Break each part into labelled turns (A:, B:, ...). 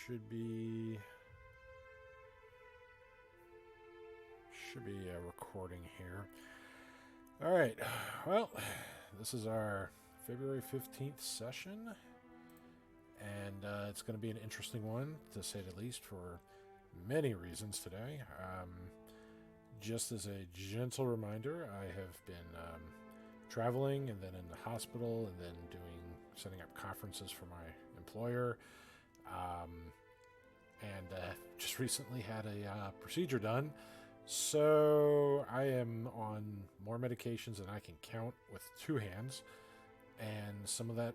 A: should be recording here. All right. Well, this is our February 15th session, and it's going to be an interesting one, to say the least, for many reasons today. Just as a gentle reminder, I have been traveling and then in the hospital and then setting up conferences for my employer. And just recently had a procedure done. So I am on more medications than I can count with two hands. And some of that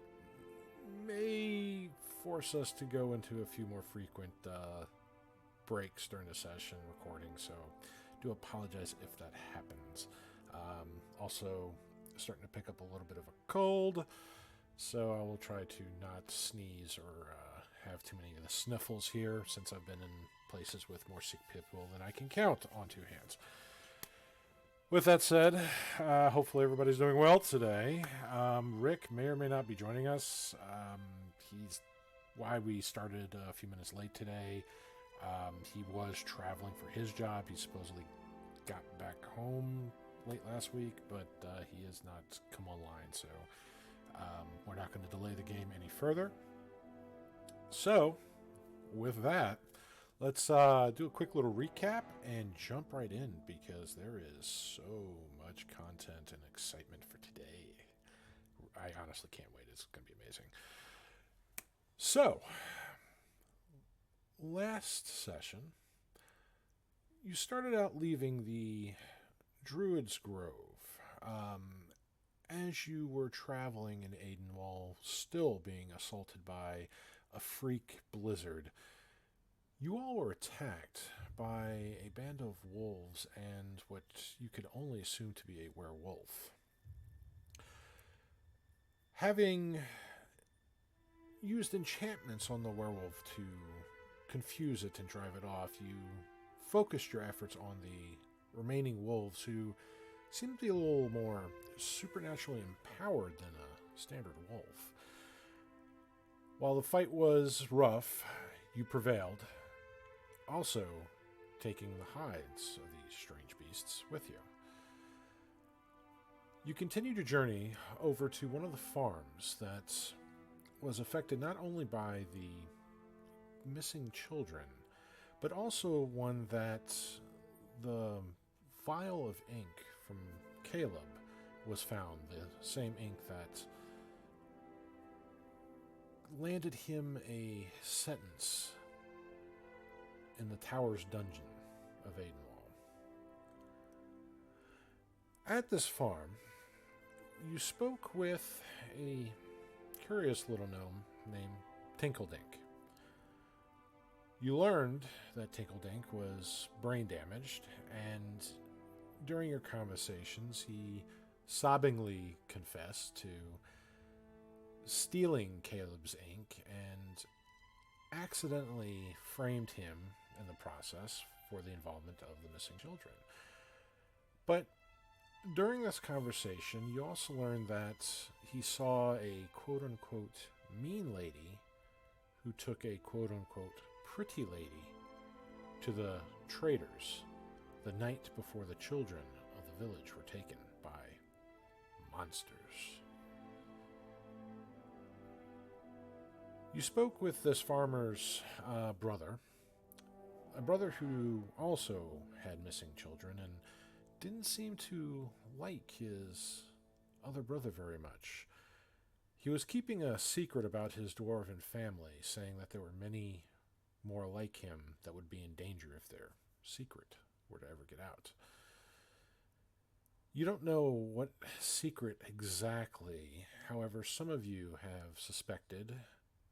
A: may force us to go into a few more frequent breaks during the session recording. So do apologize if that happens. Also starting to pick up a little bit of a cold. So I will try to not sneeze or have too many of the sniffles here, since I've been in places with more sick people than I can count on two hands. With that said, hopefully everybody's doing well today. Rick may or may not be joining us. He's why we started a few minutes late today. He was traveling for his job. He supposedly got back home late last week, but he has not come online, so we're not going to delay the game any further. So, with that, let's do a quick little recap and jump right in, because there is so much content and excitement for today. I honestly can't wait. It's going to be amazing. So, last session, you started out leaving the Druid's Grove. As you were traveling in Aiden while still being assaulted by a freak blizzard, you all were attacked by a band of wolves and what you could only assume to be a werewolf. Having used enchantments on the werewolf to confuse it and drive it off, you focused your efforts on the remaining wolves, who seemed to be a little more supernaturally empowered than a standard wolf. While the fight was rough, you prevailed, also taking the hides of these strange beasts with you. You continued your journey over to one of the farms that was affected not only by the missing children, but also one that the vial of ink from Caleb was found, the same ink that landed him a sentence in the tower's dungeon of Aidenwall. At this farm, you spoke with a curious little gnome named Tinkledink. You learned that Tinkledink was brain damaged, and during your conversations, he sobbingly confessed to stealing Caleb's ink and accidentally framed him in the process for the involvement of the missing children. But during this conversation, you also learned that he saw a quote-unquote mean lady who took a quote-unquote pretty lady to the traders the night before the children of the village were taken by monsters. You spoke with this farmer's brother, a brother who also had missing children and didn't seem to like his other brother very much. He was keeping a secret about his dwarven family, saying that there were many more like him that would be in danger if their secret were to ever get out. You don't know what secret exactly, however, some of you have suspected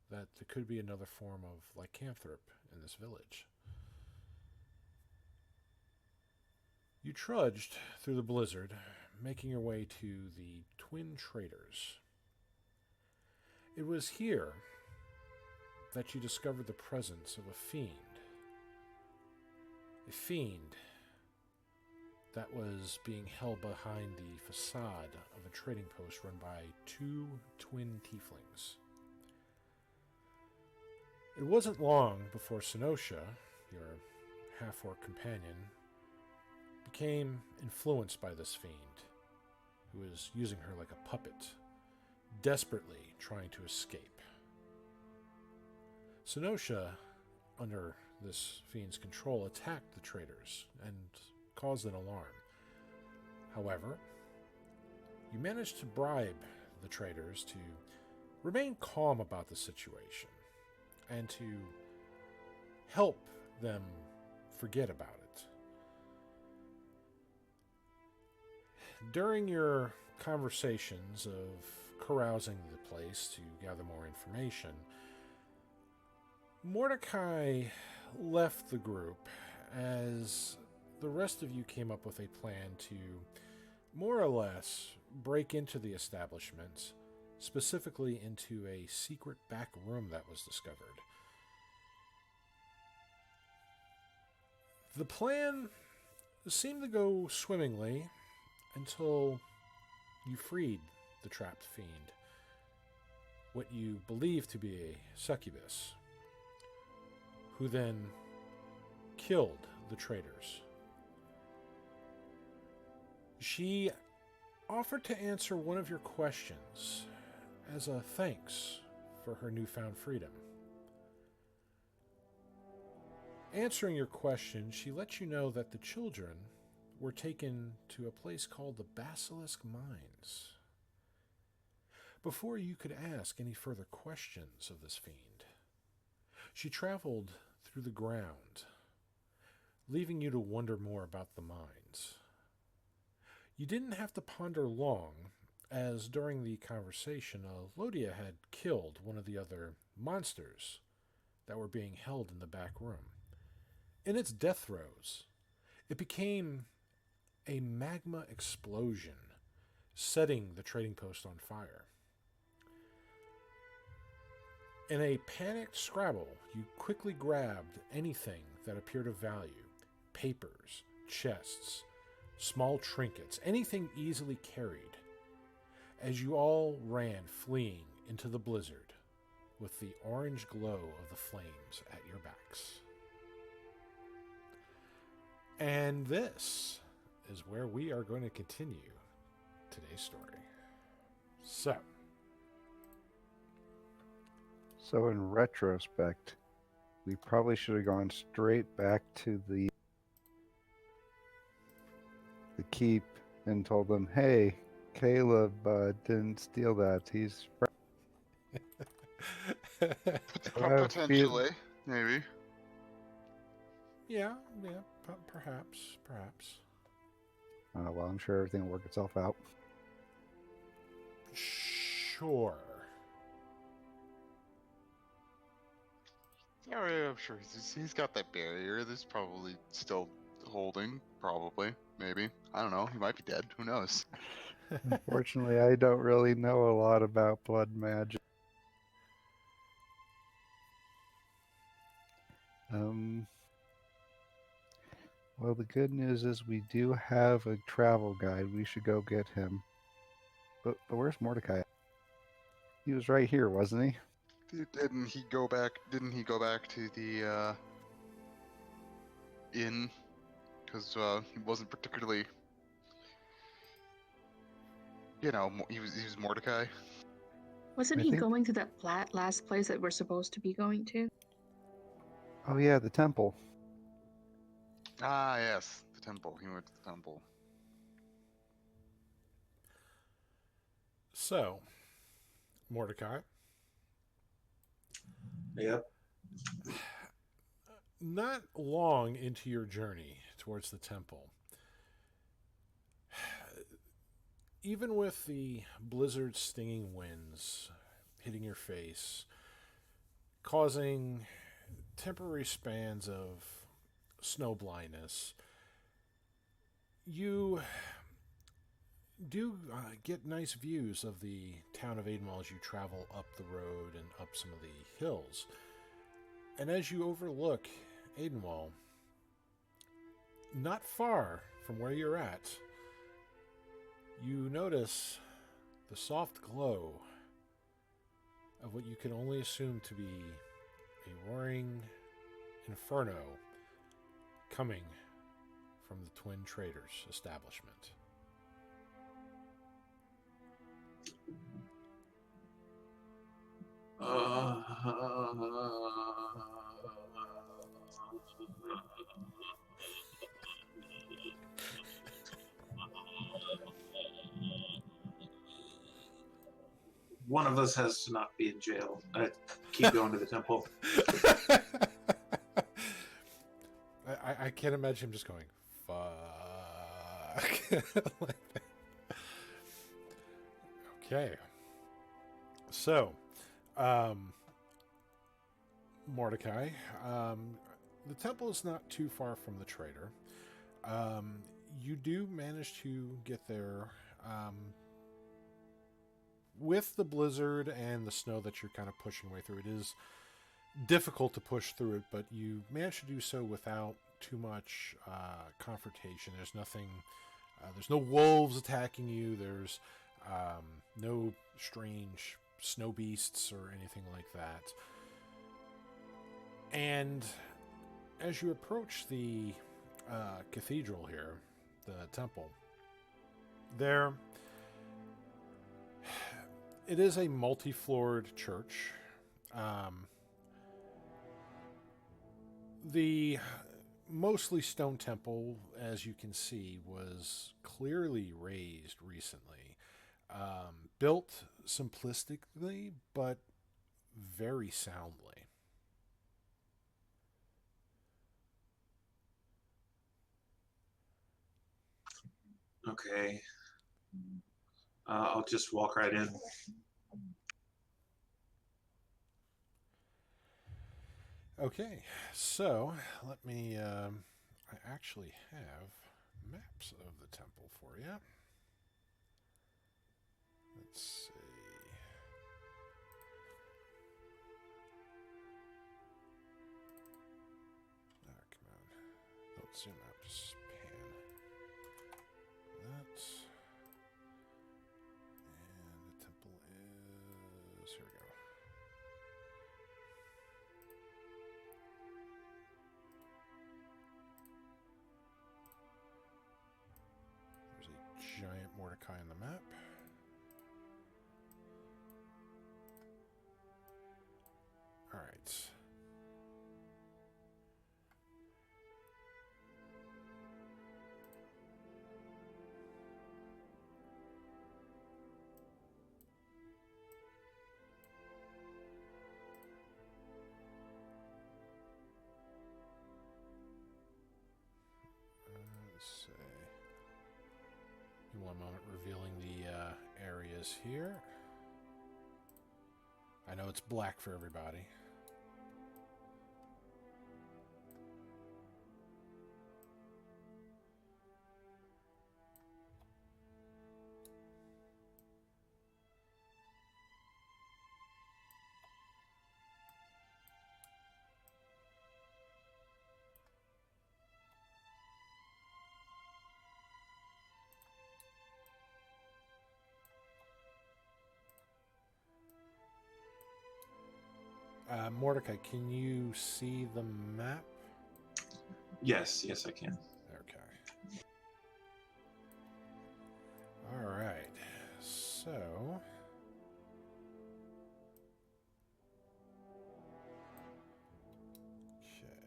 A: that there could be another form of lycanthrope in this village. You trudged through the blizzard, making your way to the Twin Traders. It was here that you discovered the presence of a fiend. A fiend that was being held behind the facade of a trading post run by two twin tieflings. It wasn't long before Senosha, your half-orc companion, became influenced by this fiend, who was using her like a puppet, desperately trying to escape. Senosha, under this fiend's control, attacked the traders and caused an alarm. However, you managed to bribe the traders to remain calm about the situation and to help them forget about it. During your conversations of carousing the place to gather more information, Mordecai left the group as the rest of you came up with a plan to more or less break into the establishment, specifically into a secret back room that was discovered. The plan seemed to go swimmingly until you freed the trapped fiend, what you believe to be a succubus, who then killed the traders. She offered to answer one of your questions as a thanks for her newfound freedom. Answering your question, she let you know that the children were taken to a place called the Basilisk Mines. Before you could ask any further questions of this fiend, she traveled through the ground, leaving you to wonder more about the mines. You didn't have to ponder long, as during the conversation, Lodia had killed one of the other monsters that were being held in the back room. In its death throes, it became a magma explosion, setting the trading post on fire. In a panicked scrabble, you quickly grabbed anything that appeared of value: papers, chests, small trinkets, anything easily carried, as you all ran fleeing into the blizzard with the orange glow of the flames at your backs. And this is where we are going to continue today's story.
B: So in retrospect, we probably should have gone straight back to the keep and told them, hey, Caleb didn't steal that. He's
C: Potentially, maybe.
A: Yeah, perhaps.
B: Well, I'm sure everything will work itself out.
A: Sure.
C: Yeah, I'm sure he's got that barrier. That's probably still holding. Probably, maybe. I don't know. He might be dead. Who knows?
B: Unfortunately, I don't really know a lot about blood magic. Well, the good news is we do have a travel guide. We should go get him. But where's Mordecai? He was right here, wasn't he?
C: Didn't he go back? Didn't he go back to the inn? Because he wasn't particularly. You know, he was Mordecai.
D: Wasn't he going to that last place that we're supposed to be going to?
B: Oh yeah, the temple.
C: Ah, yes, the temple. He went to the temple.
A: So, Mordecai.
E: Yep.
A: Not long into your journey towards the temple, even with the blizzard stinging winds hitting your face, causing temporary spans of snow blindness, you do get nice views of the town of Aidenwell as you travel up the road and up some of the hills. And as you overlook Aidenwell, not far from where you're at, you notice the soft glow of what you can only assume to be a roaring inferno coming from the Twin Traders establishment.
E: One of us has to not be in jail. I keep going to the temple.
A: I can't imagine him just going, fuck. Like that. Okay. So, Mordecai, the temple is not too far from the trader. You do manage to get there with the blizzard and the snow that you're kind of pushing way through. It is difficult to push through it, but you manage to do so without too much confrontation. There's nothing, there's no wolves attacking you. There's no strange snow beasts or anything like that. And as you approach the cathedral here, the temple, there, it is a multi-floored church. The mostly stone temple, as you can see, was clearly raised recently. Built simplistically, but very soundly.
E: Okay. I'll just walk right in.
A: Okay, so let me. I actually have maps of the temple for you. Let's see. Oh, come on. Don't zoom out, just pan. That. And the temple is. Here we go. There's a giant Mordecai on the map. All right. Let's see. In one moment, revealing the areas here. I know it's black for everybody. Mordecai, can you see the map?
E: Yes, I can.
A: Okay. All right. So. Okay.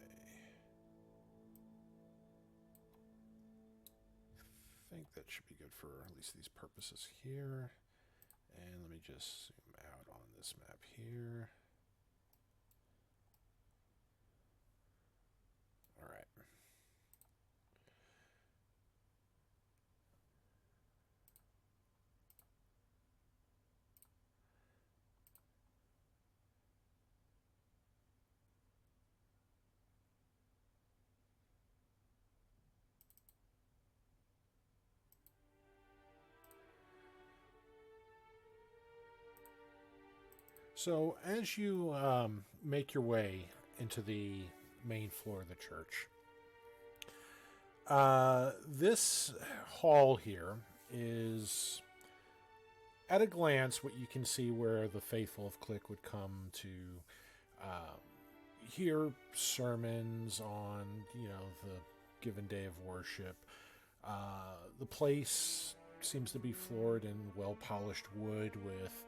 A: I think that should be good for at least these purposes here. And let me just zoom out on this map here. All right. So as you make your way into the main floor of the church, this hall here is, at a glance, what you can see where the faithful of Click would come to hear sermons on, the given day of worship. The place seems to be floored in well-polished wood with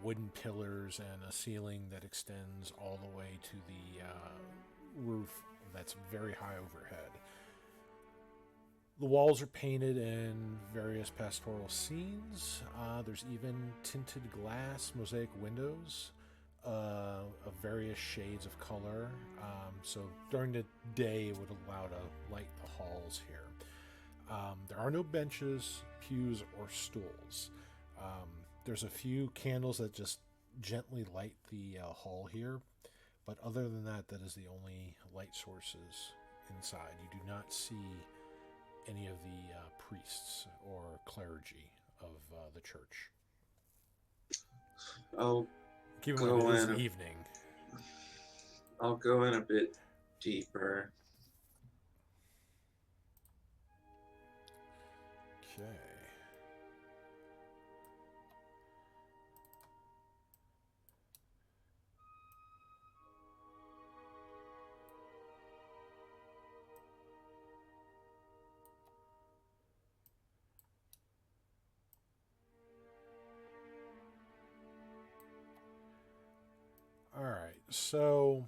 A: wooden pillars and a ceiling that extends all the way to the roof that's very high overhead. The walls are painted in various pastoral scenes. There's even tinted glass mosaic windows of various shades of color. So during the day, it would allow to light the halls here. There are no benches, pews, or stools. There's a few candles that just gently light the hall here, but other than that, that is the only light sources inside. You do not see any of the priests or clergy of the church.
E: I'll
A: Keep in
E: go
A: mind, it is
E: in.
A: evening.
E: I'll go in a bit deeper.
A: Okay. All right, so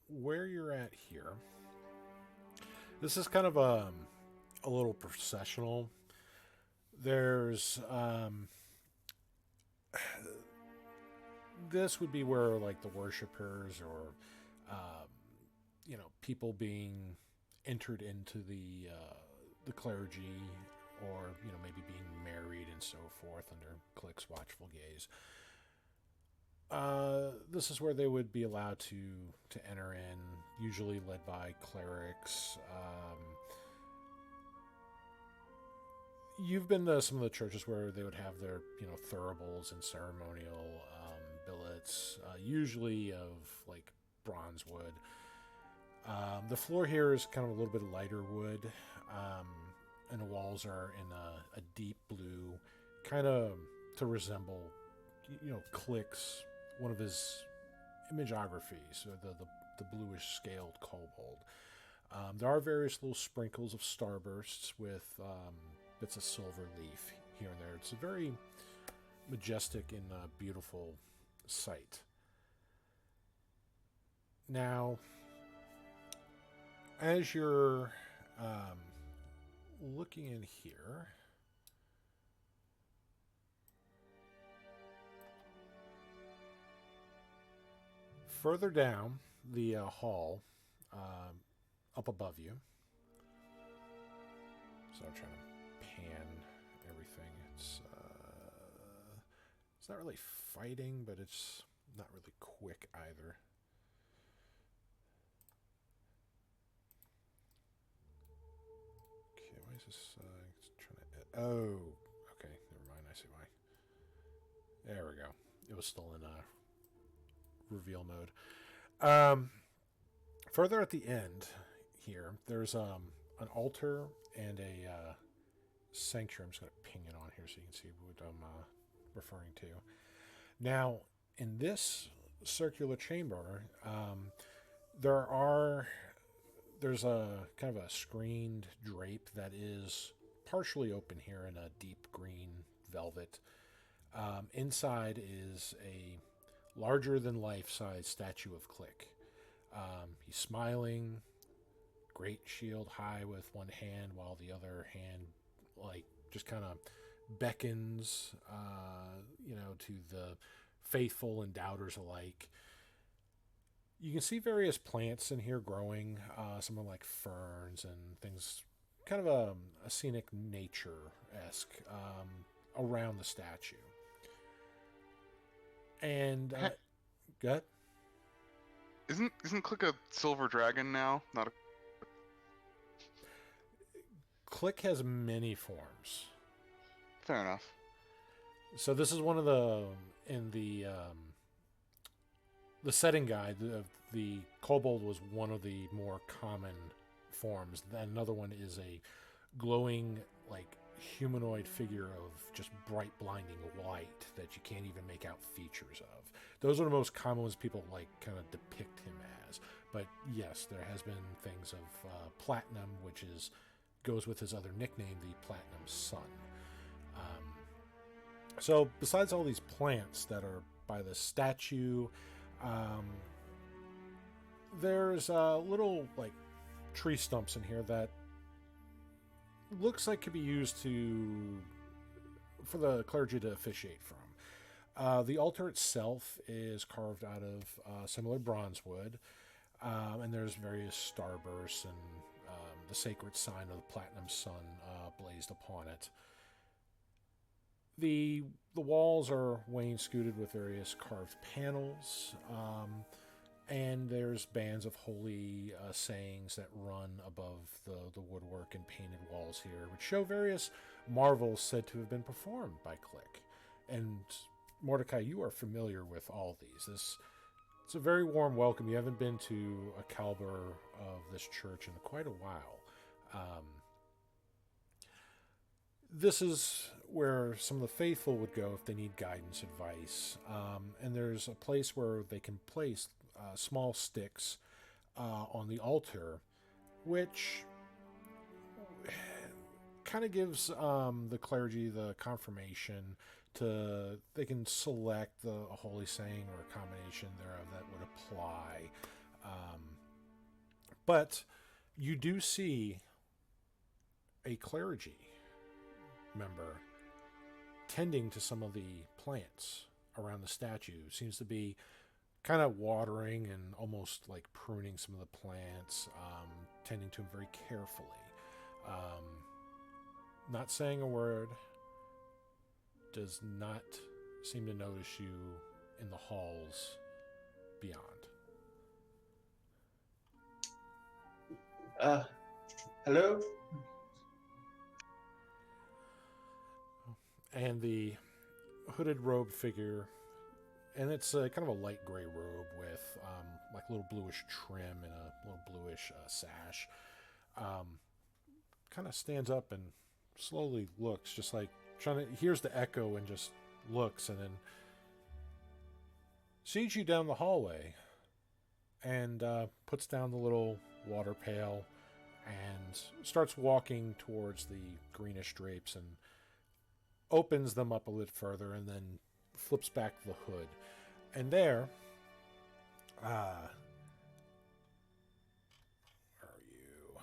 A: where you're at here, this is kind of a little processional. There's this would be where like the worshipers or people being entered into the clergy, or maybe being married and so forth under Click's watchful gaze. This is where they would be allowed to enter in, usually led by clerics. You've been to some of the churches where they would have their, thuribles and ceremonial billets, usually of like bronze wood. The floor here is kind of a little bit lighter wood, and the walls are in a deep blue, kind of to resemble, Click's one of his imagographies, or the bluish scaled kobold. There are various little sprinkles of starbursts with bits of silver leaf here and there. It's a very majestic and beautiful sight. Now, as you're looking in here, further down the hall, up above you, so I'm trying to pan everything. It's not really fighting, but it's not really quick either. Okay, why is this trying to? Oh, okay, never mind. I see why. There we go. It was still in reveal mode. Further at the end here, there's an altar and a sanctuary. I'm just going to ping it on here so you can see what I'm referring to. Now, in this circular chamber, there's a kind of a screened drape that is partially open here in a deep green velvet. Inside is a larger than life-size statue of Click. He's smiling, great shield high with one hand, while the other hand, like, just kind of beckons, to the faithful and doubters alike. You can see various plants in here growing, some are like ferns and things, kind of a scenic nature-esque, around the statue. And gut.
C: Isn't Click a silver dragon now? Not a.
A: Click has many forms.
C: Fair enough.
A: So this is one of the setting guide. The kobold was one of the more common forms. Another one is a glowing, like, humanoid figure of just bright, blinding light that you can't even make out features of. Those are the most common ones people like kind of depict him as. But yes, there has been things of Platinum, which goes with his other nickname, the Platinum Sun. So besides all these plants that are by the statue, there's little like tree stumps in here that looks like could be used for the clergy to officiate from. The altar itself is carved out of similar bronze wood, and there's various starbursts and the sacred sign of the Platinum Sun blazed upon it. The walls are wainscoted with various carved panels, and there's bands of holy sayings that run above the woodwork and painted walls here, which show various marvels said to have been performed by Click. And Mordecai, you are familiar with all these. It's a very warm welcome. You haven't been to a caliber of this church in quite a while. This is where some of the faithful would go if they need guidance, advice. And there's a place where they can place small sticks on the altar, which kind of gives the clergy the confirmation they can select a holy saying or a combination thereof that would apply. But you do see a clergy member tending to some of the plants around the statue. Seems to be kind of watering and almost like pruning some of the plants, tending to them very carefully. Not saying a word, does not seem to notice you in the halls beyond.
E: Hello?
A: And the hooded robed figure, and it's kind of a light gray robe with like a little bluish trim and a little bluish sash, kind of stands up and slowly looks, just like hears the echo and just looks, and then sees you down the hallway and puts down the little water pail and starts walking towards the greenish drapes and opens them up a little further and then flips back the hood. And there, where are you?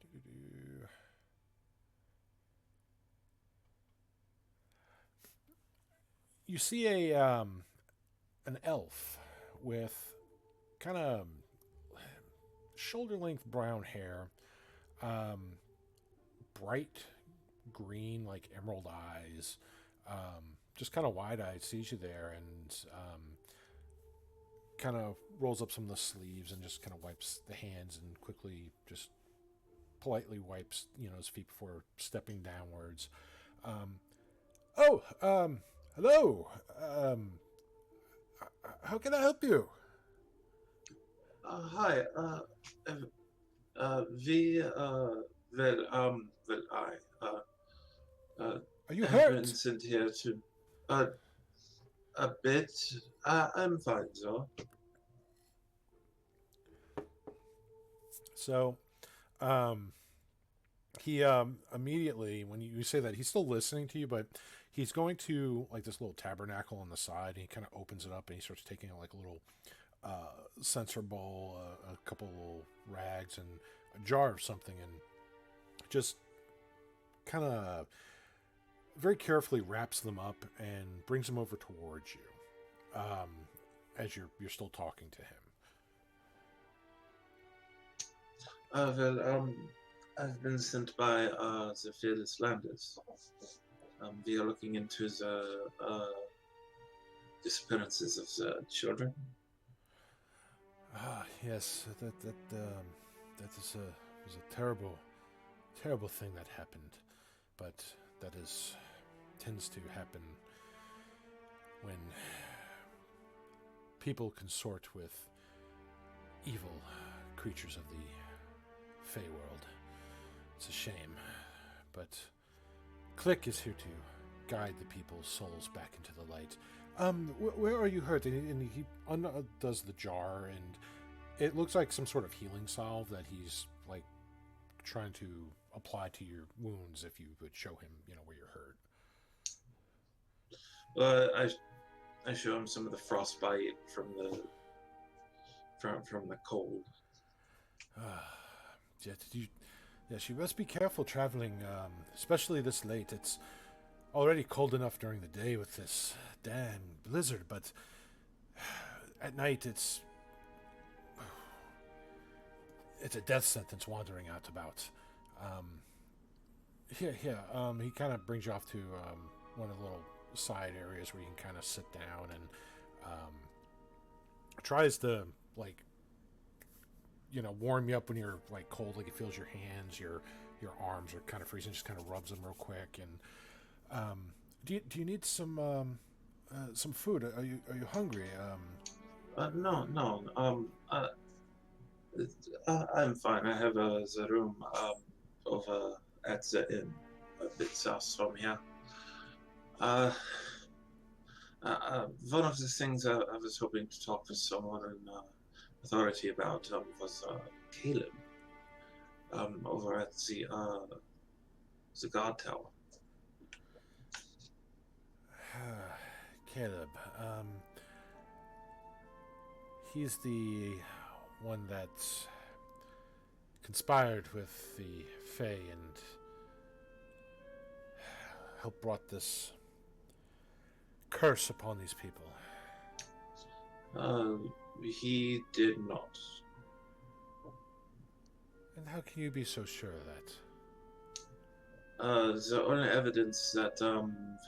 A: Doo-doo-doo. You see an elf with kind of shoulder-length brown hair, bright green, like emerald eyes, just kind of wide-eyed, sees you there, and kind of rolls up some of the sleeves and just kind of wipes the hands and quickly just politely wipes, his feet before stepping downwards. Hello. How can I help you?
E: Hi.
A: Are you
E: I've
A: hurt?
E: been sent here to a bit. I'm fine, though.
A: So, he immediately, when you say that, he's still listening to you, but he's going to like this little tabernacle on the side, and he kind of opens it up and he starts taking like a little censer bowl, a couple little rags, and a jar of something, and just kind of very carefully wraps them up and brings them over towards you, as you're still talking to him.
E: I've been sent by the Fearless Landers. We are looking into the disappearances of the children.
A: Yes, that was a terrible thing that happened, but that tends to happen when people consort with evil creatures of the Feyworld. It's a shame, but Click is here to guide the people's souls back into the light. Where are you hurt? And he undoes the jar, and it looks like some sort of healing salve that he's like trying to apply to your wounds. If you would show him, where you're hurt.
E: I show him some of the frostbite from the cold.
A: Yes, you must be careful traveling, especially this late. It's already cold enough during the day with this damn blizzard, but at night it's a death sentence wandering out about. He kind of brings you off to one of the little side areas where you can kind of sit down, and tries to warm you up when you're cold. Like, it feels your hands, your arms are kind of freezing. Just kind of rubs them real quick. And do you need some food? Are you hungry?
E: No. I'm fine. I have the room over at the inn, a bit south from here. One of the things I was hoping to talk with someone in authority about was Caleb over at the guard tower.
A: Caleb. He's the one that conspired with the Fae and helped brought this curse upon these people.
E: He did not.
A: And how can you be so sure of that?
E: The only evidence that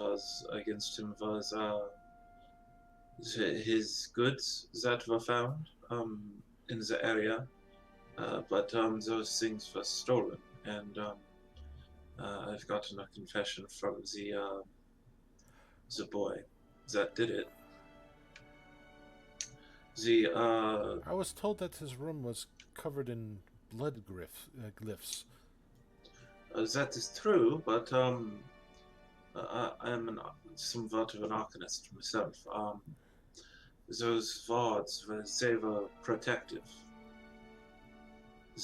E: was against him was his goods that were found in the area, but those things were stolen, and I've gotten a confession from the boy that did it.
A: I was told that his room was covered in blood glyphs.
E: That is true, but I'm somewhat of an arcanist myself. Those wards, they were protective.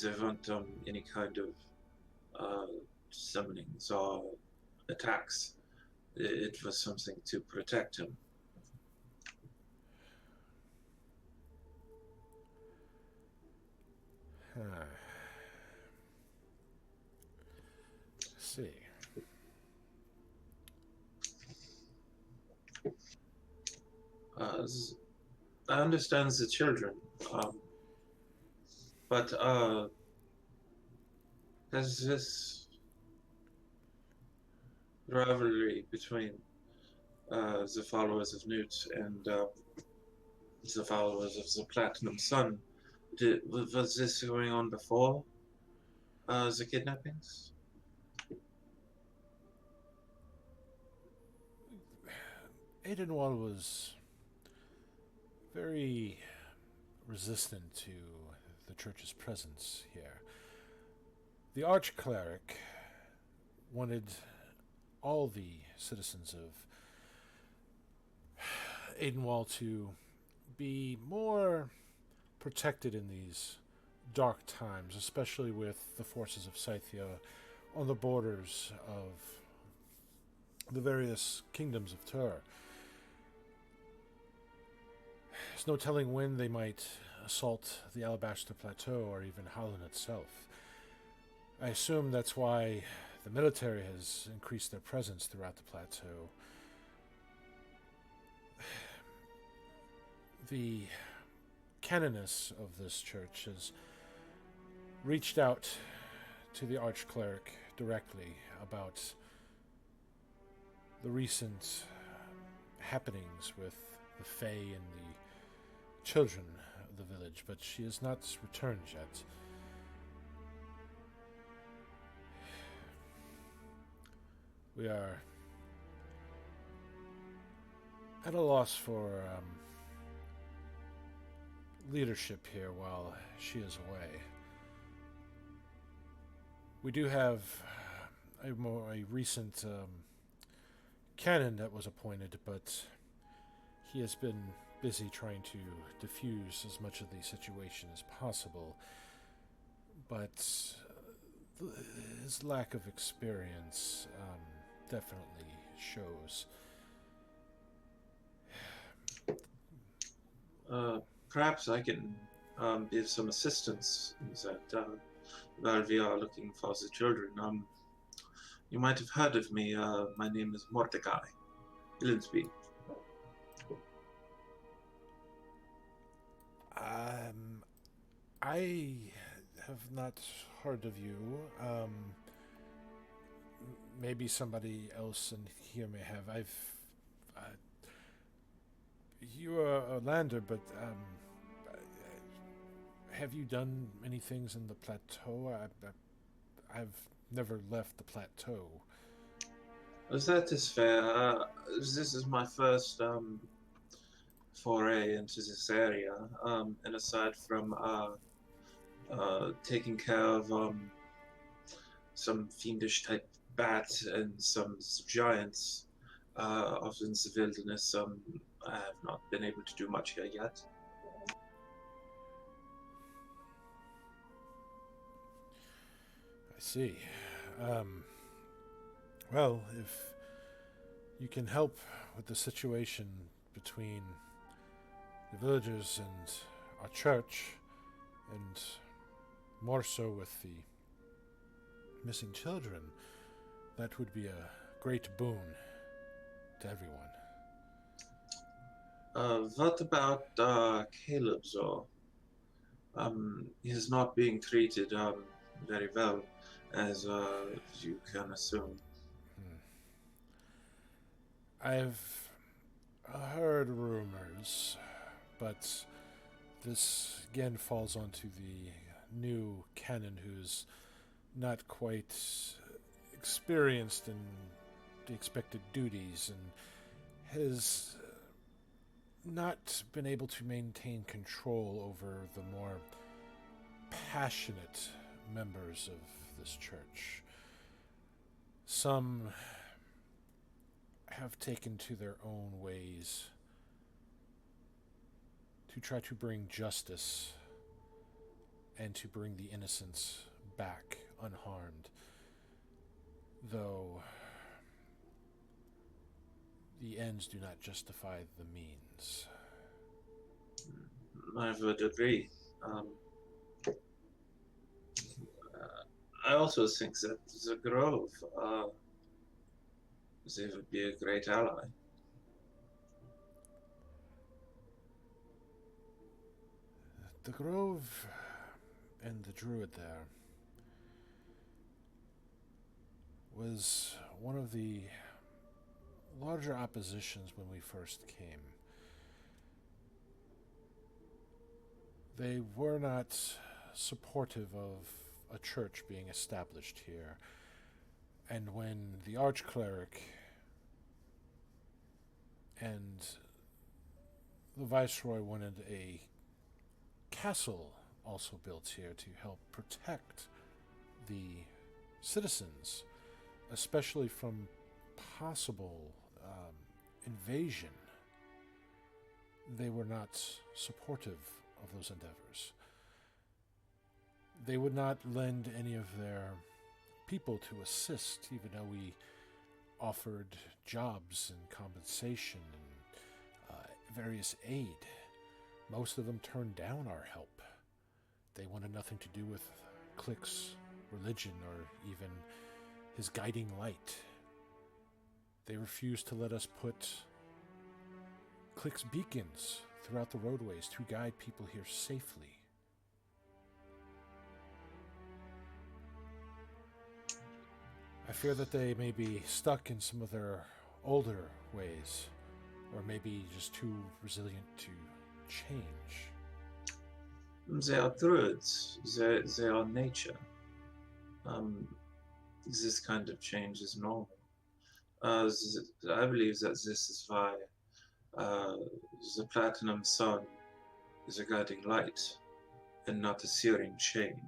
E: They weren't any kind of summonings or attacks. It was something to protect him.
A: See.
E: I understand the children, but there's this rivalry between the followers of Newt and the followers of the Platinum Sun. Was this going on before the kidnappings?
A: Aidenwall was very resistant to the church's presence here. The Archcleric wanted all the citizens of Aidenwall to be more protected in these dark times, especially with the forces of Scythia on the borders of the various kingdoms of Tur. There's no telling when they might assault the Alabaster Plateau or even Holland itself. I assume that's why the military has increased their presence throughout the plateau. The canoness of this church has reached out to the Archcleric directly about the recent happenings with the Fae and the children of the village, but she has not returned yet. We are at a loss for leadership here while she is away. We do have a recent canon that was appointed, but he has been busy trying to diffuse as much of the situation as possible. But his lack of experience definitely shows.
E: Perhaps I can give some assistance while we are looking for the children. You might have heard of me. My name is Mordecai Illinsby.
A: I have not heard of you. Maybe somebody else in here may have. You are a lander, but have you done many things in the plateau? I've never left the plateau.
E: That is fair. This is my first foray into this area, and aside from taking care of some fiendish type bats and some giants of the wilderness, I have not been able to do much here yet.
A: I see. Well, if you can help with the situation between the villagers and our church, and more so with the missing children, that would be a great boon to everyone.
E: What about Caleb, though? He is not being treated very well, as you can assume.
A: I've heard rumors, but this again falls onto the new canon who's not quite experienced in the expected duties and has not been able to maintain control over the more passionate members of this church. Some have taken to their own ways to try to bring justice and to bring the innocents back unharmed, though the ends do not justify the means.
E: I would agree. I also think that the Grove, they would be a great ally.
A: The Grove and the Druid there was one of the larger oppositions when we first came. They were not supportive of a church being established here. And when the Archcleric and the Viceroy wanted a castle also built here to help protect the citizens, especially from possible invasion, they were not supportive of those endeavors. They would not lend any of their people to assist, even though we offered jobs and compensation and various aid. Most of them turned down our help. They wanted nothing to do with Click's religion or even his guiding light. They refused to let us put Click's beacons throughout the roadways to guide people here safely. I fear that they may be stuck in some of their older ways, or maybe just too resilient to change.
E: They are druids. They are nature. This kind of change is normal. I believe that this is why the Platinum Sun is a guiding light and not a searing shame.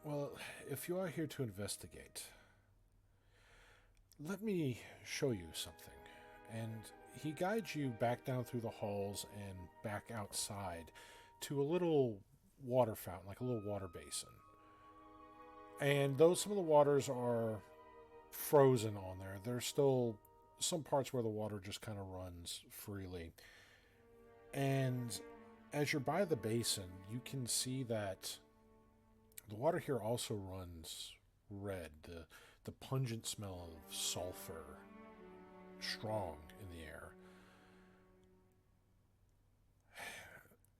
A: Well, if you are here to investigate, let me show you something. And he guides you back down through the halls and back outside to a little water fountain, like a little water basin. And though some of the waters are frozen on there, there's still some parts where the water just kind of runs freely. And as you're by the basin, you can see that the water here also runs red. The pungent smell of sulfur strong in the air.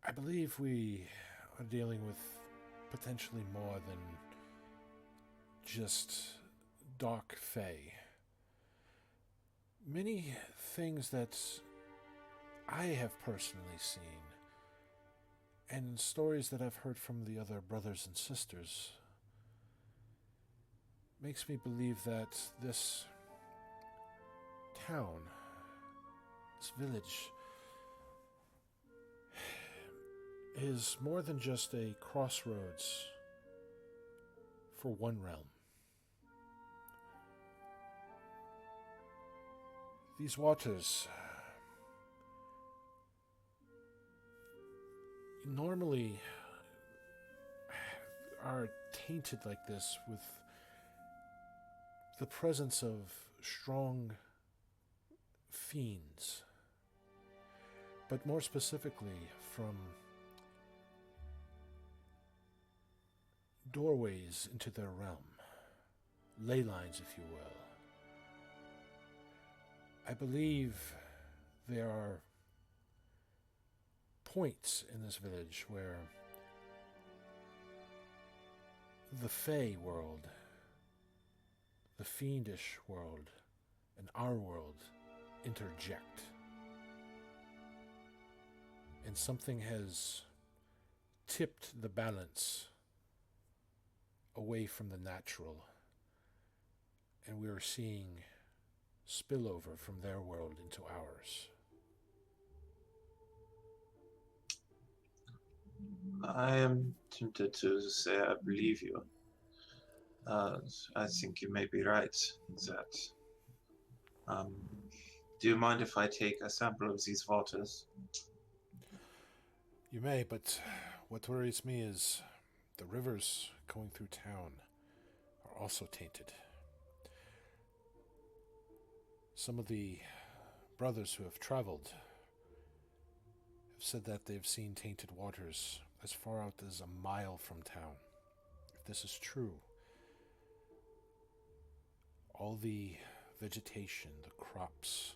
A: I believe we are dealing with potentially more than just dark fae. Many things that I have personally seen, and stories that I've heard from the other brothers and sisters, makes me believe that this town, this village, is more than just a crossroads for one realm. These waters normally are tainted like this with the presence of strong fiends, but more specifically from doorways into their realm, ley lines, if you will. I believe there are points in this village where the Fey world, the fiendish world, and our world interject. And something has tipped the balance away from the natural, and we are seeing spillover from their world into ours.
E: I am tempted to say I believe you. I think you may be right in that. Do you mind if I take a sample of these waters?
A: You may, but what worries me is the rivers going through town are also tainted. Some of the brothers who have traveled have said that they've seen tainted waters as far out as a mile from town. If this is true, all the vegetation, the crops,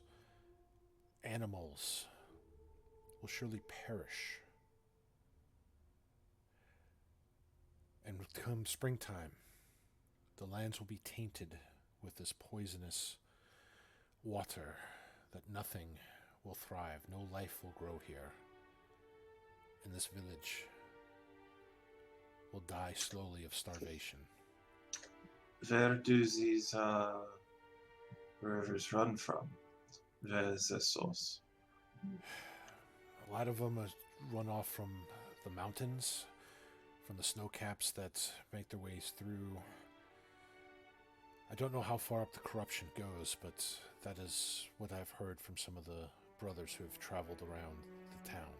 A: animals will surely perish. And come springtime, the lands will be tainted with this poisonous water that nothing will thrive, no life will grow here. And this village will die slowly of starvation.
E: Where do these rivers run from? Where is their source?
A: A lot of them run off from the mountains, from the snow caps that make their ways through. I don't know how far up the corruption goes, but that is what I've heard from some of the brothers who have traveled around the town.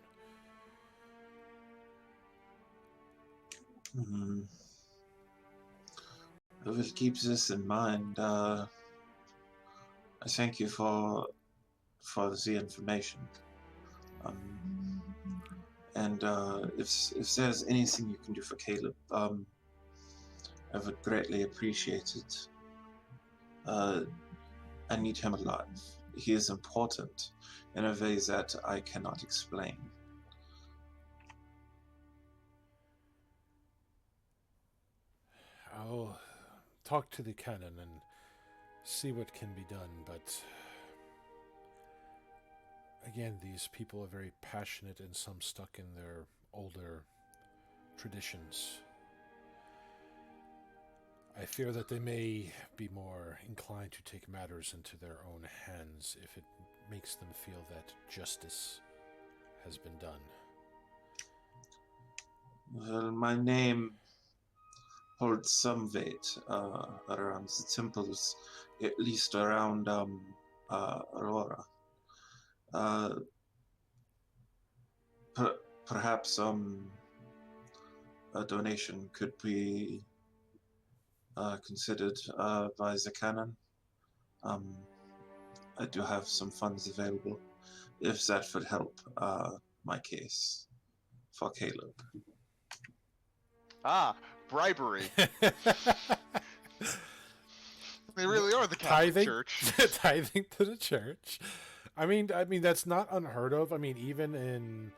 E: I will keep this in mind. I thank you for the information. And if there's anything you can do for Caleb, I would greatly appreciate it. I need him alive. He is important in a way that I cannot explain.
A: I'll talk to the canon and see what can be done, but again, these people are very passionate and some stuck in their older traditions. I fear that they may be more inclined to take matters into their own hands if it makes them feel that justice has been done.
E: Well, my name holds some weight around the temples, at least around Aurora. Uh, Perhaps a donation could be considered by the canon. I do have some funds available, if that would help my case for Caleb.
C: Ah, bribery. They really are the Catholic
A: Tithing,
C: Church.
A: tithing to the church. I mean that's not unheard of. I mean, even in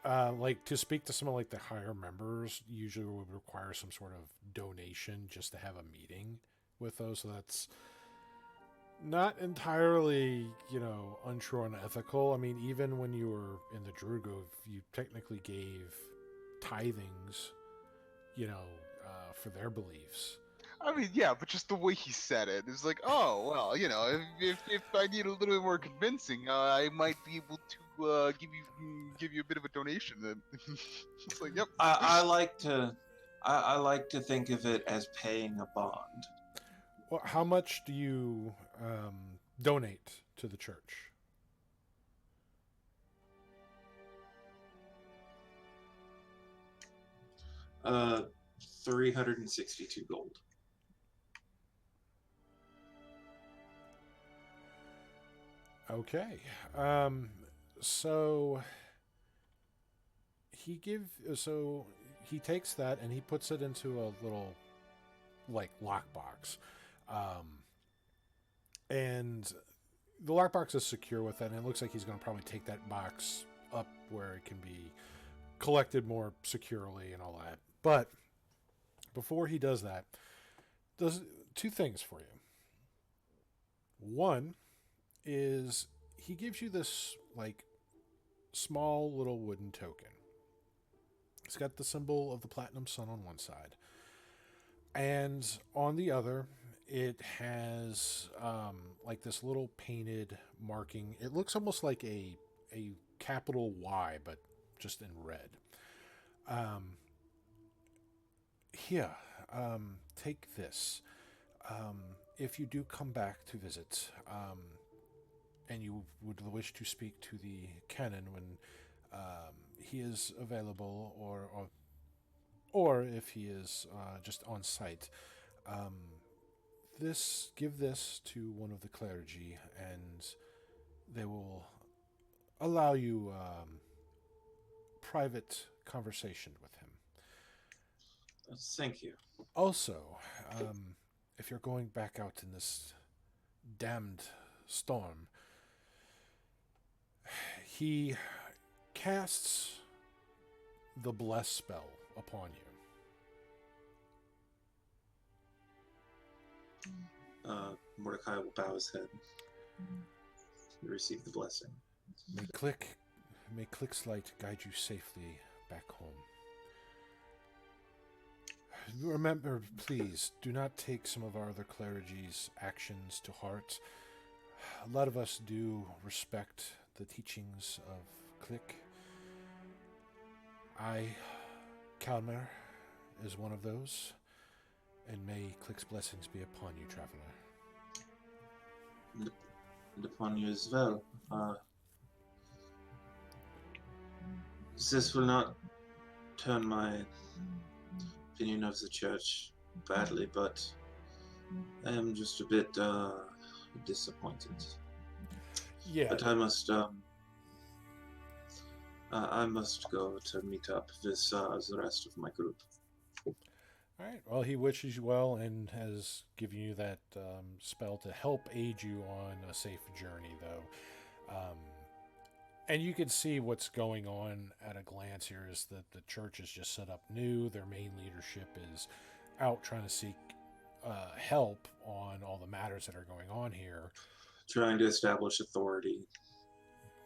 A: like to speak to someone like the higher members, usually would require some sort of donation just to have a meeting with those. So that's not entirely, untrue and unethical. I mean, even when you were in the Drugo, you technically gave tithings, for their beliefs.
C: I mean, yeah, but just the way he said it is like, oh well, if I need a little bit more convincing, I might be able to give you a bit of a donation. It's like, yep.
E: I like to think of it as paying a bond.
A: Well, how much do you donate to the church?
E: Uh, 362 gold.
A: Okay. So he takes that and he puts it into a little like lockbox. And the lockbox is secure with that, and it looks like he's going to probably take that box up where it can be collected more securely and all that. But before he does that, does two things for you. One is he gives you this like small little wooden token. It's got the symbol of the Platinum Sun on one side, and on the other it has like this little painted marking. It looks almost like a capital Y, but just in red. Here, take this. If you do come back to visit, and you would wish to speak to the canon when he is available, or if he is just on site, give this to one of the clergy, and they will allow you private conversation with him.
E: Thank you.
A: Also, if you're going back out in this damned storm, he casts the bless spell upon you.
E: Mordecai will bow his head and receive the blessing.
A: May Click's light guide you safely back home. Remember, please, do not take some of our other clergy's actions to heart. A lot of us do respect the teachings of Click. Kalmer, is one of those, and may Click's blessings be upon you, traveler.
E: And upon you as well. This will not turn my opinion of the church badly, but I am just a bit disappointed.
A: Yeah.
E: But I must go to meet up with the rest of my group.
A: All right. Well, he wishes you well and has given you that spell to help aid you on a safe journey, though. And you can see what's going on at a glance here is that the church is just set up new. Their main leadership is out trying to seek help on all the matters that are going on here.
E: Trying to establish authority.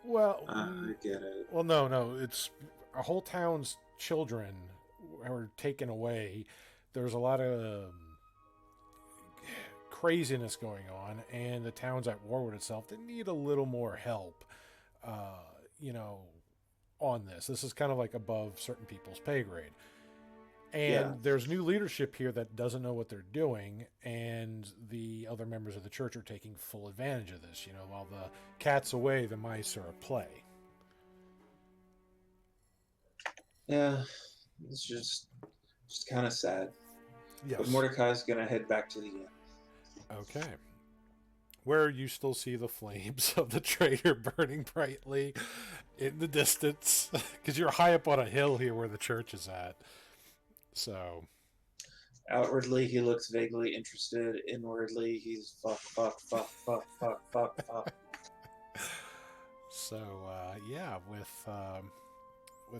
A: Well,
E: I get it.
A: Well, no. It's a whole town's children were taken away. There's a lot of craziness going on, and the town's at war with itself. They need a little more help, you know, on this. This is kind of like above certain people's pay grade. And
E: Yeah.
A: there's new leadership here that doesn't know what they're doing, and the other members of the church are taking full advantage of this. You know, while the cat's away, the mice are at play.
E: Yeah, it's just kind of sad.
A: Yes.
E: But Mordecai's gonna head back to the inn.
A: Okay. Where you still see the flames of the trader burning brightly in the distance, because you're high up on a hill here where the church is at. So,
E: Outwardly, he looks vaguely interested. Inwardly, he's fuck.
A: so yeah, with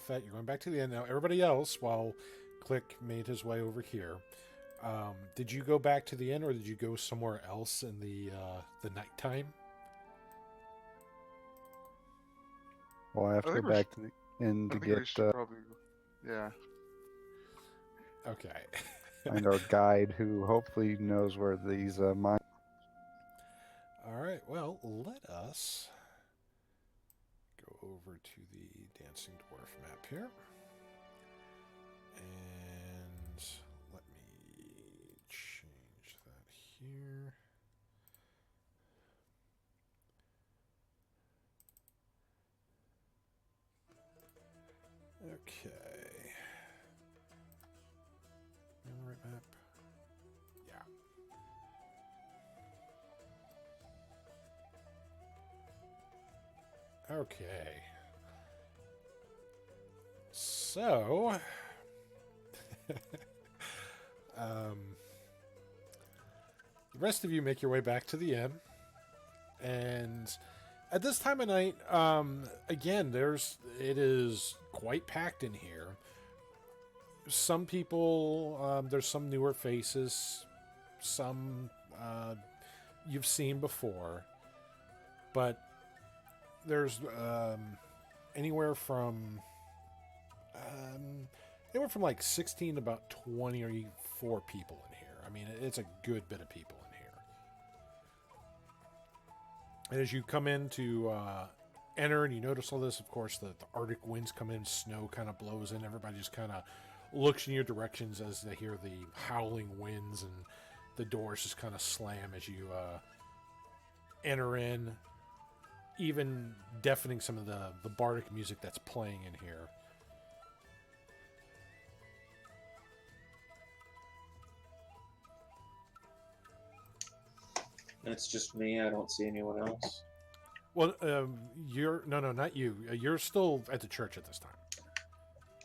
A: that, you're going back to the end now. Everybody else, while Click made his way over here, did you go back to the inn, or did you go somewhere else in the nighttime?
B: Well, I have
C: I
B: to
C: think
B: go
C: we
B: back to the inn
C: I
B: to
C: think we
B: get
C: should probably. Yeah.
A: Okay.
B: find our guide, who hopefully knows where these mines.
A: All right. Well, let us go over to the Dancing Dwarf map here. And let me change that here. Okay. On the right map? Yeah. Okay. So, the rest of you make your way back to the inn, and at this time of night, again, it is quite packed in here. Some people, there's some newer faces, some you've seen before, but there's anywhere from like 16 to about 24 people in here. I mean, it's a good bit of people in here. And as you come in to enter and you notice all this, of course, the Arctic winds come in, snow kind of blows in. Everybody just kind of looks in your directions as they hear the howling winds, and the doors just kind of slam as you enter in, even deafening some of the bardic music that's playing in here.
E: And it's just me. I don't see anyone else.
A: Well, you're no, not you. You're still at the church at this time.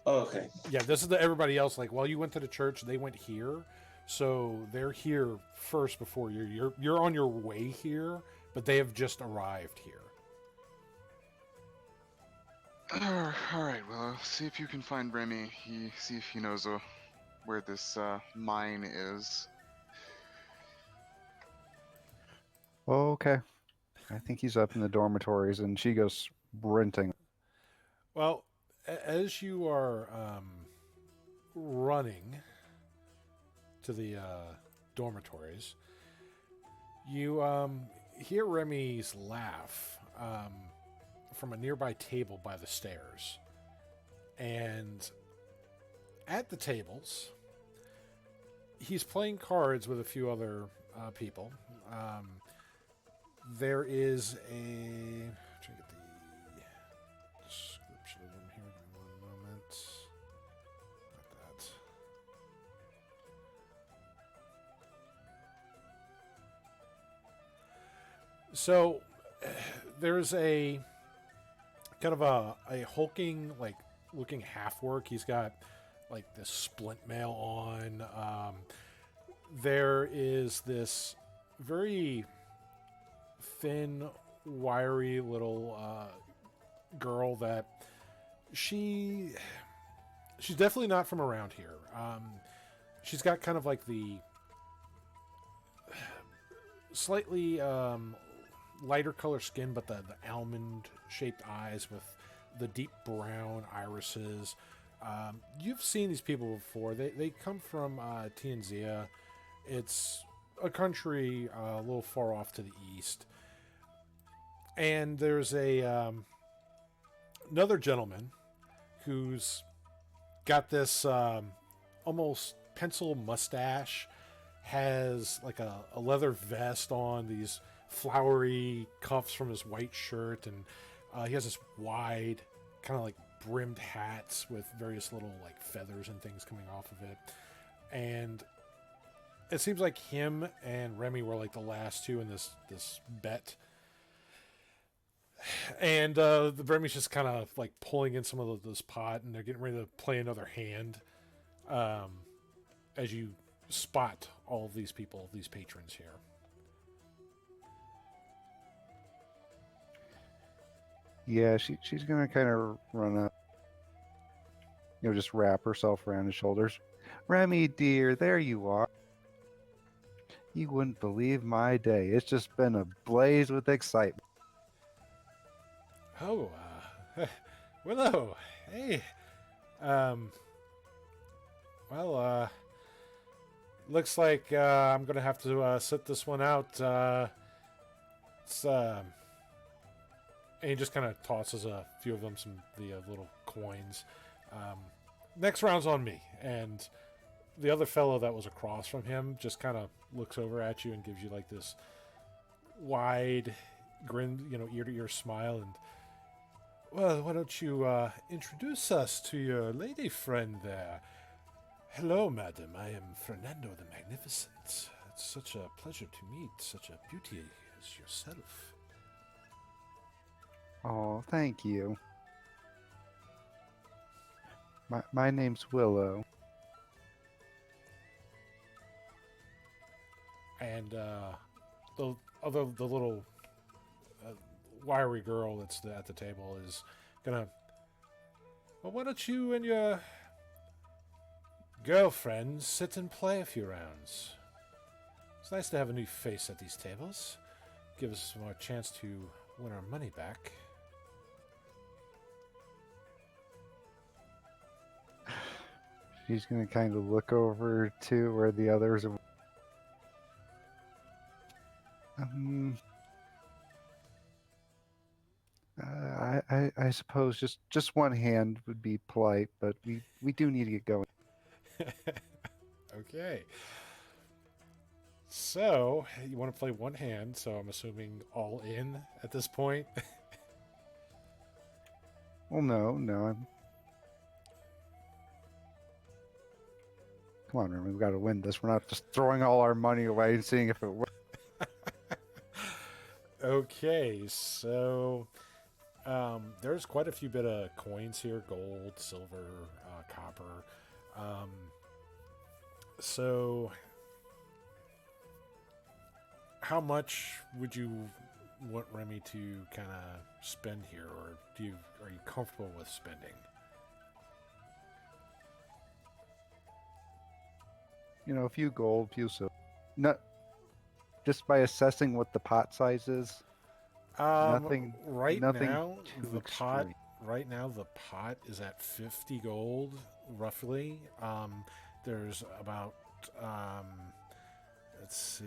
E: Oh, okay.
A: Yeah, this is everybody else. Like, while you went to the church, they went here, so they're here first before you're on your way here, but they have just arrived here.
C: All right. Well, see if you can find Remy. See if he knows where this mine is.
B: Okay. I think he's up in the dormitories, and she goes sprinting.
A: Well, as you are running to the dormitories, you hear Remy's laugh from a nearby table by the stairs. And at the tables, he's playing cards with a few other people. There is a... Try to get the description of him here. Give me 1 moment. Not that. So, there's a kind of a hulking, like, looking half-work. He's got, like, this splint mail on. There is this very thin, wiry little girl that she's definitely not from around here. She's got kind of like the slightly lighter color skin, but the almond-shaped eyes with the deep brown irises. You've seen these people before. They come from Tianzia. It's a country a little far off to the east, and there's a another gentleman who's got this almost pencil mustache, has like a leather vest on, these flowery cuffs from his white shirt, and he has this wide kind of like brimmed hats with various little like feathers and things coming off of it. And it seems like him and Remy were like the last two in this bet. And the Remy's just kind of like pulling in some of this pot, and they're getting ready to play another hand. As you spot all of these people, these patrons here.
B: Yeah, she's gonna kind of run up, just wrap herself around his shoulders. Remy, dear, there you are. You wouldn't believe my day. It's just been ablaze with excitement.
A: Oh, Willow, hey. Well, looks like I'm gonna have to sit this one out. It's and he just kind of tosses a few of them the little coins. Next round's on me, and the other fellow that was across from him just kind of looks over at you and gives you like this wide grin, ear to ear smile, and well, why don't you introduce us to your lady friend there? Hello, madam. I am Fernando the Magnificent. It's such a pleasure to meet such a beauty as yourself.
B: Oh, thank you. My name's Willow.
A: And the little wiry girl that's at the table is gonna. Well, why don't you and your girlfriend sit and play a few rounds? It's nice to have a new face at these tables. Give us more chance to win our money back.
B: She's gonna kind of look over to where the others are. I suppose just one hand would be polite, but we do need to get going.
A: Okay. So, you want to play one hand, so I'm assuming all in at this point.
B: Well, no. Come on, Remy, we got to win this. We're not just throwing all our money away and seeing if it works.
A: Okay, so there's quite a few bit of coins here: gold, silver, copper. So how much would you want Remy to kind of spend here, or are you comfortable with spending?
B: A few gold, few silver. Not just by assessing what the pot size is. Nothing
A: now
B: too
A: the pot
B: extreme.
A: right now the pot is at 50 gold roughly. There's about let's see,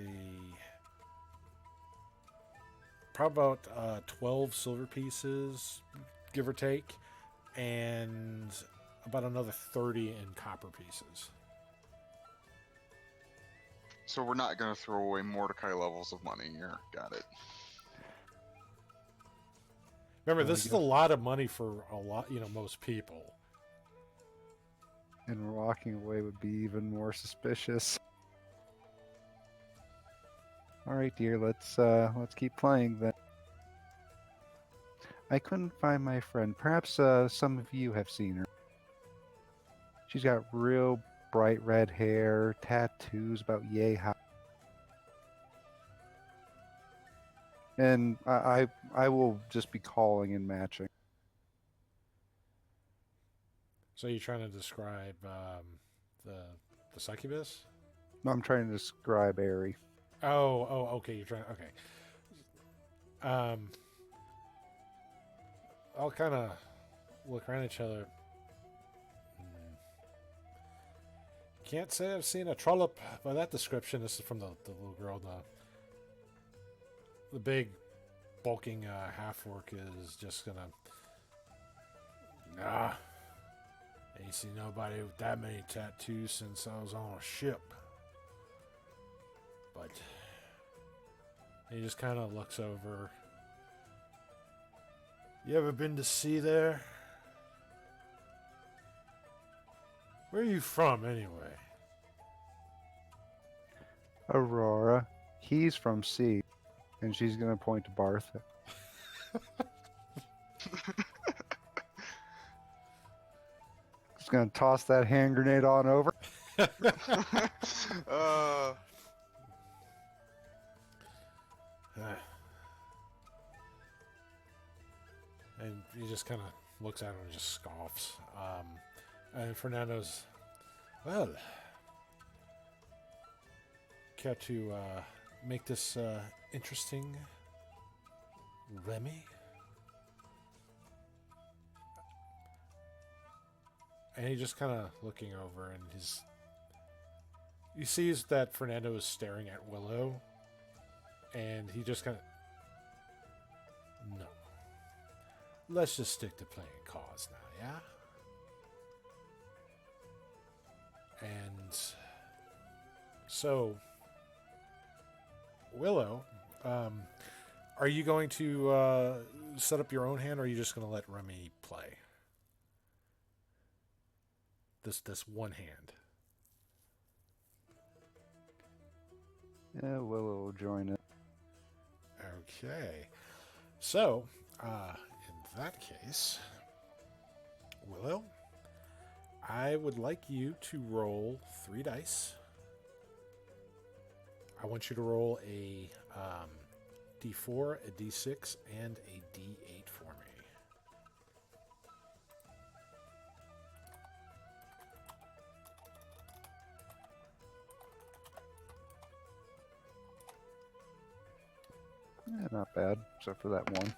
A: probably about 12 silver pieces, give or take, and about another 30 in copper pieces.
C: So we're not going to throw away Mordecai levels of money here. Got it.
A: Remember, this is a lot of money for most people.
B: And walking away would be even more suspicious. All right, dear, let's keep playing then. I couldn't find my friend. Perhaps some of you have seen her. She's got real bright red hair, tattoos about yay high. And I will just be calling and matching.
A: So you're trying to describe the succubus?
B: No, I'm trying to describe Airy.
A: Oh, okay. You're trying. Okay. I'll kind of look around at each other. Can't say I've seen a trollop by that description. This is from the little girl. The big, bulking half-orc is just gonna... Nah. Ain't seen nobody with that many tattoos since I was on a ship. But he just kind of looks over. You ever been to sea there? Where are you from, anyway?
B: Aurora. He's from C. And she's going to point to Bartha. Just going to toss that hand grenade on over.
C: uh,
A: And he just kind of looks at him and just scoffs. And Fernando's, well, care to make this interesting, Remy? And he just kind of looking over, and he sees that Fernando is staring at Willow, and he just kind of, no. Let's just stick to playing cards now, yeah? And so, Willow, are you going to set up your own hand, or are you just going to let Remy play? This one hand.
B: Yeah, Willow will join it.
A: Okay. So, in that case, Willow, I would like you to roll 3 dice. I want you to roll a D4, a D6, and a D8 for me.
B: Yeah, not bad, except for that one.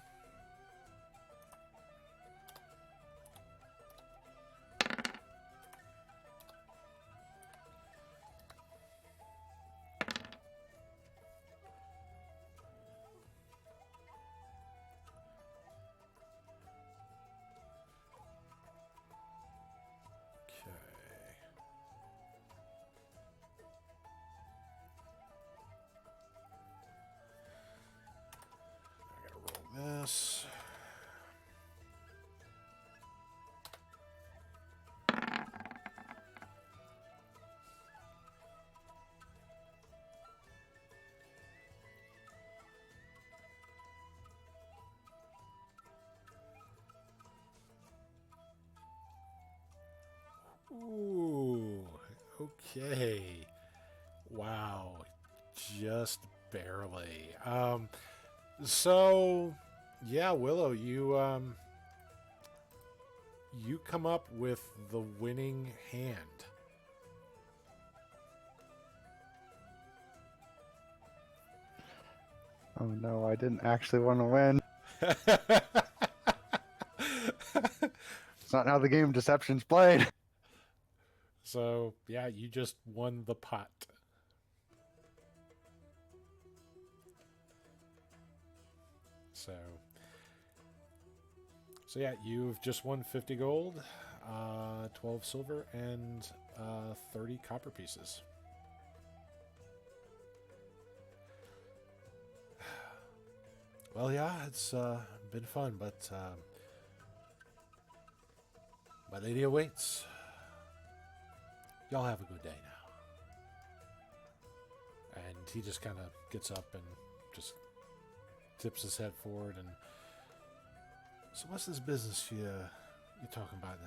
A: This. Ooh, okay. Wow, just barely. So yeah, Willow, you come up with the winning hand.
B: Oh no, I didn't actually want to win. It's not how the game of Deception's played.
A: So yeah, you just won the pot. So yeah, you've just won 50 gold, 12 silver, and 30 copper pieces. Well, yeah, it's been fun, but my lady awaits. Y'all have a good day now. And he just kind of gets up and just tips his head forward and... So what's this business you're talking about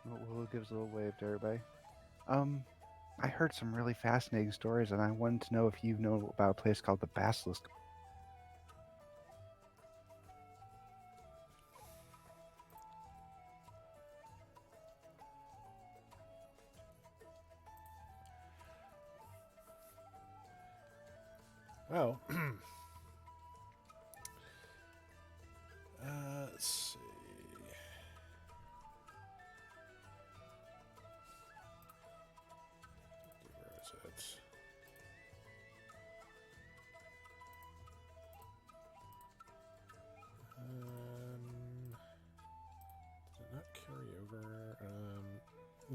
A: now?
B: Willow gives a little wave to everybody. I heard some really fascinating stories, and I wanted to know if you know about a place called the Basilisk.
A: Well, let's see.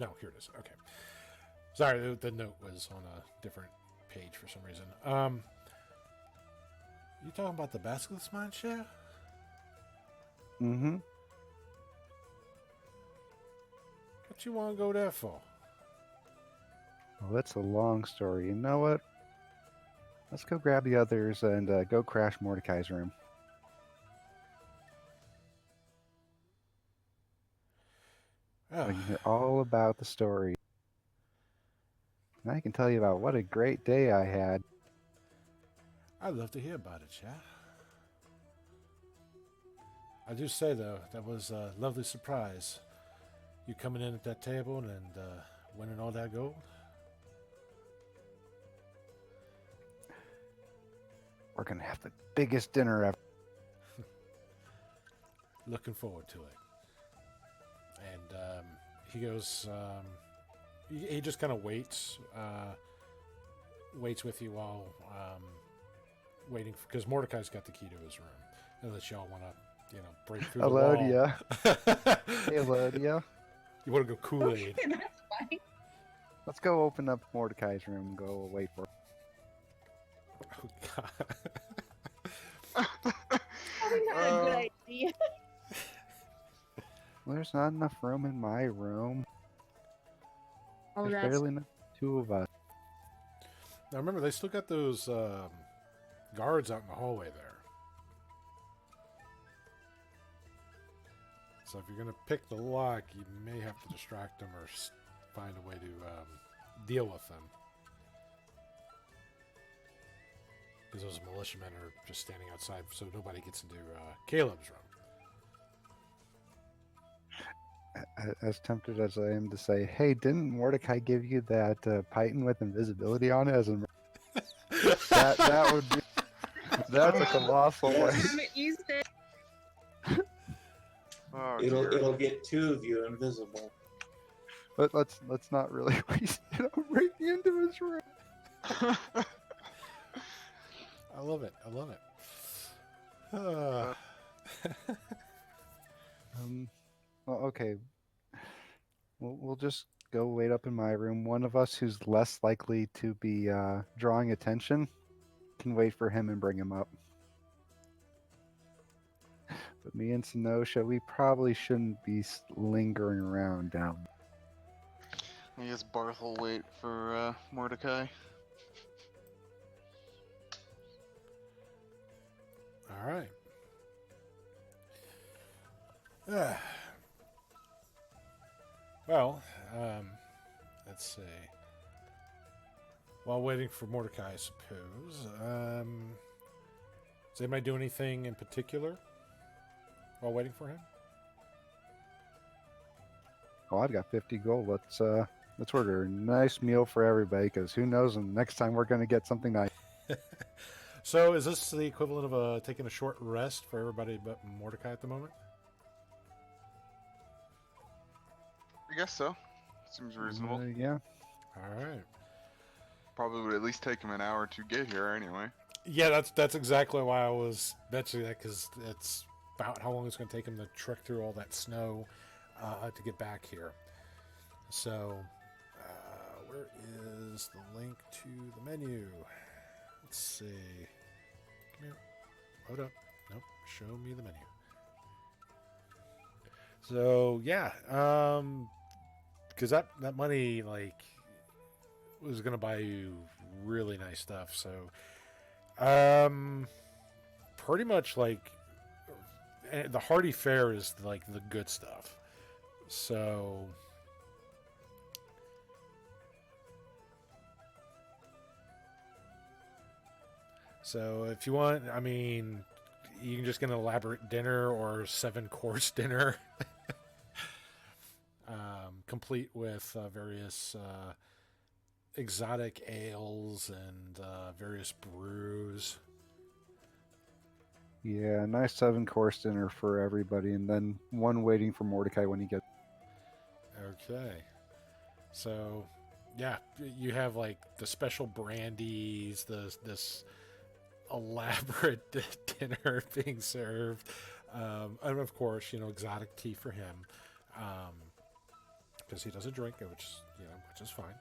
A: No, here it is. Okay. Sorry, the note was on a different page for some reason. You talking about the Basilisk mine share?
B: Mm-hmm.
A: What you want to go there for?
B: Well, that's a long story. You know what? Let's go grab the others and go crash Mordecai's room.
A: Oh,
B: I can hear all about the story. And I can tell you about what a great day I had.
A: I'd love to hear about it, yeah. I do say, though, that was a lovely surprise. You coming in at that table and winning all that gold?
B: We're going to have the biggest dinner ever.
A: Looking forward to it. And he goes, he just kind of waits with you while waiting, because Mordecai's got the key to his room. Unless y'all want to, break through the wall.
B: Elodia. Hey, Elodia.
A: You want to go Kool-Aid.
D: Okay, that's fine.
B: Let's go open up Mordecai's room and go wait for it.
A: Oh, God.
F: Probably not a good idea.
B: Well, there's not enough room in my room.
D: Oh,
B: There's
D: that's
B: barely enough 2 of us.
A: Now, remember, they still got those guards out in the hallway there. So if you're going to pick the lock, you may have to distract them or find a way to deal with them. Because those militiamen are just standing outside, so nobody gets into Caleb's room.
B: As tempted as I am to say, hey, didn't Mordecai give you that python with invisibility on it? That would be... That's a colossal
D: I
B: waste.
D: haven't used it.
C: Oh,
E: It'll
C: dear.
E: it'll get 2 of you invisible.
B: But let's not really waste it on breaking into his room.
A: I love it. I love it.
B: Well, okay. We'll just go wait up in my room. One of us who's less likely to be drawing attention can wait for him and bring him up. But me and Senosha, we probably shouldn't be lingering around down.
C: I guess Barth will wait for Mordecai.
A: All right. Well, let's see. While waiting for Mordecai, I suppose. Does anybody do anything in particular while waiting for him?
B: Oh, I've got 50 gold. Let's order a nice meal for everybody, because who knows? And next time we're going to get something nice.
A: So, is this the equivalent of taking a short rest for everybody but Mordecai at the moment?
C: I guess so. Seems reasonable.
B: Yeah.
A: All right.
C: Probably would at least take him an hour to get here anyway.
A: Yeah, that's exactly why I was mentioning that, because it's about how long it's going to take him to trek through all that snow to get back here. So, where is the link to the menu? Let's see. Come here. Load up. Nope. Show me the menu. So yeah, because that money was gonna buy you really nice stuff. So, pretty much the hearty fare is the good stuff. So. So if you want, I mean, you can just get an elaborate dinner or 7-course dinner, complete with various exotic ales and various brews.
B: Yeah, nice 7-course dinner for everybody, and then one waiting for Mordecai when he gets.
A: Okay. So, yeah, you have the special brandies, this elaborate dinner being served, and of course, exotic tea for him, because he doesn't drink, which is fine.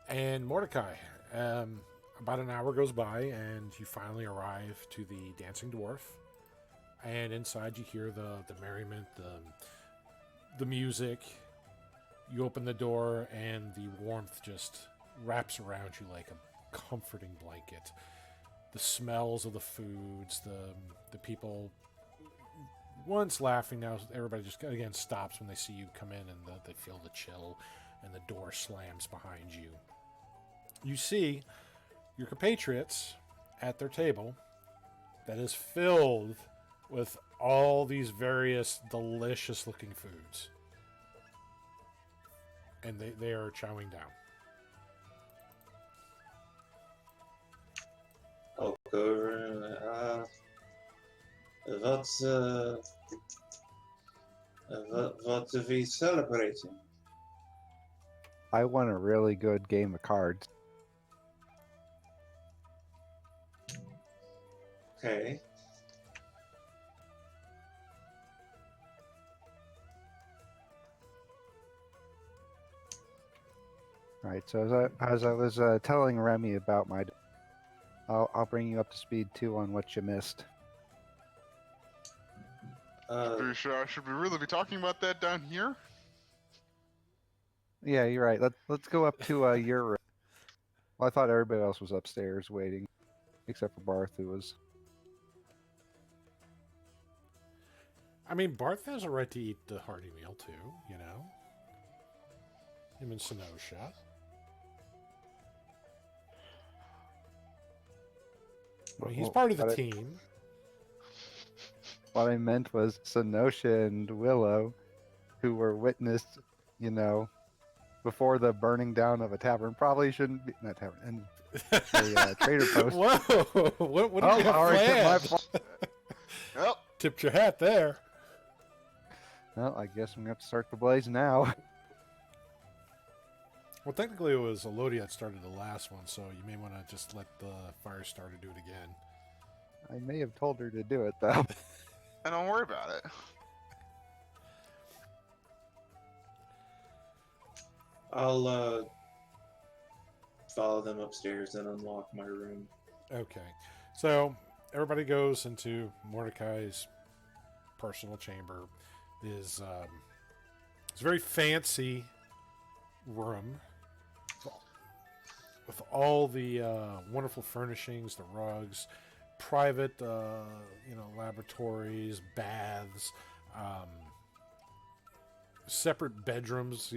A: And Mordecai, about an hour goes by, and you finally arrive to the Dancing Dwarf. And inside, you hear the merriment, the music. You open the door, and the warmth just wraps around you like a comforting blanket. The smells of the foods, the people once laughing, now everybody just again stops when they see you come in, and they feel the chill, and the door slams behind you. You see your compatriots at their table that is filled with all these various delicious looking foods. And they are chowing down.
E: Okay, what are we celebrating?
B: I won a really good game of cards.
E: Okay.
B: Right. So as I was telling Remy about I'll bring you up to speed too on what you missed.
C: Pretty sure. Should we really be talking about that down here?
B: Yeah, you're right. Let's go up to your room. Well, I thought everybody else was upstairs waiting, except for Barth, who was.
A: I mean, Barth has a right to eat the hearty meal too, you know? Him and Senosha. I mean, he's part of the team.
B: What I meant was Senosha and Willow, who were witnessed, before the burning down of a tavern. Probably shouldn't be not tavern and a trader post.
A: Whoa! What did you have
B: already tipped my
A: planned?
C: Well,
A: Tipped your hat there.
B: Well, I guess I'm gonna have to start the blaze now.
A: Well, technically, it was Elodie that started the last one, so you may want to just let the fire starter do it again.
B: I may have told her to do it though.
C: and don't worry about it.
E: I'll follow them upstairs and unlock my room.
A: Okay, so everybody goes into Mordecai's personal chamber. It's a very fancy room with all the wonderful furnishings, the rugs, private, laboratories, baths, separate bedrooms.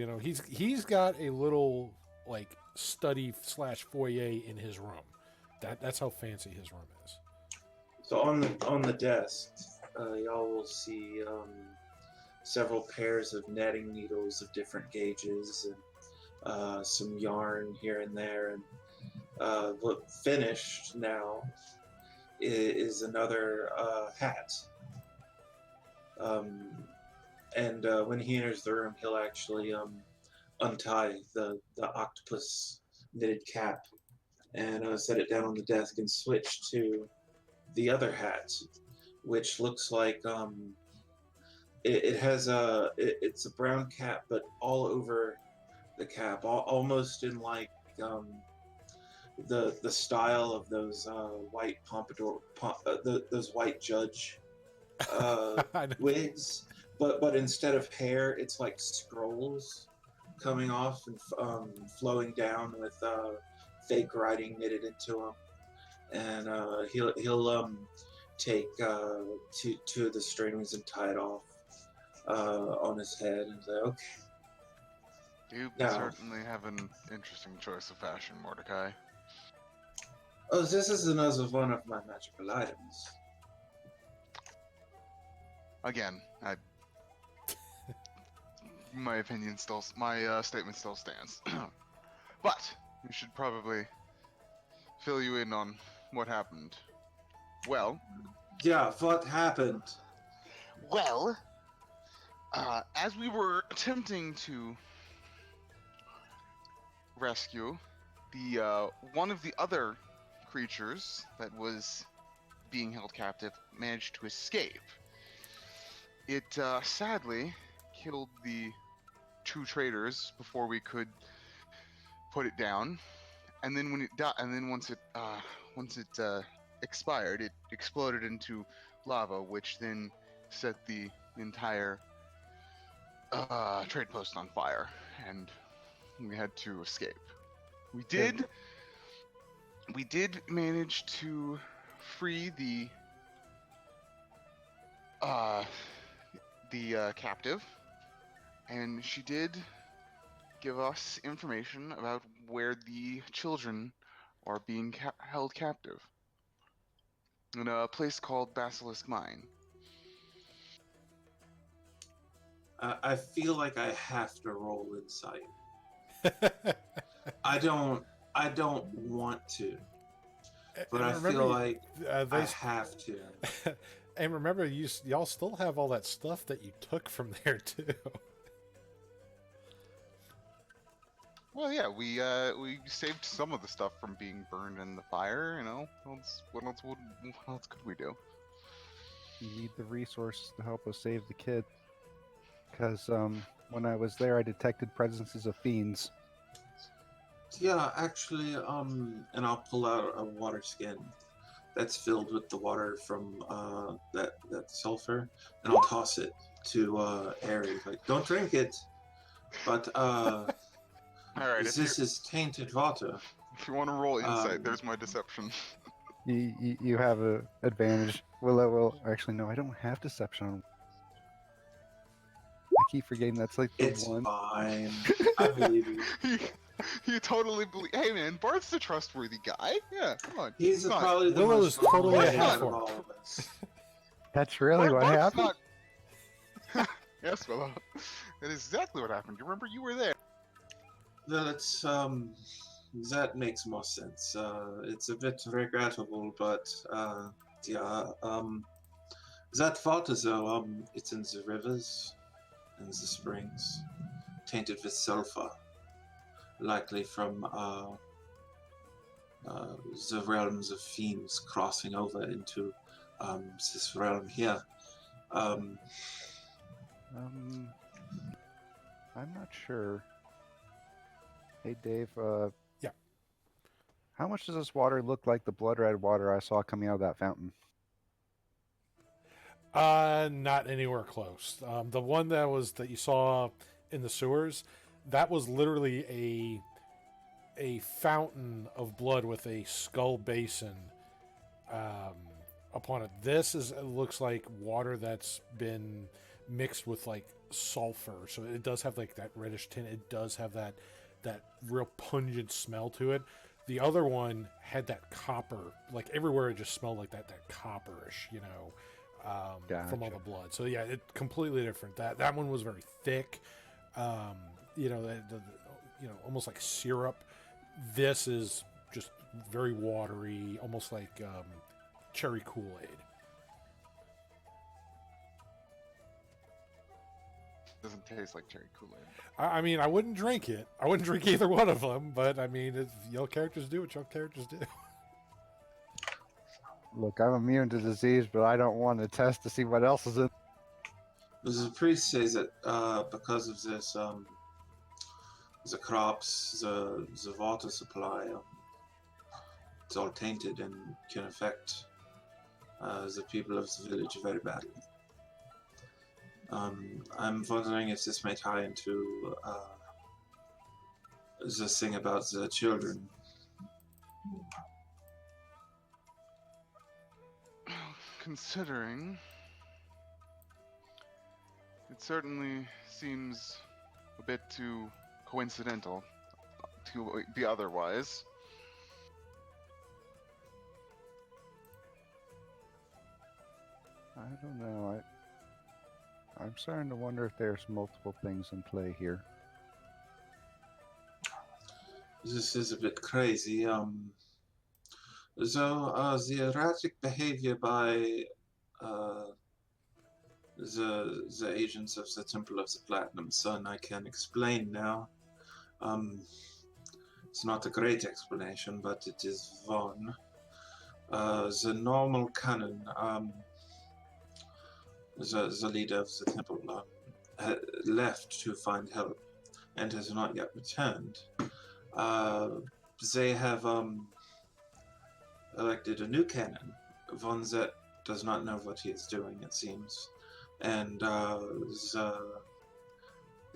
A: He's got a little study / foyer in his room. That's how fancy his room is.
E: So on the desk, y'all will see several pairs of netting needles of different gauges and some yarn here and there. And what finished now is another hat. And when he enters the room, he'll actually untie the octopus knitted cap and set it down on the desk and switch to the other hat, which looks like it's a brown cap, but all over the cap, almost in the style of those white pompadour, those white judge wigs, but instead of hair, it's like scrolls coming off and flowing down with fake writing knitted into them, and he'll take two of the strings and tie it off on his head and say, "Okay."
C: You
E: Now,
C: certainly have an interesting choice of fashion, Mordecai.
E: oh, this is another one of my magical items.
C: Again, my statement still stands. But we should probably fill you in on what happened. Well,
E: Yeah, what happened?
C: Well, as we were attempting to rescue the one of the other creatures that was being held captive, managed to escape. It sadly killed the 2 traders before we could put it down. And then when it and then once it expired, it exploded into lava, which then set the entire trade post on fire, and we had to escape. We did manage to free the captive, and she did give us information about where the children are being held captive in a place called Basilisk Mine.
E: I feel like I have to roll insight. I don't want to, but I feel like I have to.
A: And remember, y'all still have all that stuff that you took from there too.
C: Well, yeah, we saved some of the stuff from being burned in the fire. You know, what else could we do?
B: You need the resources to help us save the kid. Because when I was there, I detected presences of fiends.
E: Yeah, actually, and I'll pull out a water skin that's filled with the water from that sulfur, and I'll toss it to Aerie. Like, don't drink it, but
C: All right,
E: this is tainted water.
C: If you want to roll insight, there's my deception.
B: You have an advantage. Well, actually, no, I don't have deception on. I keep forgetting that's like the
E: It's
B: one.
E: fine. I believe you.
C: You totally believe. Hey, man, Bart's the trustworthy guy. Yeah, come on.
E: He's
C: Come on.
E: probably the
A: Willow
E: most
A: is totally
C: a
E: out
A: half
E: of
A: orc.
E: all of us.
B: That's really what
C: Bart's
B: happened.
C: not- Yes, Willow. That is exactly what happened. You remember you were there.
E: That's that makes more sense. It's a bit regrettable, but yeah. That water though, it's in the rivers and the springs, tainted with sulfur, likely from the realms of fiends crossing over into this realm here.
B: I'm not sure. Hey, Dave.
A: Yeah.
B: How much does this water look like the blood red water I saw coming out of that fountain?
A: Not anywhere close. The one that you saw in the sewers, that was literally a fountain of blood with a skull basin upon it. It looks like water that's been mixed with like sulfur, so it does have like that reddish tint. It does have that real pungent smell to it. The other one had that copper, like everywhere it just smelled like that copperish, from all the blood. So yeah, it's completely different. That one was very thick, almost like syrup. This is just very watery, almost like cherry Kool-Aid.
C: Doesn't taste like cherry Kool-Aid.
A: I mean, I wouldn't drink it. I wouldn't drink either one of them, but I mean, if your characters do what your characters do.
B: Look, I'm immune to disease, but I don't want to test to see what else is in.
E: The priest says that because of this, the crops, the water supply, it's all tainted and can affect the people of the village very badly. I'm wondering if this may tie into the thing about the children.
C: Considering, it certainly seems a bit too coincidental to be otherwise.
B: I don't know. I'm starting to wonder if there's multiple things in play here.
E: This is a bit crazy. The erratic behavior by the agents of the Temple of the Platinum Sun, I can explain now. It's not a great explanation, but it is one. The normal canon, the leader of the temple, left to find help and has not yet returned. They have elected a new canon. Von Zet does not know what he is doing, it seems, and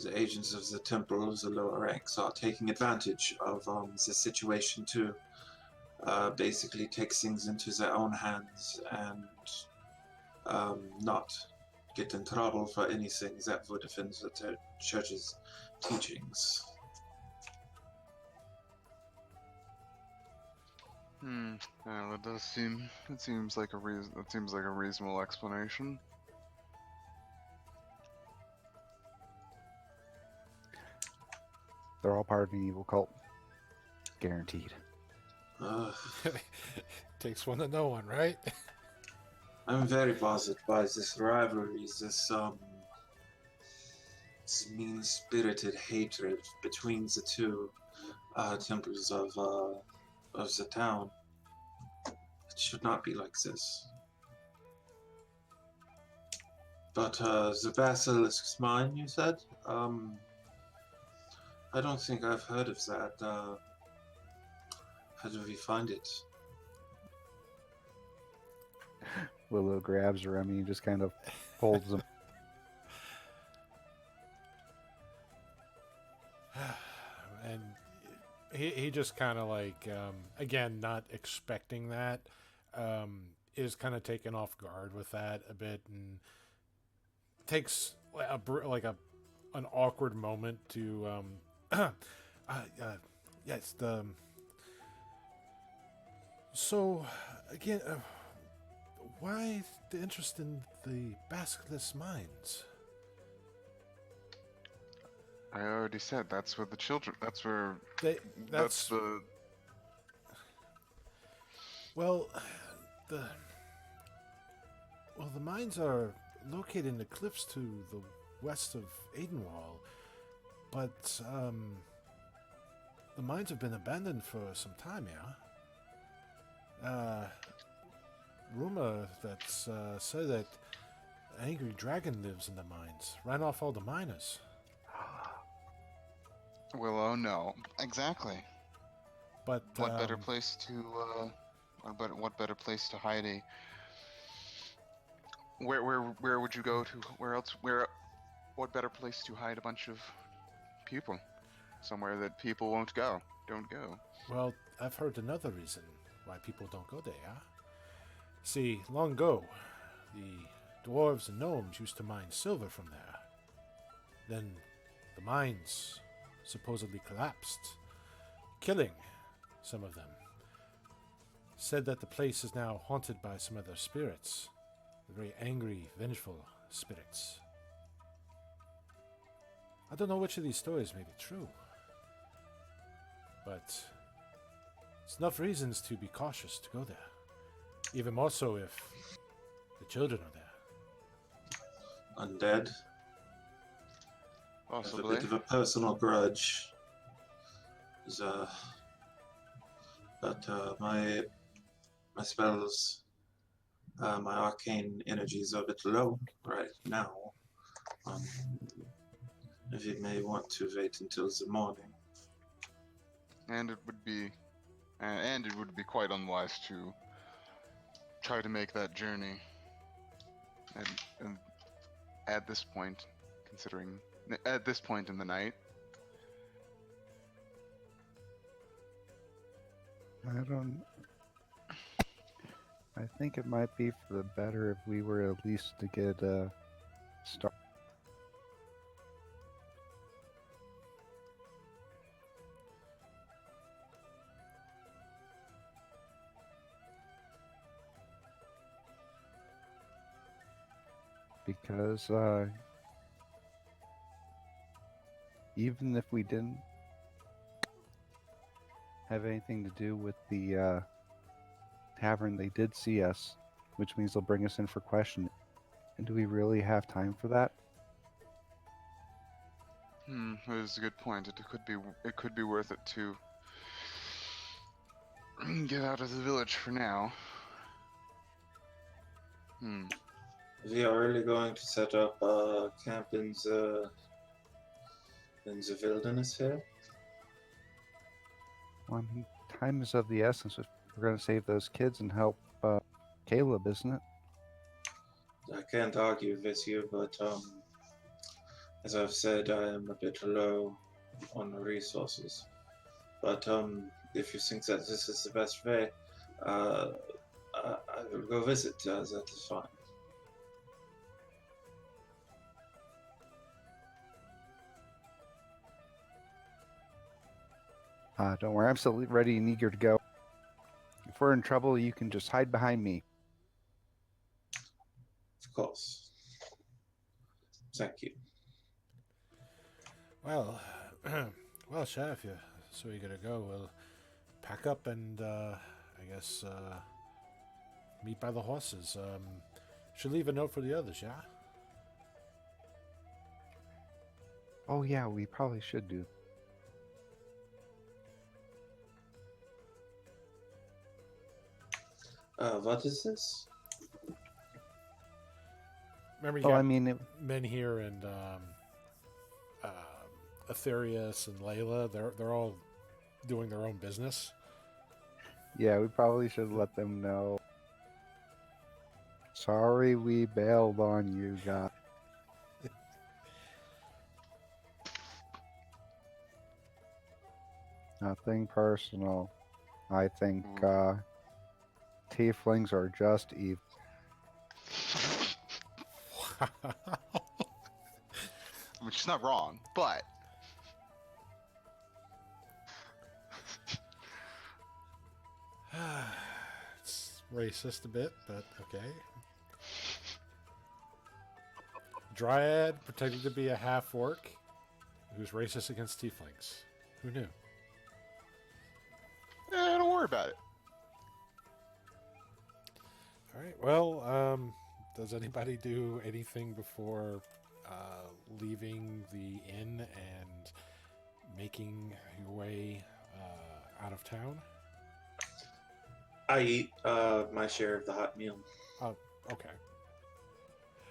E: the agents of the temple of the lower ranks are taking advantage of the situation to basically take things into their own hands and not get in trouble for anything that would offend the church's teachings.
C: Yeah, that does seem. It seems like a reason. That seems like a reasonable explanation.
B: They're all part of an evil cult. Guaranteed.
A: Takes one to know one, right?
E: I'm very bothered by this rivalry, this mean-spirited hatred between the two temples of the town. It should not be like this. But the basilisk's mine, you said? I don't think I've heard of that. How do we find it?
B: Willow grabs Remy and just kind of holds him.
A: And he just kind of like, again, not expecting that, is kind of taken off guard with that a bit, and takes an awkward moment to yes, so again, why the interest in the basilisk mines?
C: I already said that's where the children. That's where.
A: That's
C: That's the.
A: well, the mines are located in the cliffs to the west of Aidenwall, but the mines have been abandoned for some time, yeah. Rumor that's said that an angry dragon lives in the mines, ran off all the miners.
C: Well, oh no, exactly.
A: But
C: What better place to? What better place to hide a? Where would you go to? Where else? What better place to hide a bunch of people? Somewhere that people won't go. Don't go.
A: Well, I've heard another reason why people don't go there. Huh? See, long ago, the dwarves and gnomes used to mine silver from there. Then the mines supposedly collapsed, killing some of them. Said that the place is now haunted by some of their spirits, the very angry, vengeful spirits. I don't know which of these stories may be true, but it's enough reasons to be cautious to go there. Even more so if the children are there.
E: Undead. I have a
C: Possibly.
E: bit of a personal grudge. But my spells, my arcane energies are a bit low right now. If you may want to wait until the morning.
C: And it would be quite unwise to try to make that journey. And at this point, at this point in the night.
B: I think it might be for the better if we were at least to get a start. Because even if we didn't have anything to do with the tavern, they did see us, which means they'll bring us in for questioning. And do we really have time for that?
C: That is a good point. It could be worth it to get out of the village for now.
E: We are really going to set up camp in And the wilderness here?
B: Well, I mean, time is of the essence. If we're going to save those kids and help Caleb, isn't it?
E: I can't argue with you, but as I've said, I am a bit low on resources. But if you think that this is the best way, I will go visit. That is fine.
B: Don't worry, I'm still ready and eager to go. If we're in trouble, you can just hide behind me.
E: Of course. Thank you.
A: Well, well, Chef, so you're gonna go. We'll pack up and I guess meet by the horses. Should leave a note for the others, yeah?
B: Oh yeah, we probably should do.
E: What is this?
A: Remember, you
B: Oh,
A: got
B: I mean,
A: men here and Aetherius and Layla. They're all doing their own business.
B: yeah, we probably should let them know. Sorry we bailed on you guys. Nothing personal. I think tieflings are just evil.
C: Which is not wrong, but
A: It's racist a bit, but okay. Dryad pretending to be a half-orc who's racist against tieflings. Who knew?
C: don't worry about it.
A: All right. Well, does anybody do anything before leaving the inn and making your way out of town?
E: I eat my share of the hot meal.
A: Oh, okay.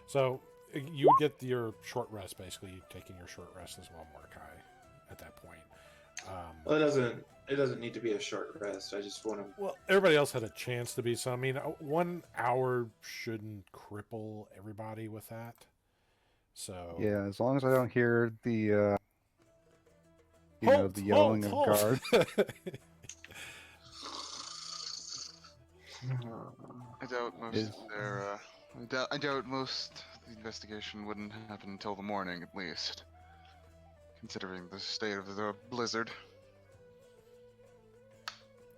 A: So you would get your short rest, basically taking your short rest as well, Mordecai, at that point.
E: Well, it doesn't need to be a short rest. I just want to.
A: Well, everybody else had a chance to be. So I mean, 1 hour shouldn't cripple everybody with that. So
B: Yeah, as long as I don't hear the the yelling of guards.
C: I doubt most
B: Is-
C: of their. I doubt most of the investigation wouldn't happen until the morning, at least, considering the state of the blizzard.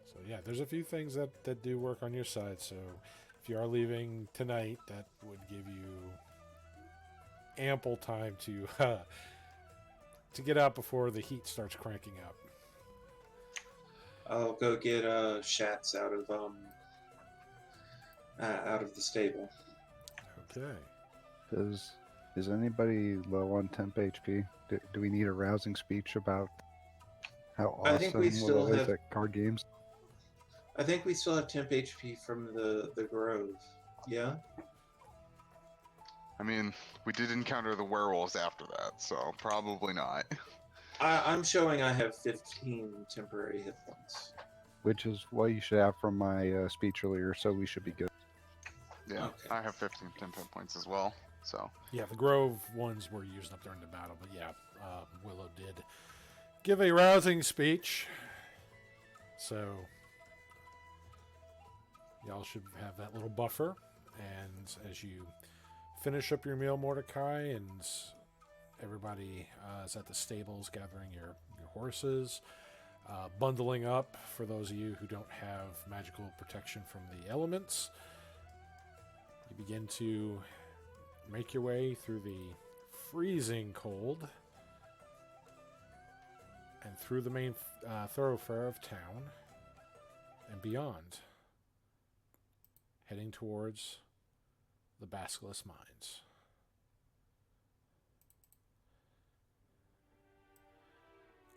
A: So yeah, there's a few things that do work on your side. So if you are leaving tonight, that would give you ample time to get out before the heat starts cranking up.
E: I'll go get Shats out of the stable.
A: Okay.
B: Is anybody low on temp HP? Do we need a rousing speech about how
E: I think we
B: awesome
E: still
B: Willow is
E: have-
B: at card games?
E: I think we still have temp HP from the Grove. Yeah.
C: I mean, we did encounter the werewolves after that, so probably not.
E: I'm showing I have 15 temporary hit points.
B: Which is what you should have from my speech earlier, so we should be good.
C: Yeah,
E: Okay.
C: I have 15 temp hit points as well, so.
A: Yeah, the Grove ones were used up during the battle, but yeah, Willow did give a rousing speech. So y'all should have that little buffer. And as you finish up your meal, Mordecai, and everybody is at the stables gathering your horses, bundling up for those of you who don't have magical protection from the elements. You begin to make your way through the freezing cold and through the main thoroughfare of town and beyond, heading towards the Basilisk Mines.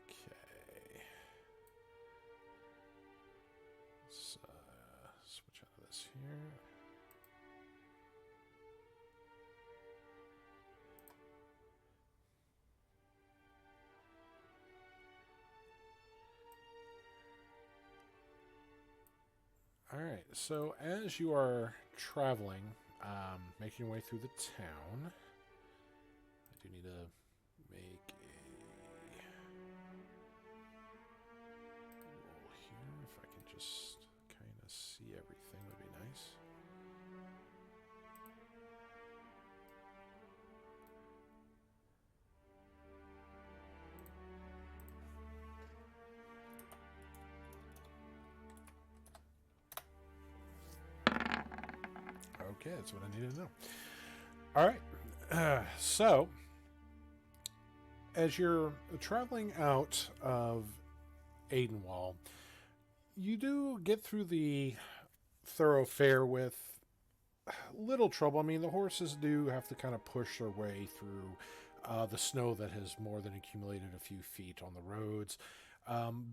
A: Okay. Let's switch out of this here. All right. So as you are traveling, making your way through the town, I do need to make a roll here. If I can just kind of see everything, would be nice. Okay, that's what I needed to know. All right. So, as you're traveling out of Aidenwall, you do get through the thoroughfare with little trouble. I mean, the horses do have to kind of push their way through the snow that has more than accumulated a few feet on the roads.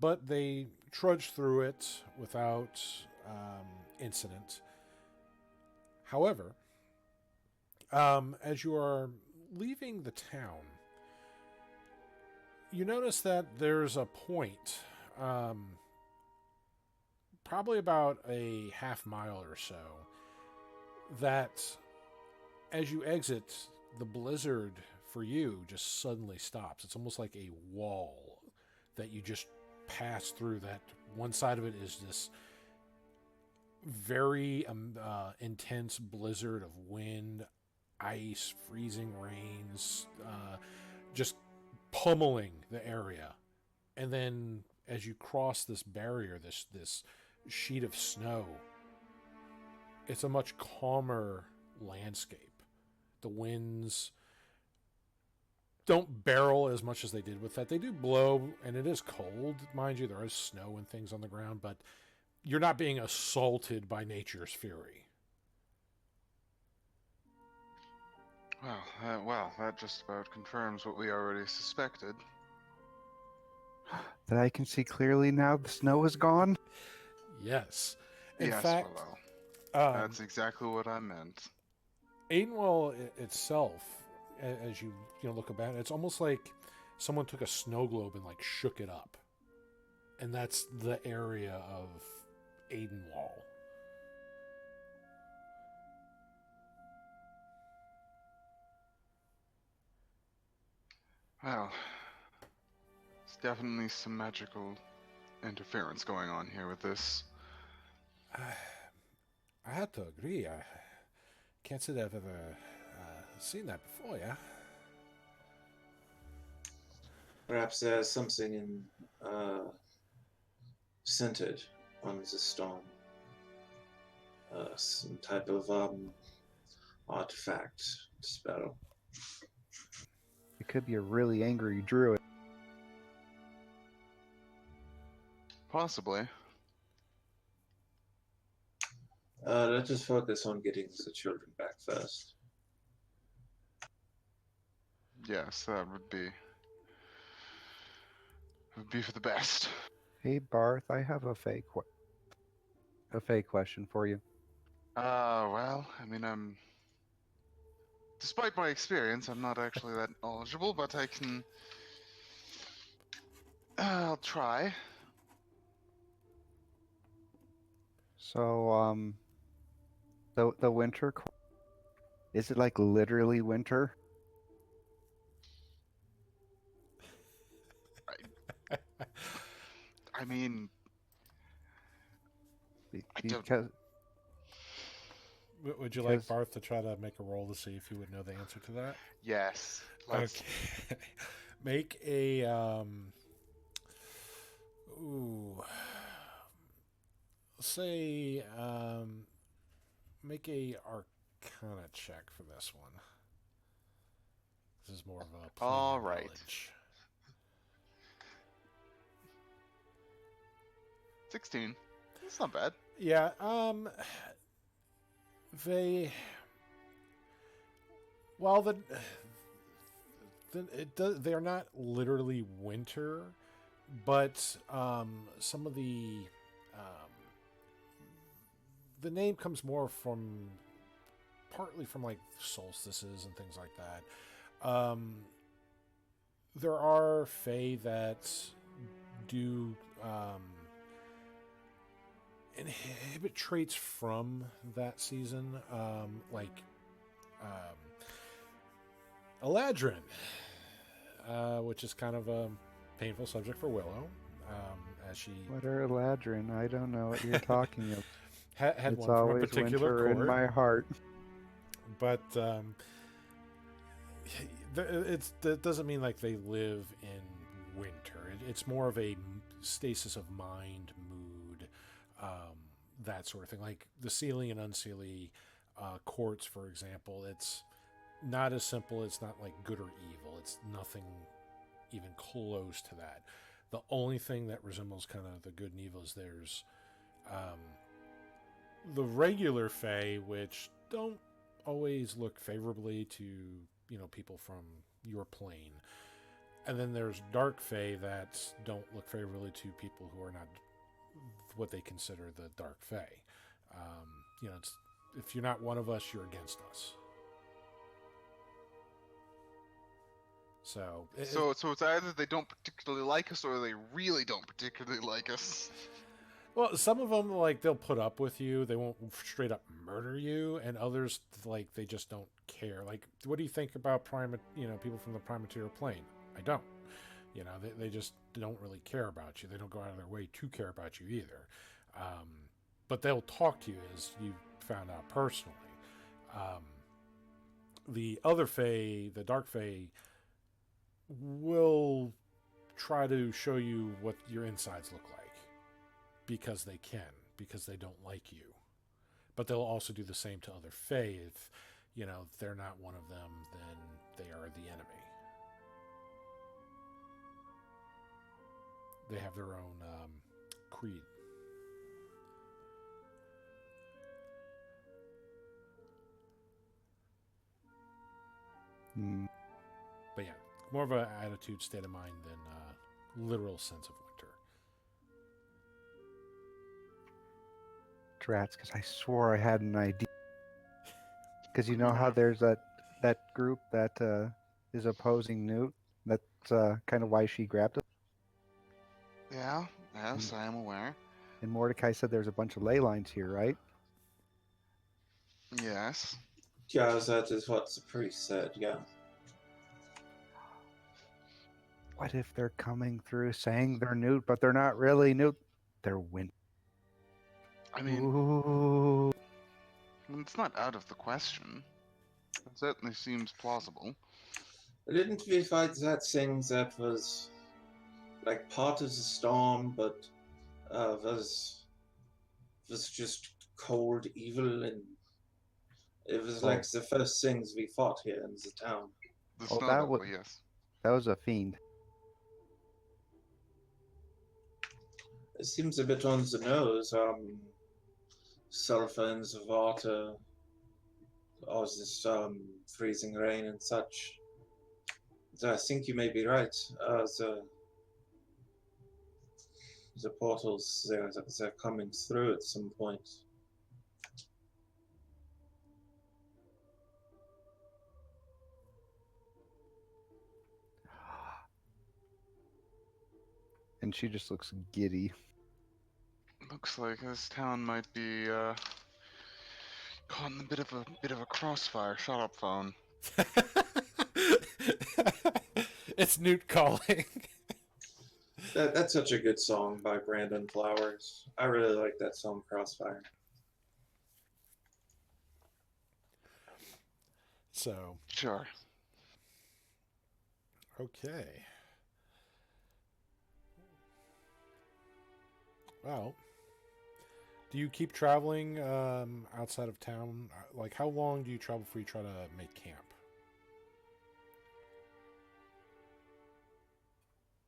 A: But they trudge through it without incident. However, as you are leaving the town, you notice that there's a point, probably about a half mile or so, that as you exit, the blizzard for you just suddenly stops. It's almost like a wall that you just pass through. That one side of it is this very intense blizzard of wind, ice, freezing rains, just pummeling the area. And then as you cross this barrier, this sheet of snow, it's a much calmer landscape. The winds don't barrel as much as they did with that. They do blow, and it is cold, mind you. There is snow and things on the ground, but you're not being assaulted by nature's fury.
C: Well, that just about confirms what we already suspected.
B: That I can see clearly now the snow is gone.
A: Yes. In
C: Yes,
A: fact,
C: well, that's exactly what I meant.
A: Aidenwell itself, as you look about it, it's almost like someone took a snow globe and like shook it up, and that's the area of Aidenwall.
C: Well, there's definitely some magical interference going on here with this.
A: I have to agree. I can't say that I've ever seen that before, yeah?
E: Perhaps there's something centered on the storm. Some type of artifact spell.
B: It could be a really angry druid.
C: Possibly.
E: Let's just focus on getting the children back first.
C: Yes, that would be for the best.
B: Hey Barth, I have a fake question for you.
C: Well, I mean, despite my experience, I'm not actually that knowledgeable, but I'll try.
B: So, the winter, is it like literally winter?
C: I mean, I don't-
B: Because
A: Would you like
B: Because-
A: Barth to try to make a roll to see if he would know the answer to that?
C: yes. Let's,
A: Okay. Make a say make a Arcana check for this one. This is more of a plain
C: All right.
A: knowledge.
C: 16. That's not bad.
A: Yeah, they well they're not literally winter, but some of the name comes more from partly from like solstices and things like that. There are fae that do inhibit traits from that season, like Eladrin, which is kind of a painful subject for Willow, as she
B: What are Eladrin? I don't know what you're talking about.
A: had
B: It's
A: one from a
B: always
A: particular
B: winter in
A: court.
B: my heart.
A: But that doesn't mean like they live in winter. It's more of a stasis of mind, mood, that sort of thing. Like the Seelie and Unseelie courts, for example, it's not as simple. It's not like good or evil. It's nothing even close to that. The only thing that resembles kind of the good and evil is there's the regular Fae, which don't always look favorably to, you know, people from your plane. And then there's dark Fae that don't look favorably to people who are not what they consider the dark Fae. You know, it's, if you're not one of us, you're against us. So
C: So it's either they don't particularly like us, or they really don't particularly like us.
A: well, some of them, like, they'll put up with you. They won't straight up murder you. And others, like, they just don't care. Like, what do you think about people from the prime material plane? I don't. You know, they just don't really care about you. They don't go out of their way to care about you either. But they'll talk to you, as you found out personally. The other Fae, the Dark Fae, will try to show you what your insides look like. Because they can, because they don't like you. But they'll also do the same to other Fae. If, you know, if they're not one of them, then they are the enemy. They have their own creed.
B: Hmm.
A: But yeah, more of an attitude, state of mind than a literal sense of winter.
B: Drats, because I swore I had an idea. Because you know how there's that group that is opposing Newt? That's kind of why she grabbed it.
C: Yeah, yes, I am aware.
B: And Mordecai said there's a bunch of ley lines here, right?
C: Yes.
E: Yeah, that is what the priest said, yeah.
B: What if they're coming through saying they're Newt, but they're not really Newt? They're Winter.
C: I mean,
B: Ooh.
C: it's not out of the question. It certainly seems plausible.
E: Didn't we fight that thing that was like part of the storm, but was just cold evil, and it was like the first things we fought here in the town.
C: The
B: Oh,
C: snow
B: that
C: devil,
B: was-
C: yes.
B: That was a fiend.
E: It seems a bit on the nose. Sulfur in the water, all this freezing rain and such. I think you may be right. The portals, they're coming through at some point.
B: And she just looks giddy.
C: Looks like this town might be caught in a bit of a crossfire. Shut up, phone.
A: It's Newt calling.
E: That's such a good song by Brandon Flowers. I really like that song, Crossfire.
A: So,
C: Sure.
A: okay. Well, do you keep traveling outside of town? Like, how long do you travel before you try to make camp?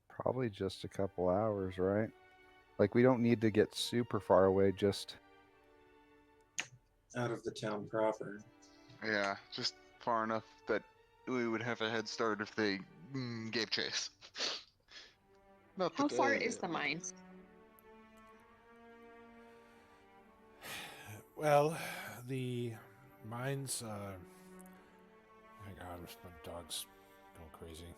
B: Probably just a couple hours, right? Like, we don't need to get super far away, just...
E: Out of the town proper.
C: Yeah, just far enough that we would have a head start if they gave chase. Not
D: How
C: that,
D: far is the mines?
A: Well, the mines, oh my god, my dog's going crazy.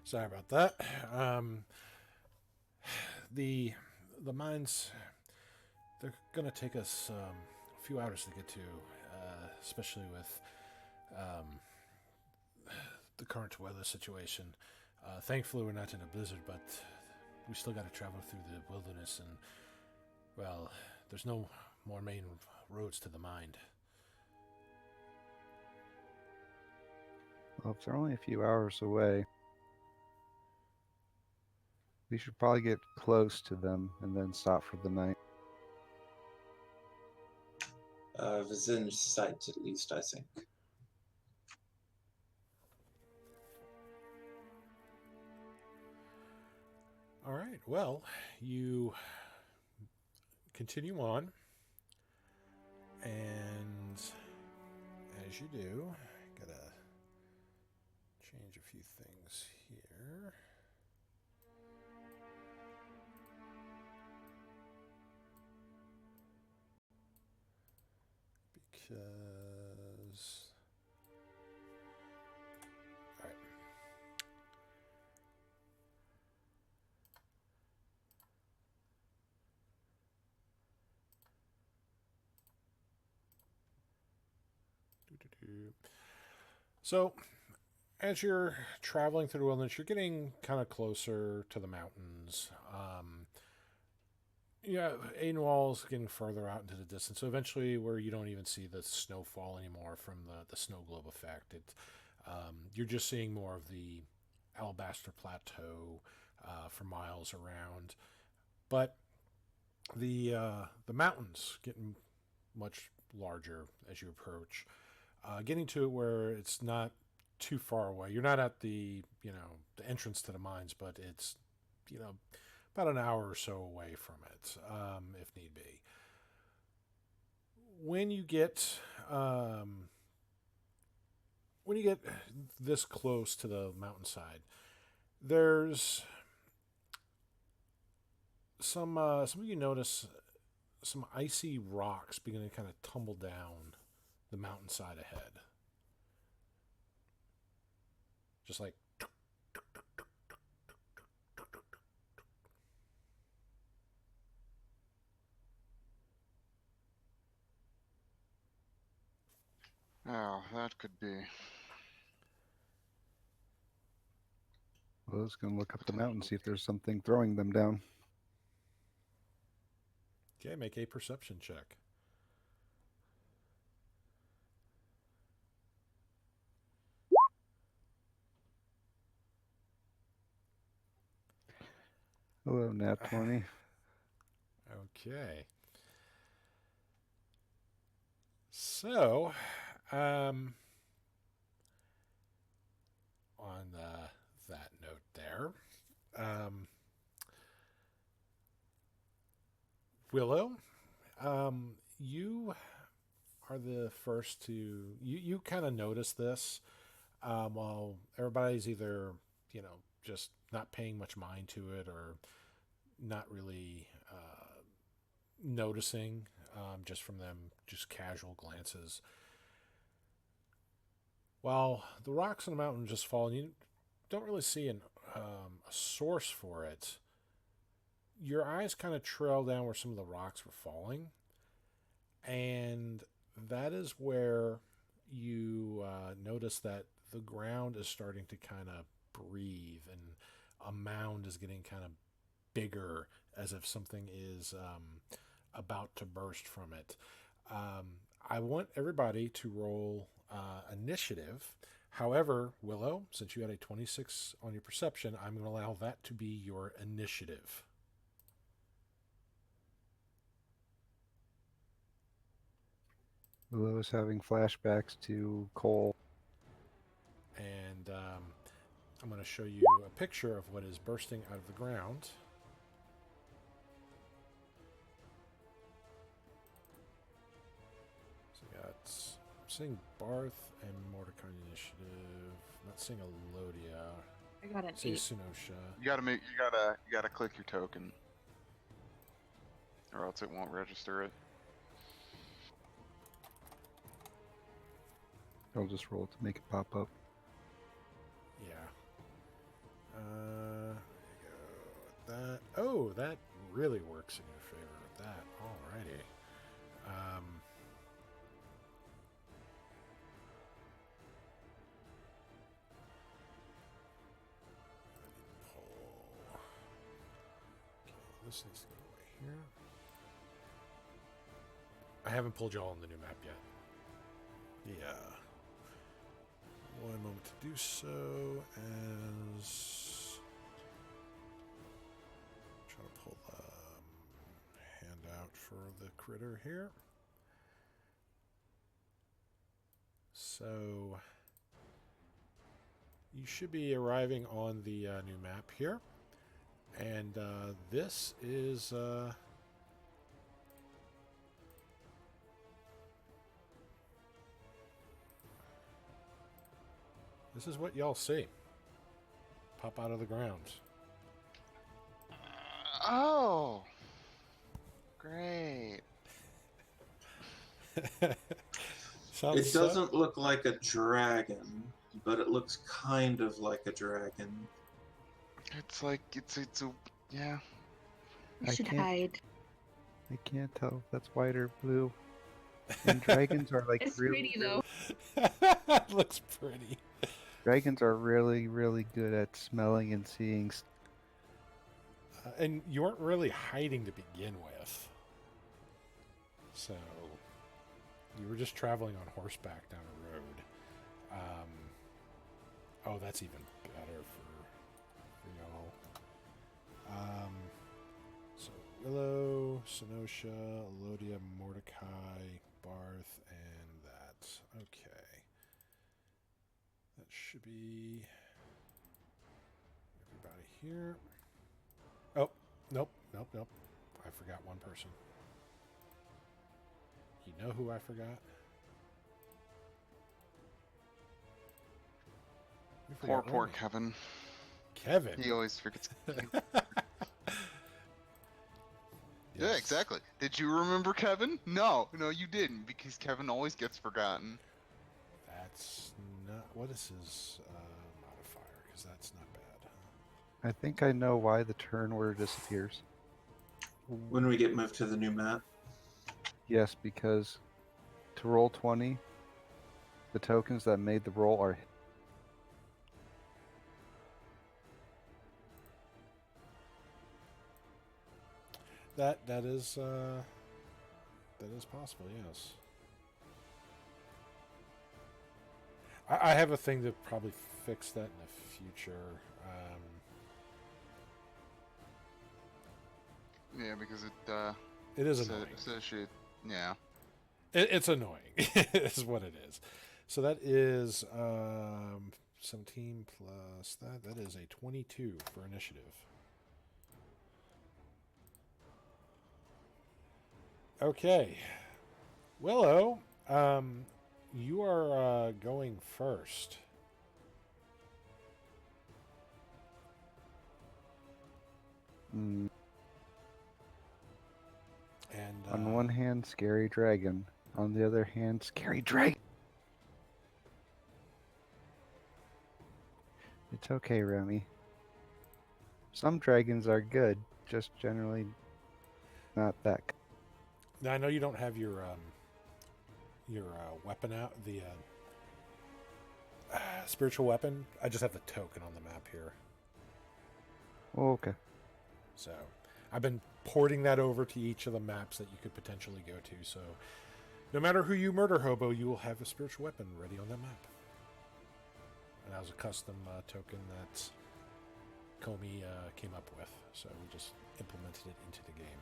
A: Sorry about that. The the mines, they're gonna take us a few hours to get to, especially with um, the current weather situation. Thankfully, we're not in a blizzard, but we still got to travel through the wilderness, and well, there's no more main roads to the mine.
B: Well, if they're only a few hours away, we should probably get close to them and then stop for the night.
E: Within sight, at least, I think.
A: All right. Well, you continue on, and as you do, gotta change a few things here. Because all right. Doo-doo-doo. So, as you're traveling through the wilderness, you're getting kind of closer to the mountains. Yeah, Aidenwall's getting further out into the distance. So eventually, where you don't even see the snowfall anymore from the snow globe effect, you're just seeing more of the Alabaster Plateau for miles around. But the mountains getting much larger as you approach, getting to it where it's not too far away. You're not at the entrance to the mines, but it's about an hour or so away from it, if need be. When you get this close to the mountainside, there's some of you notice some icy rocks beginning to kind of tumble down the mountainside ahead, just like.
C: Oh, that could be.
B: Well, let's go look up the mountain, see if there's something throwing them down.
A: Okay, make a perception check.
B: Hello, Nat 20.
A: Okay. So, on that note there, Willow, you are the first to you kind of notice this while everybody's either just not paying much mind to it or not really noticing, just from them just casual glances. While the rocks on the mountain just fall, and you don't really see a source for it, your eyes kind of trail down where some of the rocks were falling, and that is where you notice that the ground is starting to kind of breathe, and a mound is getting kind of bigger, as if something is about to burst from it. I want everybody to roll initiative. However, Willow, since you had a 26 on your perception, I'm going to allow that to be your initiative.
B: Willow is having flashbacks to Cole.
A: And I'm going to show you a picture of what is bursting out of the ground. So we got, I'm seeing Barth and Mordecai initiative. I'm not seeing Elodia.
D: I got an
A: Seeing
D: 8.
A: Sunosha.
C: You gotta click your token, or else it won't register it.
B: I'll just roll to make it pop up.
A: Yeah. That that really works in your favor with that. Alrighty. Pull. Okay, this needs to go away here. I haven't pulled y'all on the new map yet. Yeah. One moment to do so as trying to pull the handout for the critter here. So you should be arriving on the new map here, and this is this is what y'all see pop out of the ground.
C: Oh, great.
E: It doesn't look like a dragon, but it looks kind of like a dragon.
C: It's like it's a yeah.
D: You
B: I
D: should
B: can't-
D: hide.
B: I can't tell if that's white or blue. And dragons are like
F: It's
B: really,
F: pretty though.
A: It looks pretty.
B: dragons are really, really good at smelling and seeing.
A: And you weren't really hiding to begin with. So you were just traveling on horseback down a road. Oh, that's even better for y'all. So Willow, Senosha, Elodia, Mordecai, Barth, and that. Okay. That should be everybody here. Oh, nope. I forgot one person. You know who I forgot? You forgot
C: Poor
A: Remy.
C: Kevin.
A: Kevin.
C: He always forgets.
A: Yes.
C: Yeah, exactly. Did you remember Kevin? No, you didn't, because Kevin always gets forgotten.
A: That's not. What is his modifier? Because that's not bad.
B: I think I know why the turn order disappears.
E: When we get moved to the new map,
B: Yes, because to roll 20, the tokens that made the roll are.
A: That is possible. Yes. I have a thing to probably fix that in the future.
C: Yeah, because
A: It is annoying.
C: yeah.
A: It's annoying. Is what it is. So that is 17 plus that. That is a 22 for initiative. Okay, Willow, you are going first.
B: Mm,
A: And
B: on one hand, scary dragon. On the other hand, scary dragon. It's okay, Remy. Some dragons are good, just generally not that.
A: now I know you don't have your weapon out, the spiritual weapon. I just have the token on the map here.
B: Oh, okay.
A: So I've been porting that over to each of the maps that you could potentially go to. So no matter who you murder hobo, you will have a spiritual weapon ready on that map. And that was a custom token that Comey came up with. So we just implemented it into the game.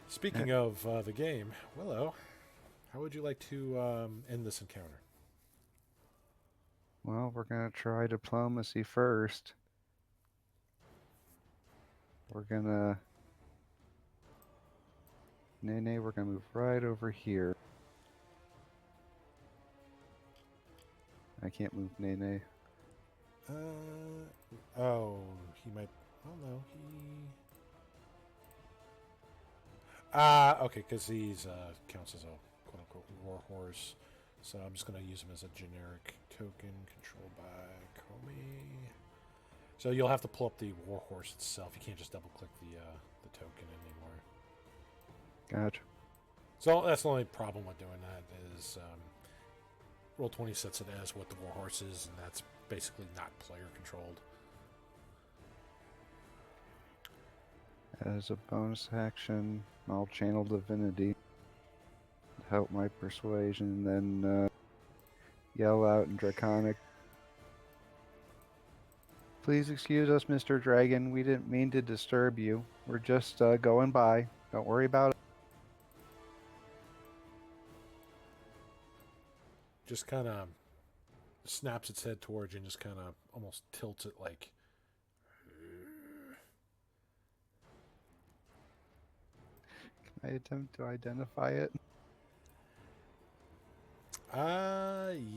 A: Speaking of the game, Willow, how would you like to end this encounter?
B: Well, we're gonna try diplomacy first. We're gonna... Nene, we're gonna move right over here. I can't move Nene.
A: Oh, he might. Oh no, he. Okay, because he's counts as a quote unquote war horse, so I'm just gonna use him as a generic token controlled by show me. So you'll have to pull up the warhorse itself. You can't just double click the token anymore.
B: Gotcha.
A: So that's the only problem with doing that is Roll20 sets it as what the warhorse is, and that's basically not player controlled.
B: As a bonus action, I'll channel divinity to help my persuasion, and then yell out in Draconic. Please excuse us, Mr. Dragon. We didn't mean to disturb you. We're just going by. Don't worry about it.
A: Just kind of snaps its head towards you and just kind of almost tilts it like.
B: Can I attempt to identify it?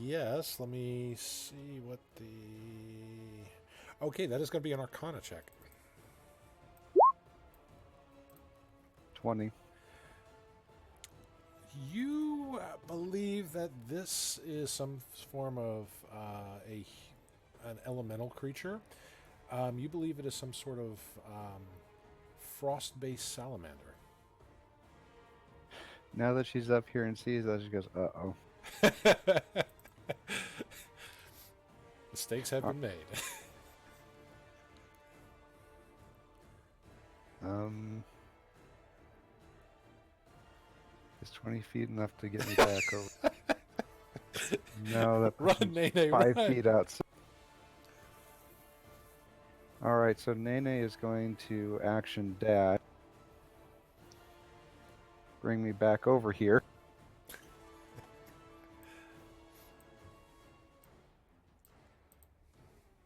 A: Yes. Let me see what the. Okay, that is going to be an Arcana check.
B: 20.
A: You believe that this is some form of an elemental creature. You believe it is some sort of frost-based salamander.
B: Now that she's up here and sees that, she goes, uh-oh.
A: Mistakes have been made.
B: Is 20 feet enough to get me back over? No, that
A: Run,
B: person's
A: Nene,
B: 5
A: run.
B: feet outside. Alright, so Nene is going to action dash. Bring me back over here.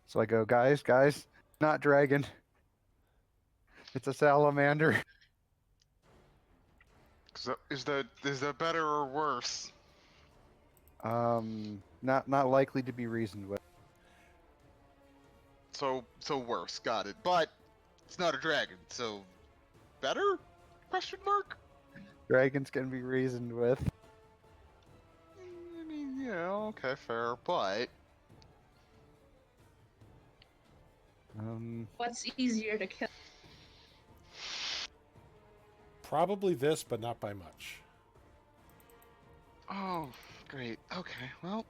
B: So I go, guys, not dragon. It's a salamander.
C: Is that better or worse?
B: Not likely to be reasoned with.
C: So worse. Got it. But it's not a dragon. So better? Question mark.
B: Dragons can be reasoned with.
C: I mean, yeah, okay, fair, but
D: What's easier to kill?
A: Probably this, but not by much.
C: oh, great. Okay, well,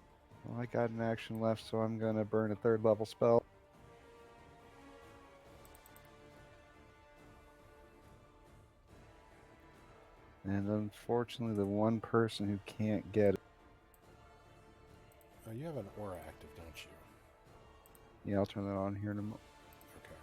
B: Well, I got an action left, so I'm gonna burn a 3rd level spell. And unfortunately, the one person who can't get it.
A: Oh, you have an aura active, don't you?
B: Yeah, I'll turn that on here in a moment.
A: Okay.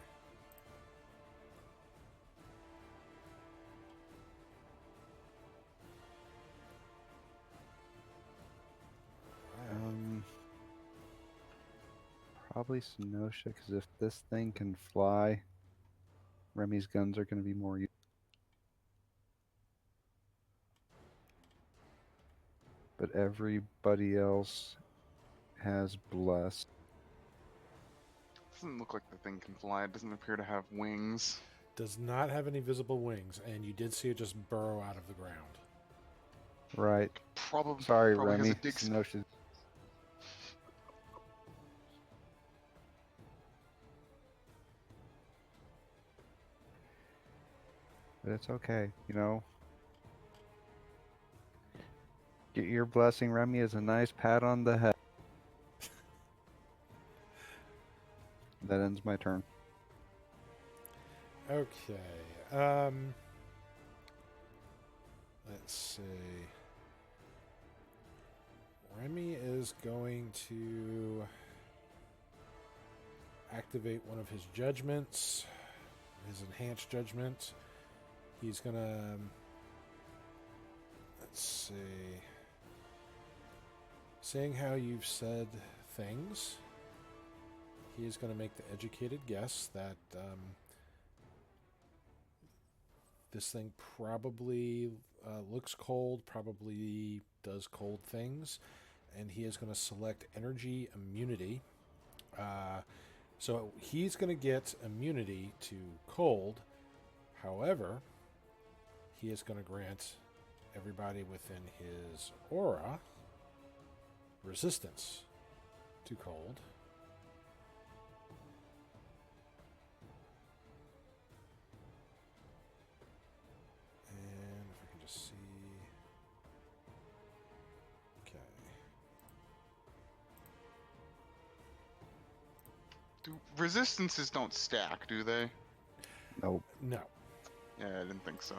B: Probably Senosha, because if this thing can fly, Remy's guns are going to be more useful. But everybody else has blessed.
C: doesn't look like the thing can fly. It doesn't appear to have wings.
A: Does not have any visible wings, and you did see it just burrow out of the ground.
B: Right.
C: Probably.
B: Sorry,
C: probably has
B: Remy.
C: a dig
B: Senosha. But it's okay, you know. Get your blessing, Remy, as a nice pat on the head. That ends my turn.
A: Okay. Let's see. Remy is going to activate one of his judgments, his enhanced judgment. He's gonna, let's see, seeing how you've said things, he is going to make the educated guess that this thing probably looks cold, probably does cold things, and he is going to select energy immunity. So he's going to get immunity to cold. However, he is going to grant everybody within his aura resistance to cold.
C: Do resistances don't stack, do they?
B: Nope.
A: No.
C: Yeah, I didn't think so.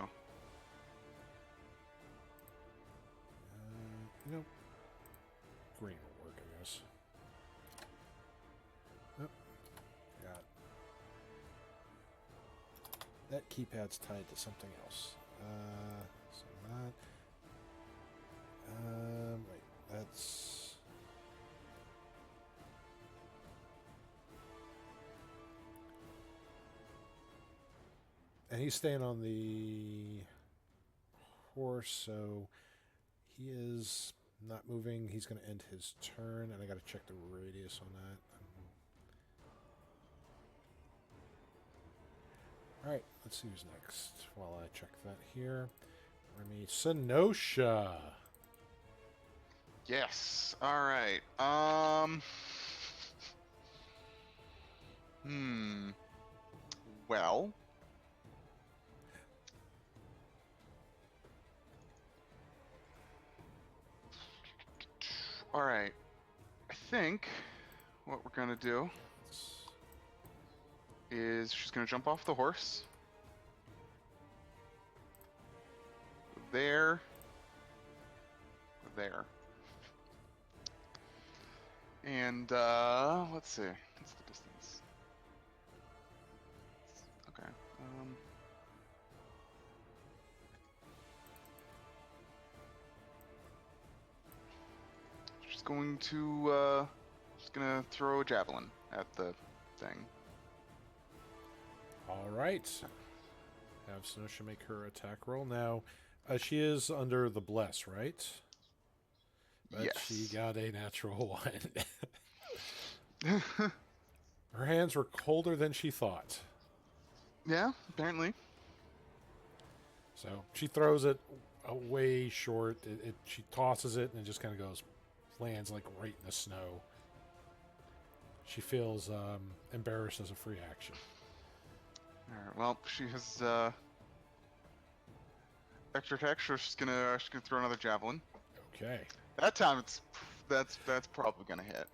A: You know, green will work, I guess. Oh, got that keypad's tied to something else. So that. Wait, that's. And he's staying on the horse, so he is not moving. He's going to end his turn, and I got to check the radius on that. All right, let's see who's next while I check that here. Remy Senosha.
C: Yes. All right. Well. All right. I think what we're gonna do is she's gonna jump off the horse. There. And let's see. What's the distance? Okay. She's going to throw a javelin at the thing.
A: All right. Have Senosha make her attack roll. Now, she is under the bless, right? But
C: Yes.
A: she got a natural one. Her hands were colder than she thought.
C: Yeah, apparently.
A: So she throws it way short. She tosses it and it just kind of goes, lands like right in the snow. She feels embarrassed as a free action.
C: Alright, well, she has extra attack, so she's gonna throw another javelin.
A: Okay.
C: That time that's probably gonna hit.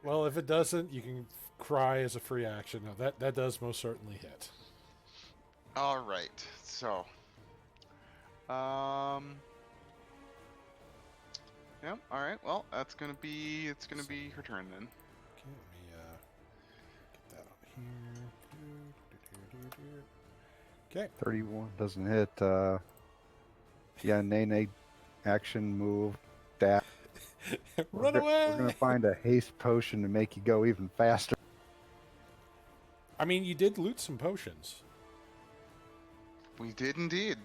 A: Well, if it doesn't, you can cry as a free action. No, that does most certainly hit.
C: All right, so, yeah, all right. Well, it's gonna be her turn then.
A: Okay, let me get that on here. Okay.
B: 31 doesn't hit. Yeah, Nene action move. That.
A: Run
B: We're
A: away!
B: going to find a haste potion to make you go even faster.
A: I mean, you did loot some potions.
C: We did indeed.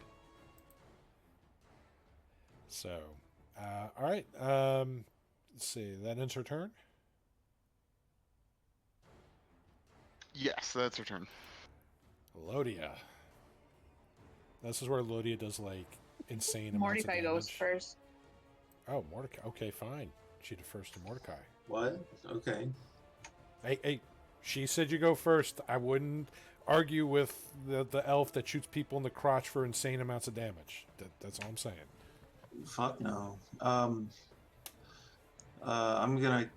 A: So, all right. Let's see. That ends her turn.
C: Yes, that's her turn.
A: Lodia. This is where Lodia does like insane amounts of
F: Mordecai goes
A: damage.
F: first.
A: Oh, Mordecai. Okay, fine. She defers to Mordecai.
E: What? Okay.
A: Hey, she said you go first. I wouldn't argue with the elf that shoots people in the crotch for insane amounts of damage. That's all I'm saying.
E: Fuck no. I'm gonna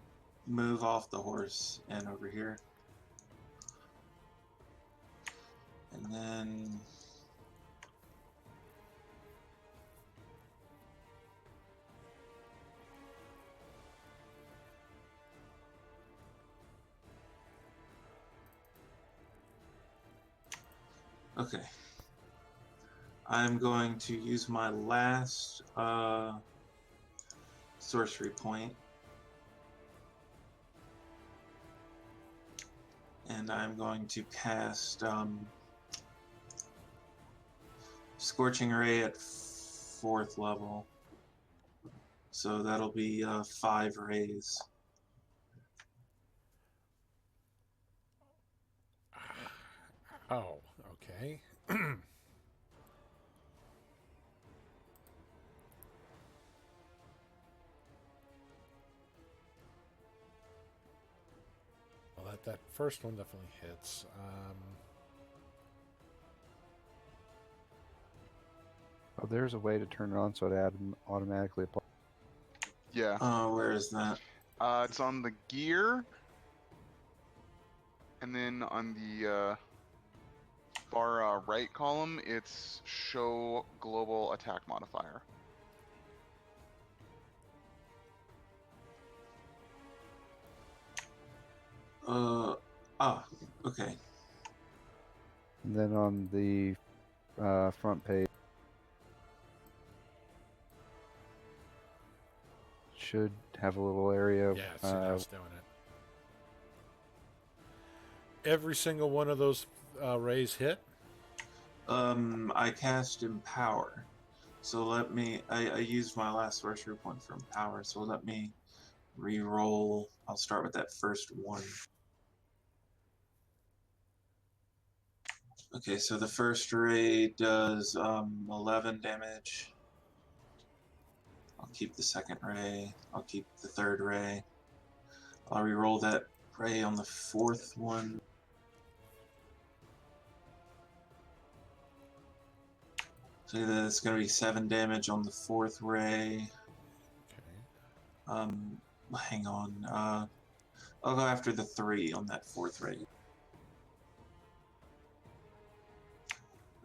E: move off the horse and over here. And then okay. I'm going to use my last sorcery point. And I'm going to cast Scorching Ray at 4th level. So that'll be 5 rays.
A: Oh, okay. Well, that first one definitely hits.
B: Oh, there's a way to turn it on so it automatically applies.
C: Yeah.
E: Where is that?
C: It's on the gear. And then on the far right column, it's show global attack modifier.
E: Okay.
B: And then on the front page, should have a little area.
A: Yeah, see how it's doing it. Every single one of those rays hit.
E: I cast Empower. So let me. I used my last sorcery point for Empower, so let me re-roll. I'll start with that first one. Okay, so the first ray does 11 damage. I'll keep the second ray. I'll keep the third ray. I'll re-roll that ray on the fourth one. So that's going to be 7 damage on the fourth ray.
A: Okay.
E: Hang on. I'll go after the 3 on that fourth ray.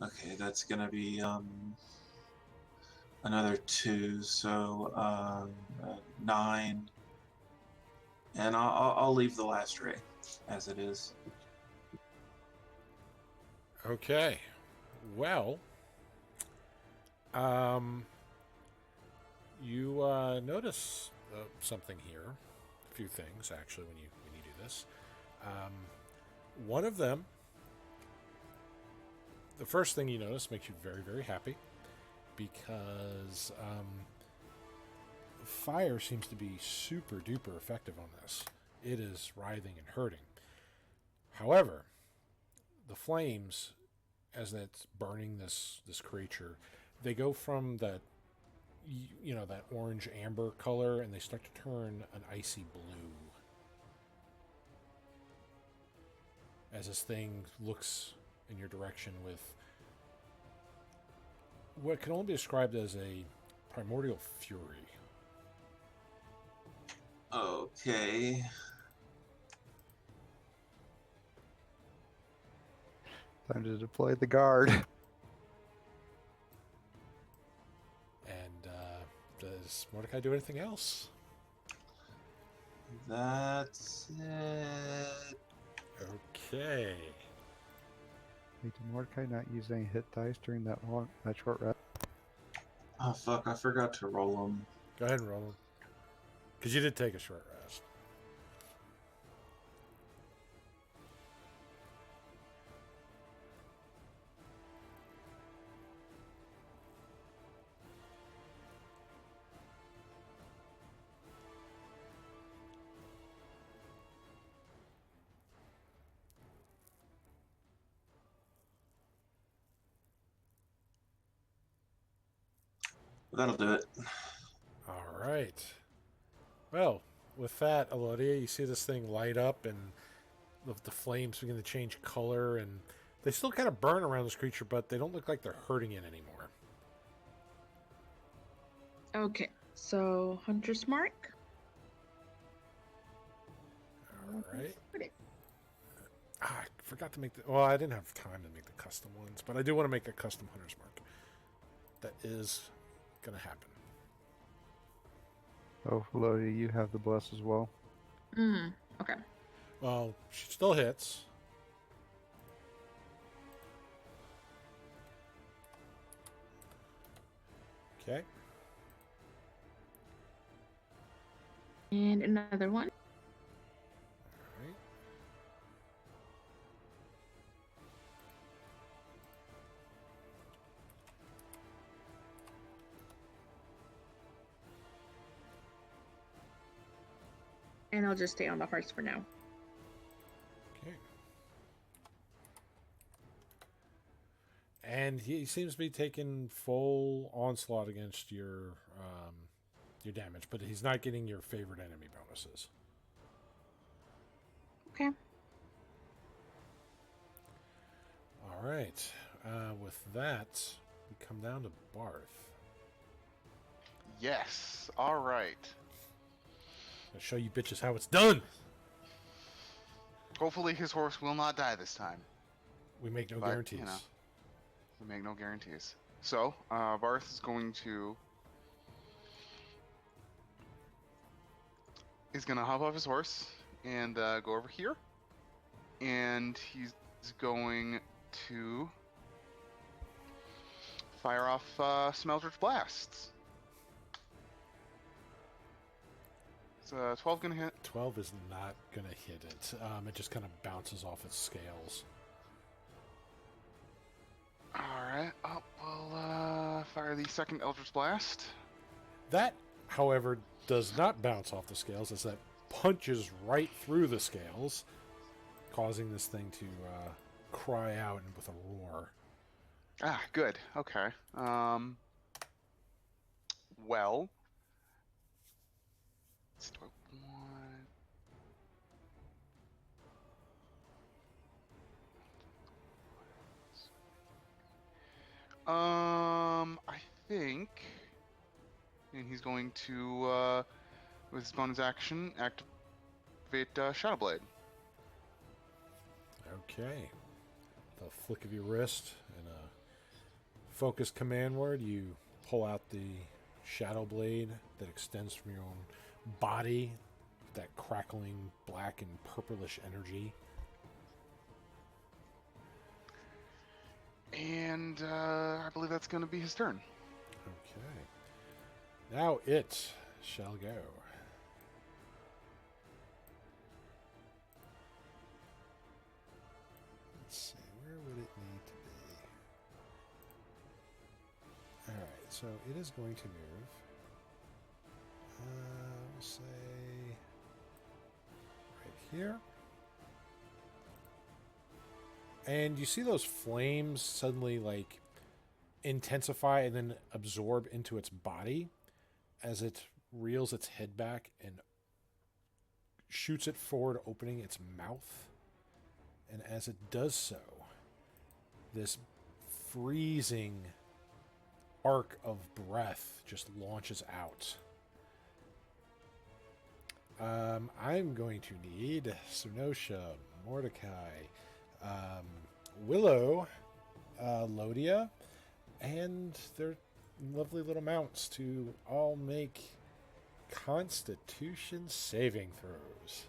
E: Okay, that's going to be another 2, so 9. And I'll leave the last ray as it is.
A: Okay. Well, you notice something here. A few things actually when you do this. One of them, the first thing you notice makes you very, very happy because fire seems to be super duper effective on this. It is writhing and hurting. However, the flames, as it's burning this creature, they go from that that orange amber color and they start to turn an icy blue as this thing looks in your direction with what can only be described as a primordial fury.
E: Okay.
B: Time to deploy the guard.
A: And does Mordecai do anything else?
E: That's it.
A: Okay.
B: Wait, did Mordecai not use any hit dice during that short rest?
E: Oh fuck! I forgot to roll them.
A: Go ahead and roll them. Because you did take a short rest.
E: That'll do it.
A: All right. Well, with that, Elodia, you see this thing light up and the flames begin to change color and they still kind of burn around this creature, but they don't look like they're hurting it anymore.
D: Okay, so Hunter's Mark.
A: All right.
D: Put it.
A: I forgot to make the... Well, I didn't have time to make the custom ones, but I do want to make a custom Hunter's Mark. That is going to happen.
B: Oh, Lodi, you have the bless as well.
D: Okay.
A: Well, she still hits. Okay.
D: And another one.
A: All right.
D: And I'll just stay on the horse for now.
A: Okay. And he seems to be taking full onslaught against your damage, but he's not getting your favorite enemy bonuses.
D: Okay.
A: All right. With that, we come down to Barth.
C: Yes. All right.
A: I'll show you bitches how it's done.
C: Hopefully his horse will not die this time.
A: We make no
C: But, you
A: guarantees.
C: know. We make no guarantees. So, Varth is going to... He's going to hop off his horse and go over here. And he's going to fire off Smelter's Blasts. Is 12 going to hit?
A: 12 is not going to hit it. It just kind of bounces off its scales.
C: Alright, we'll fire the second Eldritch Blast.
A: That, however, does not bounce off the scales, as that punches right through the scales, causing this thing to cry out with a roar.
C: Ah, good. Okay. Well. Let's do I think, and he's going to, with his bonus action, activate Shadow Blade.
A: Okay. The flick of your wrist and a focused command word, you pull out the Shadow Blade that extends from your own body, that crackling black and purplish energy.
C: And I believe that's going to be his turn.
A: Okay. Now it shall go. Let's see, where would it need to be? Alright, so it is going to move. We'll say right here. And you see those flames suddenly like intensify and then absorb into its body as it reels its head back and shoots it forward, opening its mouth. And as it does so, this freezing arc of breath just launches out. I'm going to need Sunosha, Mordecai, Willow, Lodia, and their lovely little mounts to all make Constitution saving throws.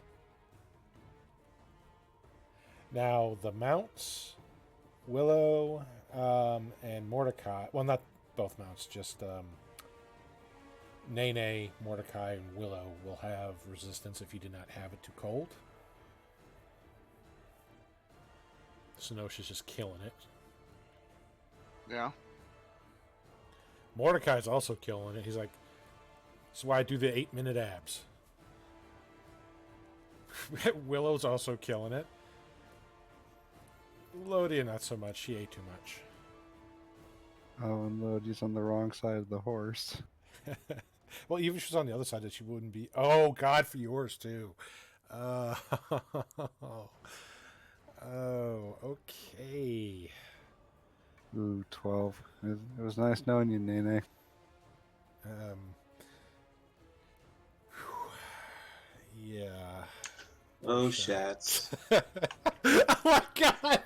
A: Now, the mounts, Willow and Mordecai, well, not both mounts, just Nene, Mordecai, and Willow will have resistance if you do not have it too cold. Sunosha's just killing it.
C: Yeah.
A: Mordecai's also killing it. He's like, that's why I do the 8-minute abs. Willow's also killing it. Lodia, not so much. She ate too much.
B: Oh, and Lodi's on the wrong side of the horse.
A: Well, even if she was on the other side, that she wouldn't be. Oh, God, for yours, too. Oh, okay.
B: Ooh, 12. It was nice knowing you, Nene.
A: Yeah.
E: Oh, Shats.
A: Oh my God!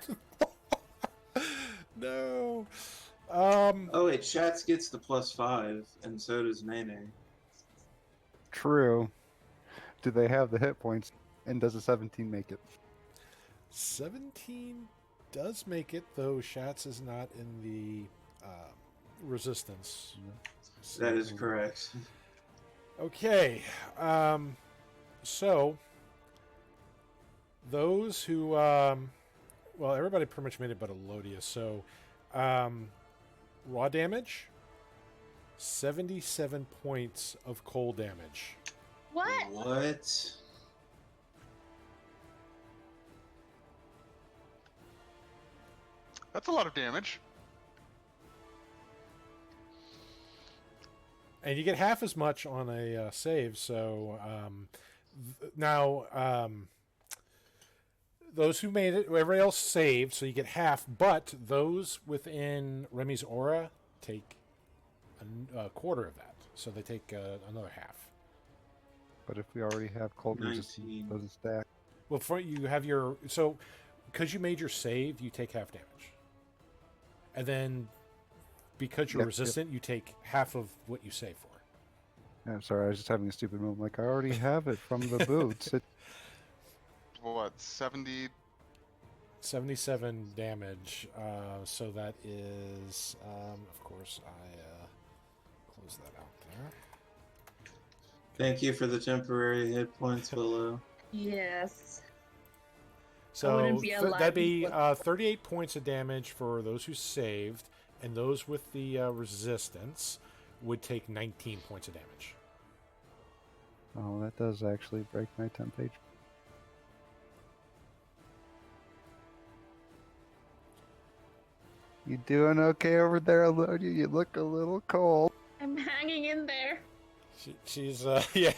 A: No.
E: Oh wait, Shats gets the +5, and so does Nene.
B: True. Do they have the hit points? And does a 17 make it?
A: 17 does make it, though Shats is not in the resistance.
E: That is correct.
A: Okay. So those who well, everybody pretty much made it but Elodia. So raw damage, 77 points of cold damage.
F: What?
E: What?
C: That's a lot of damage.
A: And you get half as much on a save. So now those who made it, everybody else saved, so you get half. But those within Remy's aura take a quarter of that. So they take another half.
B: But if we already have cold resistance,
E: 19.
B: it doesn't stack.
A: Well, for you have your so because you made your save, you take half damage, and then because you're
B: Yep, yep.
A: resistant, you take half of what you save for.
B: I'm sorry, I was just having a stupid moment. Like, I already have it from the boots.
C: What, 70?
A: 77 damage. So that is, of course, I close that out there.
E: Thank you for the temporary hit points, Willow.
F: Yes.
A: So
F: wouldn't be alive
A: that'd be
F: before-
A: 38 points of damage for those who saved, and those with the resistance would take 19 points of damage.
B: Oh, that does actually break my temp page. You doing okay over there, Elodia? You look a little cold.
F: I'm hanging in there.
A: She's yeah,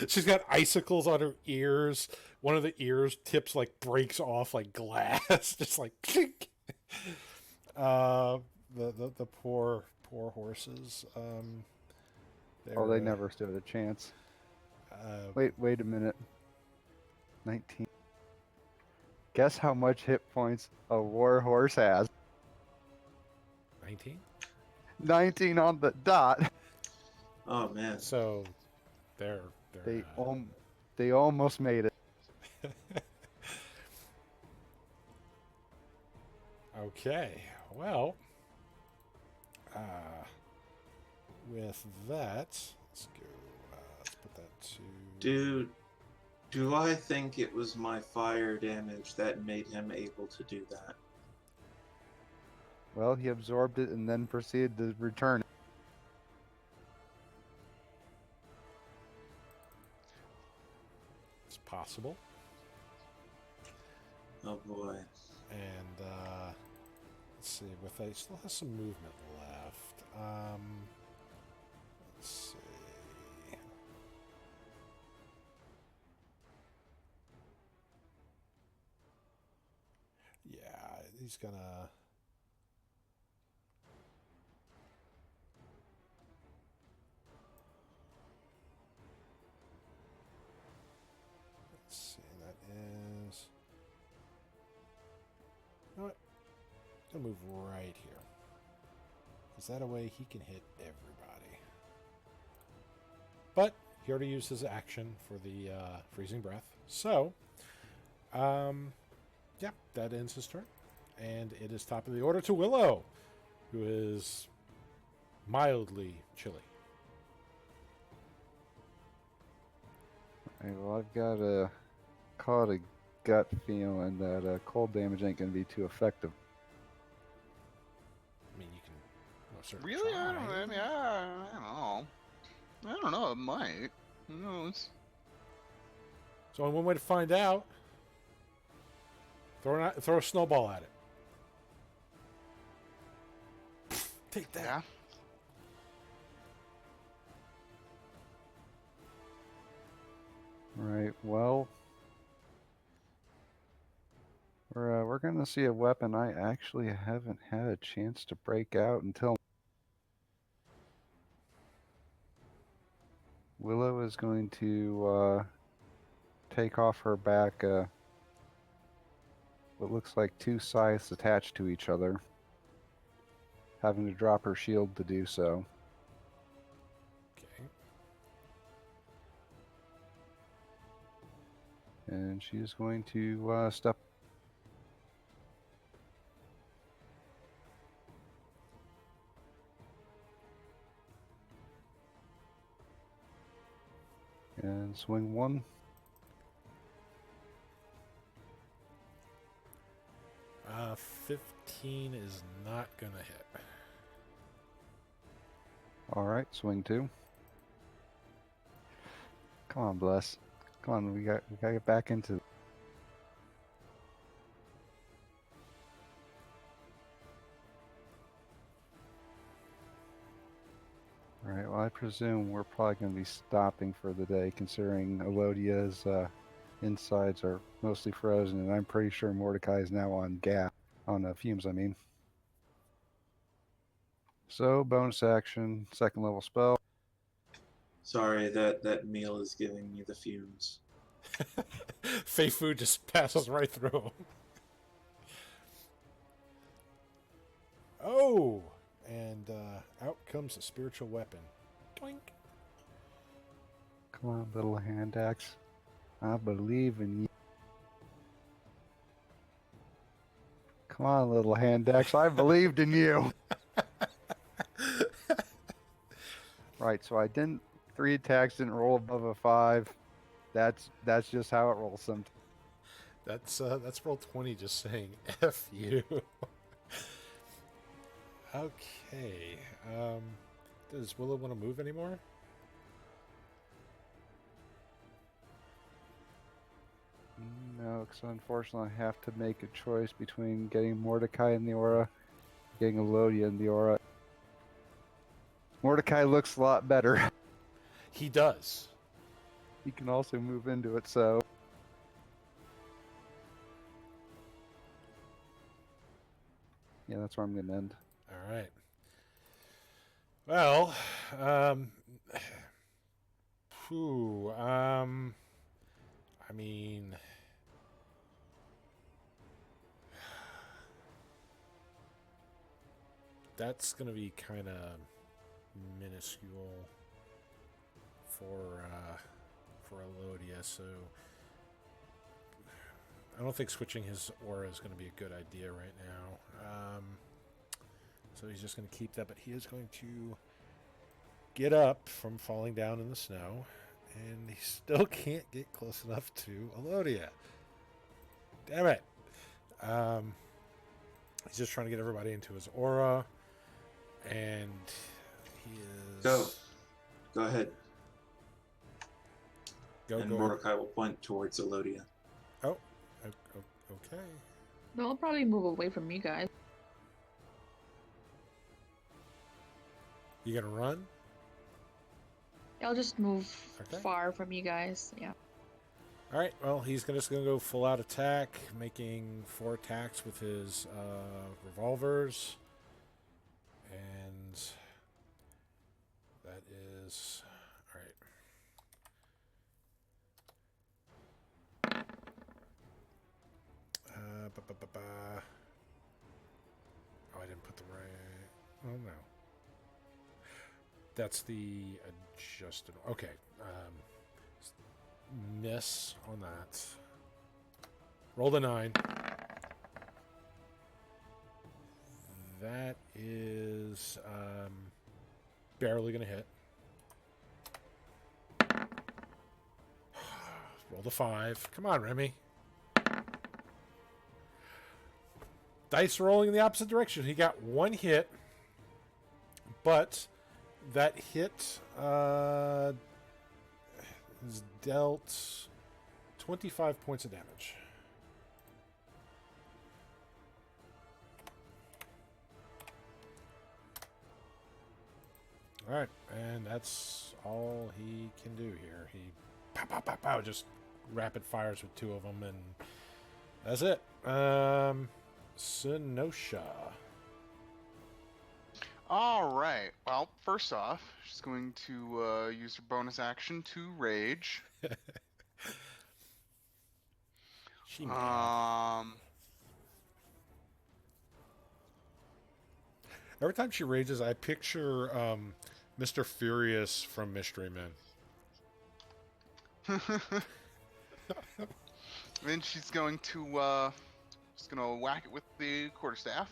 A: she's got icicles on her ears. One of the ears tips like breaks off like glass, just like clink. The poor horses.
B: Oh, they never stood a chance. Wait a minute. 19. Guess how much hit points a war horse has?
A: 19.
B: 19 on the dot.
E: Oh man.
A: So they're
B: They almost made it.
A: Okay, well, with that, let's go. Let's put that to.
E: Do I think it was my fire damage that made him able to do that?
B: Well, he absorbed it and then proceeded to return it.
A: It's possible,
E: Oh boy.
A: and let's see. With that, he still has some movement left. Let's see. Yeah, he's gonna. Let's see, that is. You know what? I'm gonna move right here. Is that a way he can hit everybody? But he already used his action for the freezing breath. So, yeah, that ends his turn. And it is top of the order to Willow, who is mildly chilly.
B: Alright, well, I've got caught a gut feeling that cold damage ain't going to be too effective.
A: I mean, you can most certainly
C: Really?
A: try.
C: I don't know. I don't know. It might. Who knows?
A: So, only one way to find out: throw a snowball at it. Take that.
C: Yeah.
B: Right, well, we're going to see a weapon I actually haven't had a chance to break out until Willow is going to take off her back what looks like two scythes attached to each other, having to drop her shield to do so.
A: Okay.
B: And she is going to step. And swing one.
A: Uh, 15 is not gonna hit.
B: Alright, swing two. Come on, Bless. Come on, we gotta get back into. Alright, well, I presume we're probably going to be stopping for the day, considering Elodia's insides are mostly frozen, and I'm pretty sure Mordecai is now on fumes, I mean. So, bonus action, second level spell.
E: Sorry, that meal is giving me the fumes.
A: Fei Fu just passes right through him. Oh! And out comes a spiritual weapon. Doink!
B: Come on, little hand axe. I believe in you. Come on, little hand axe. I believed in you. Right, so I didn't. 3 attacks didn't roll above a 5. That's just how it rolls sometimes.
A: That's roll 20 just saying F you. Okay. Does Willow want to move anymore?
B: No, because unfortunately I have to make a choice between getting Mordecai in the aura, getting Elodia in the aura. Mordecai looks a lot better.
A: He does.
B: He can also move into it, so. Yeah, that's where I'm going to end.
A: All right. Well, I mean, that's going to be kind of minuscule for Elodia, so I don't think switching his aura is going to be a good idea right now. So he's just going to keep that, but he is going to get up from falling down in the snow, and he still can't get close enough to Elodia. Damn it. He's just trying to get everybody into his aura, and he is...
E: Go ahead.
A: Go,
E: and
A: go.
E: Mordecai will point towards Elodia.
A: Oh, okay.
D: They'll probably move away from you guys.
A: You gonna run?
D: I'll just move
A: Okay.
D: far from you guys. Yeah.
A: All right. Well, he's just gonna go full out attack, making 4 attacks with his revolvers, and that is all right. Oh, I didn't put the right. Oh no. That's the adjusted. Okay. Miss on that. Roll the 9. That is barely going to hit. Roll the 5. Come on, Remy. Dice rolling in the opposite direction. He got 1 hit, but that hit is dealt 25 points of damage. All right, and that's all he can do here. He pow, pow, pow, pow, just rapid fires with 2 of them, and that's it. Sinosha.
C: All right. Well, first off, she's going to use her bonus action to rage.
A: She mad. Every time she rages, I picture Mr. Furious from Mystery Men.
C: Then she's going to whack it with the quarterstaff.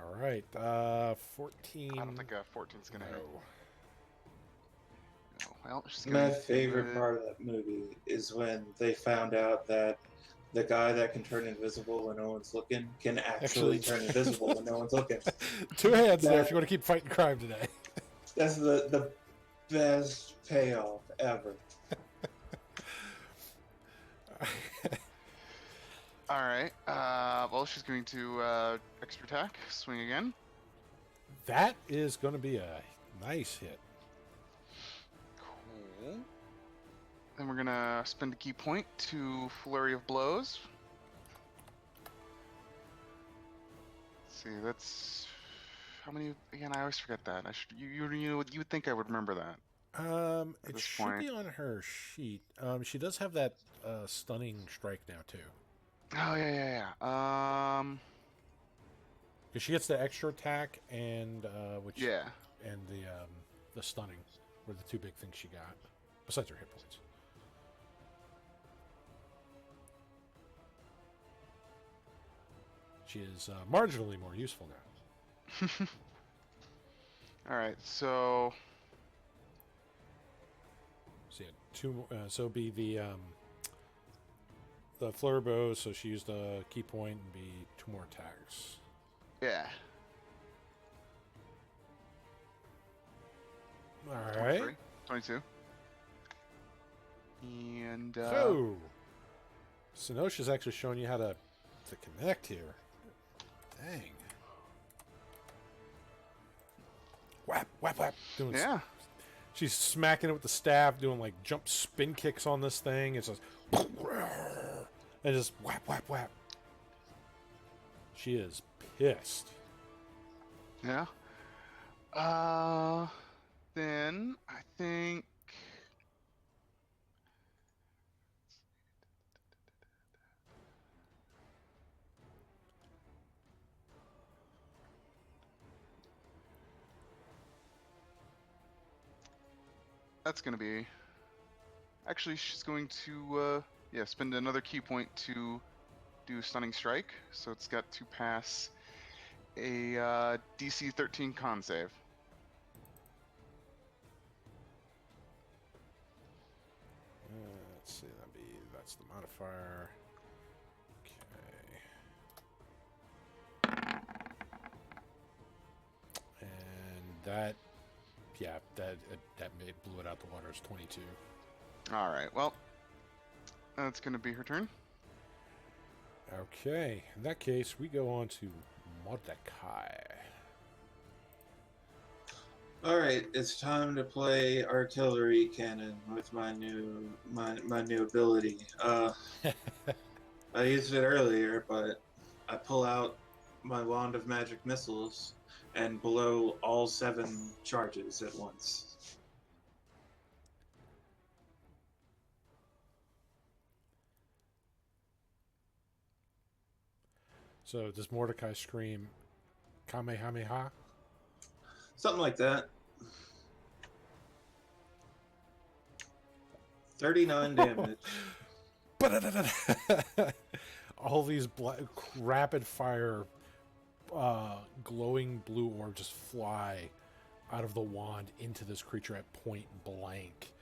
A: All right, 14.
C: I don't think 14's gonna hit.
A: No.
C: No. Well, she's
E: My
C: gonna
E: favorite part of that movie is when they found out that the guy that can turn invisible when no one's looking can actually turn invisible when no one's looking.
A: 2 hands there if you want to keep fighting crime today.
E: That's the best payoff ever.
C: All right. Well, she's going to extra attack, swing again.
A: That is going to be a nice hit.
C: Cool. Then we're gonna spend a key point to flurry of blows. Let's see, that's how many? Again, I always forget that. I should. You would think I would remember that.
A: It
C: this
A: should
C: point.
A: be on her sheet. She does have that stunning strike now too,
C: Oh yeah.
A: because she gets the extra attack and
C: Yeah.
A: and the stunning were the two big things she got, besides her hit points. She is marginally more useful now.
C: All right. So
A: So yeah, two. So it'd be the flare bow. So she used a key point and be 2 more attacks.
C: yeah.
A: All right.
C: 23, 22. And
A: So Sinosha's actually showing you how to connect here. Dang. Whap, whap, whap. Doing
C: yeah.
A: She's smacking it with the staff, doing like jump spin kicks on this thing. It's just and just whap, whap, whap. She is pissed.
C: Yeah. Then I think. That's gonna be. Actually, she's going to spend another key point to do stunning strike. So it's got to pass a DC 13 con save.
A: Let's see, that's the modifier. Okay. And that blew it out the water. It's 22.
C: All right. Well, that's gonna be her turn.
A: Okay, in that case, we go on to Mordecai.
E: All right, it's time to play artillery cannon with my new ability. I used it earlier, but I pull out my wand of magic missiles and blow all 7 charges at once.
A: So does Mordecai scream Kamehameha?
E: Something like that. 39 damage.
A: All these rapid fire glowing blue orbs just fly out of the wand into this creature at point blank.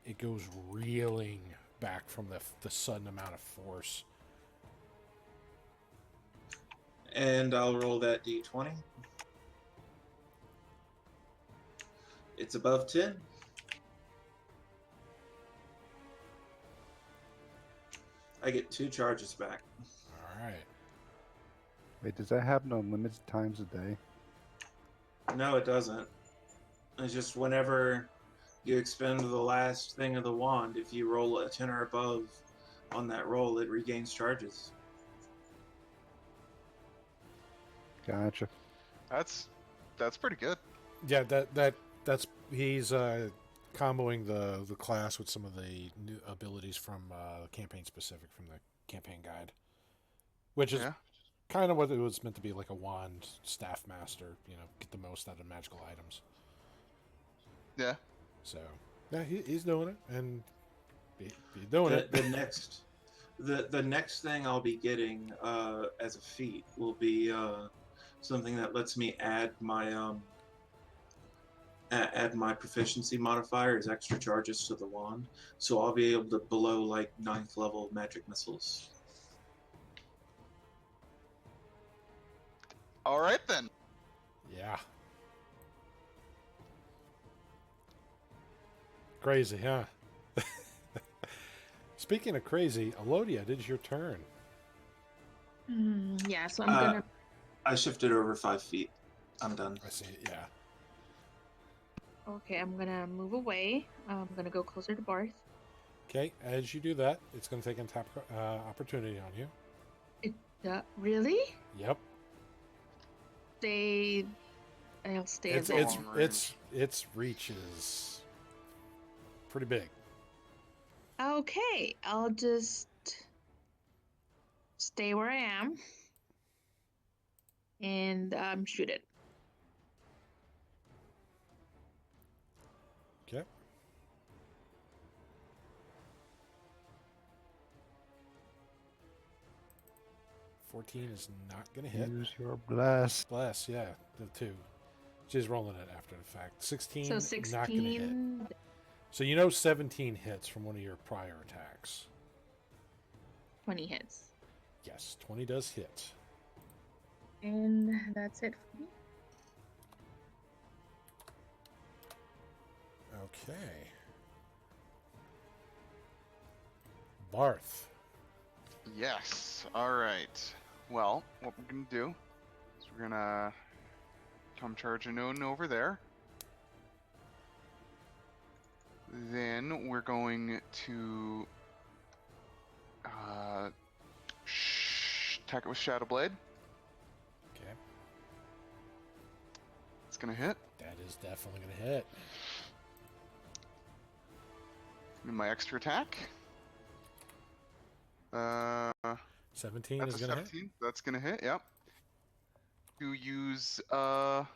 A: It goes reeling back from the sudden amount of force.
E: And I'll roll that d20. It's above 10. I get 2 charges back.
A: All right.
B: Wait, does that happen unlimited times a day?
E: No, it doesn't. It's just whenever you expend the last thing of the wand, if you roll a 10 or above on that roll, it regains charges.
B: Gotcha.
C: That's pretty good.
A: Yeah, that's he's comboing the class with some of the new abilities from campaign specific from the campaign guide, which is kind of what it was meant to be, like a wand staff master. You know, get the most out of magical items.
C: Yeah.
A: So yeah, he's doing it, and he's doing it.
E: The next thing I'll be getting as a feat will be something that lets me add my proficiency modifier as extra charges to the wand, so I'll be able to blow like 9th level magic missiles.
C: All right then.
A: Yeah. Crazy, huh? Speaking of crazy, Elodia, it is your turn.
D: Yeah, so I'm gonna.
E: I shifted over 5 feet. I'm done.
A: I see it, yeah.
D: Okay, I'm gonna move away. I'm gonna go closer to Barth.
A: Okay, as you do that, it's going to take an tap opportunity on you.
D: Really?
A: Yep.
D: They I'll stay
A: It's
D: there.
A: it's
C: long range.
A: its reach is pretty big.
D: Okay, I'll just stay where I am and shoot it.
A: Okay. $14 is not gonna hit.
B: Use your blast.
A: Bless, yeah, the 2. She's rolling it after the fact. 16,
D: So
A: not gonna hit.
D: 16.
A: So you know 17 hits from one of your prior attacks.
D: 20 hits.
A: Yes, 20 does hit.
D: And that's it for me.
A: Okay. Barth.
C: Yes. All right. Well, what we're gonna do is we're gonna come charging on over there. Then we're going to attack it with Shadow Blade.
A: Okay.
C: It's gonna hit.
A: That is definitely gonna hit.
C: And my extra attack.
A: 17
C: That's
A: is
C: a
A: gonna hit.
C: 17. That's gonna hit. Yep. To use we're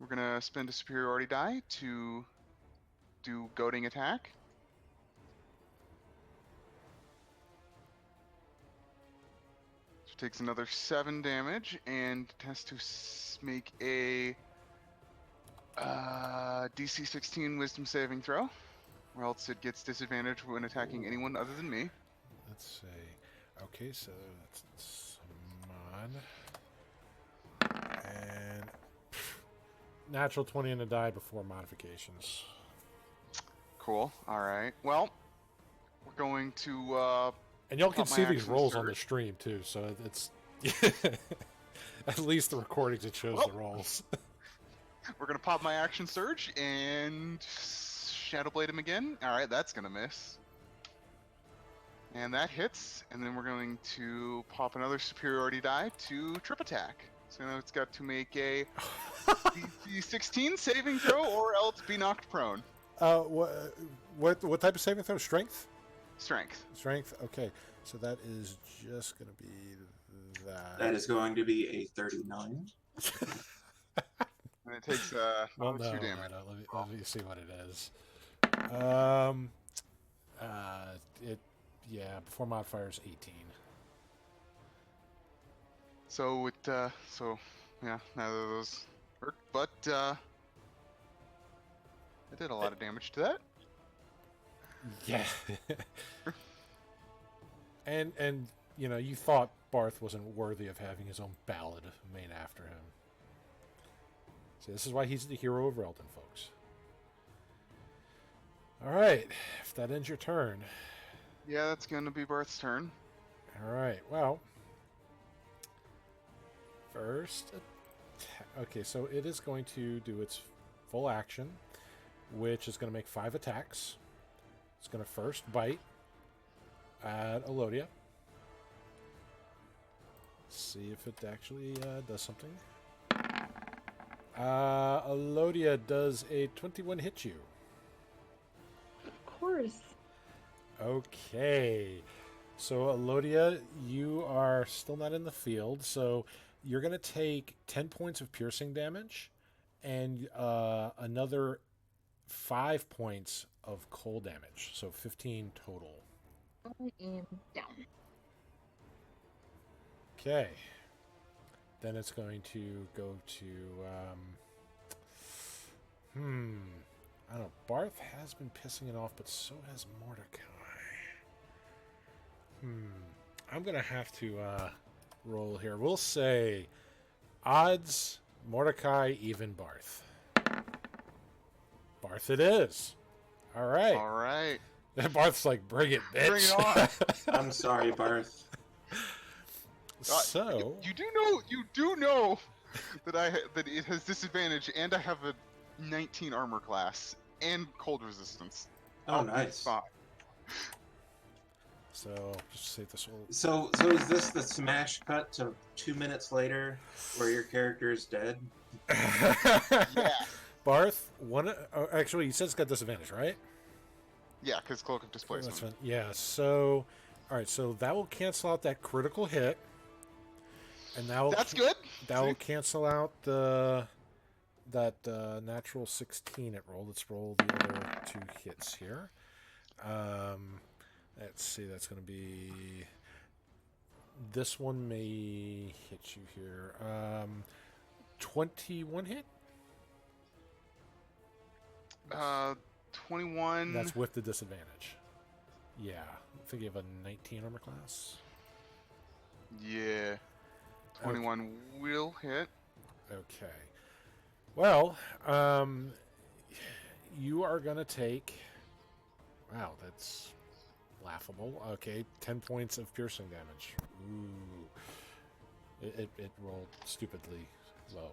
C: gonna spend a superiority die to do goading attack. So it takes another 7 damage and has to make a DC 16 Wisdom saving throw, or else it gets disadvantage when attacking anyone other than me.
A: Let's see. Okay, so that's summon. And natural 20 on the die before modifications.
C: Cool. All right. Well, we're going to
A: And y'all can
C: Pop my
A: see these
C: action
A: rolls on the
C: surge.
A: stream too, so it's at least the recordings it shows the rolls.
C: we're gonna pop my action surge and Shadow Blade him again. All right, that's gonna miss. And that hits, and then we're going to pop another superiority die to trip attack. So now it's got to make a DC 16 saving throw, or else be knocked prone.
A: What type of saving throw? Strength?
C: Strength.
A: Strength. Okay, so that is just gonna be that.
E: That is going to be a 39.
C: And it takes
A: Well,
C: another
A: no,
C: 2 damage.
A: let me see what it is. Before modifier is 18.
C: So yeah, neither of those worked, but I did a lot of damage to that.
A: Yeah. and you know, you thought Barth wasn't worthy of having his own ballad made after him. So this is why he's the hero of Relton, folks. All right, if that ends your turn.
C: Yeah, that's gonna be Barth's turn.
A: All right, well, first, okay, so it is going to do its full action, which is going to make 5 attacks. It's going to first bite at Elodia. See if it actually does something. Elodia, does a 21 hit you?
F: Of course.
A: Okay. So, Elodia, you are still not in the field, so you're going to take 10 points of piercing damage and another 5 points of cold damage, so 15 total.
F: I am down.
A: Okay. Then it's going to go to, I don't know, Barth has been pissing it off, but so has Mordecai. I'm going to have to roll here. We'll say odds, Mordecai, even Barth. Barth it is. All right.
C: All right.
A: And Barth's like, bring it, bitch.
C: Bring it on.
E: I'm sorry, Barth.
A: So,
C: you do know that it has disadvantage, and I have a 19 armor class and cold resistance.
E: Oh, nice.
C: Fine.
A: So just say this will.
E: So is this the smash cut to 2 minutes later, where your character is dead?
C: Yeah.
A: Barth, actually, he says it's got disadvantage, right?
C: Yeah, because Cloak of Displacement.
A: That's fine. Yeah. So, all right. So that will cancel out that critical hit, and
C: That's good.
A: That will cancel out that natural 16 it rolled. Let's roll the other 2 hits here. Let's see. That's going to be. This one may hit you here. 21 hit.
C: 21.
A: That's with the disadvantage. Yeah. I think you have a 19 armor class.
C: Yeah. 21 will hit.
A: Okay. Well, you are going to take... Wow, that's laughable. Okay, 10 points of piercing damage. Ooh. It rolled stupidly low.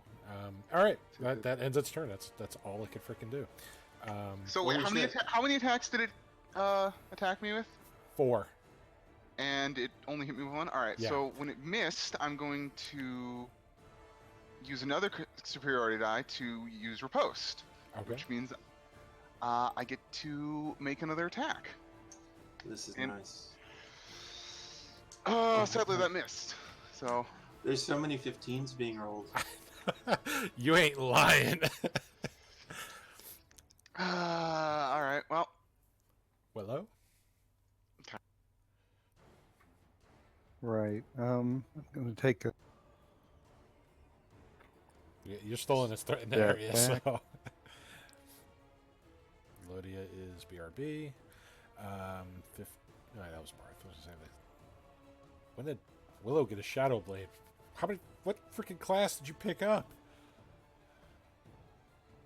A: All right, that ends its turn. That's all it could freaking do.
C: So wait, how many attacks did it attack me with?
A: 4.
C: And it only hit me with 1? Alright,
A: Yeah.
C: so when it missed, I'm going to use another superiority die to use Riposte.
A: Okay.
C: Which means I get to make another attack.
E: This is
C: And-
E: nice.
C: Sadly that missed. So,
E: There's so many 15s being rolled.
A: You ain't lying.
C: alright, well,
A: Willow?
B: Right. I'm going to take a.
A: You're still in a threatened
B: Yeah,
A: area,
B: back.
A: so... Lodia is BRB. No, that was Barth. I was gonna say that. When did Willow get a Shadow Blade? What freaking class did you pick up?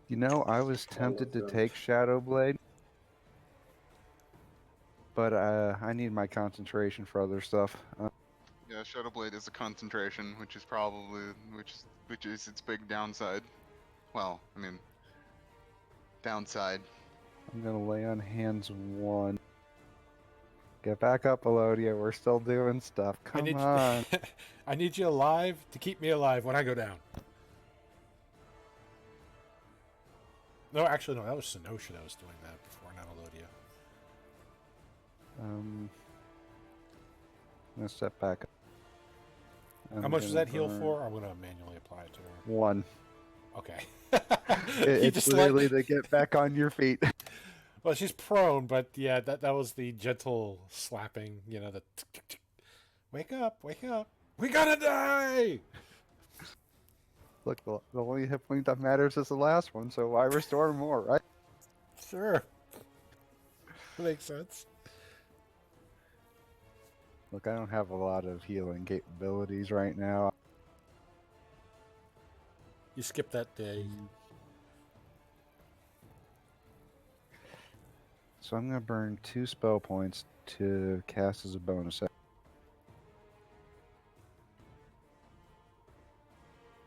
B: You know, I was tempted to take Shadow Blade, but I need my concentration for other stuff.
C: yeah, Shadow Blade is a concentration, which is its big downside. Well, I mean, downside.
B: I'm gonna lay on hands 1. Get back up, Elodia. We're still doing stuff. Come on.
A: I need you alive to keep me alive when I go down. No, actually, no. That was Senosha that was doing that before, not Elodia.
B: I'm gonna step back up.
A: How much does that heal for? I'm gonna manually apply it to her.
B: 1.
A: Okay.
B: It's
A: just
B: literally to get back on your feet.
A: Well, she's prone, but yeah, that was the gentle slapping. You know, the tick, tick, tick. Wake up, we gotta die.
B: Look, the only hit point that matters is the last one, so why restore more, right?
A: Sure, makes sense.
B: Look, I don't have a lot of healing capabilities right now.
A: You skip that day.
B: So I'm going to burn 2 spell points to cast as a bonus action.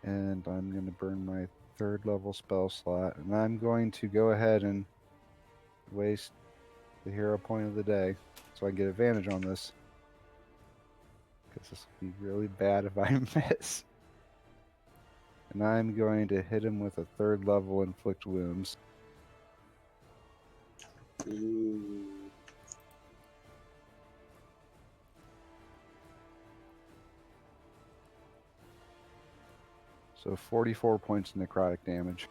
B: And I'm going to burn my 3rd level spell slot. And I'm going to go ahead and waste the hero point of the day so I can get advantage on this. Because this will be really bad if I miss. And I'm going to hit him with a 3rd level inflict wounds.
E: Ooh.
B: So 44 points of necrotic damage.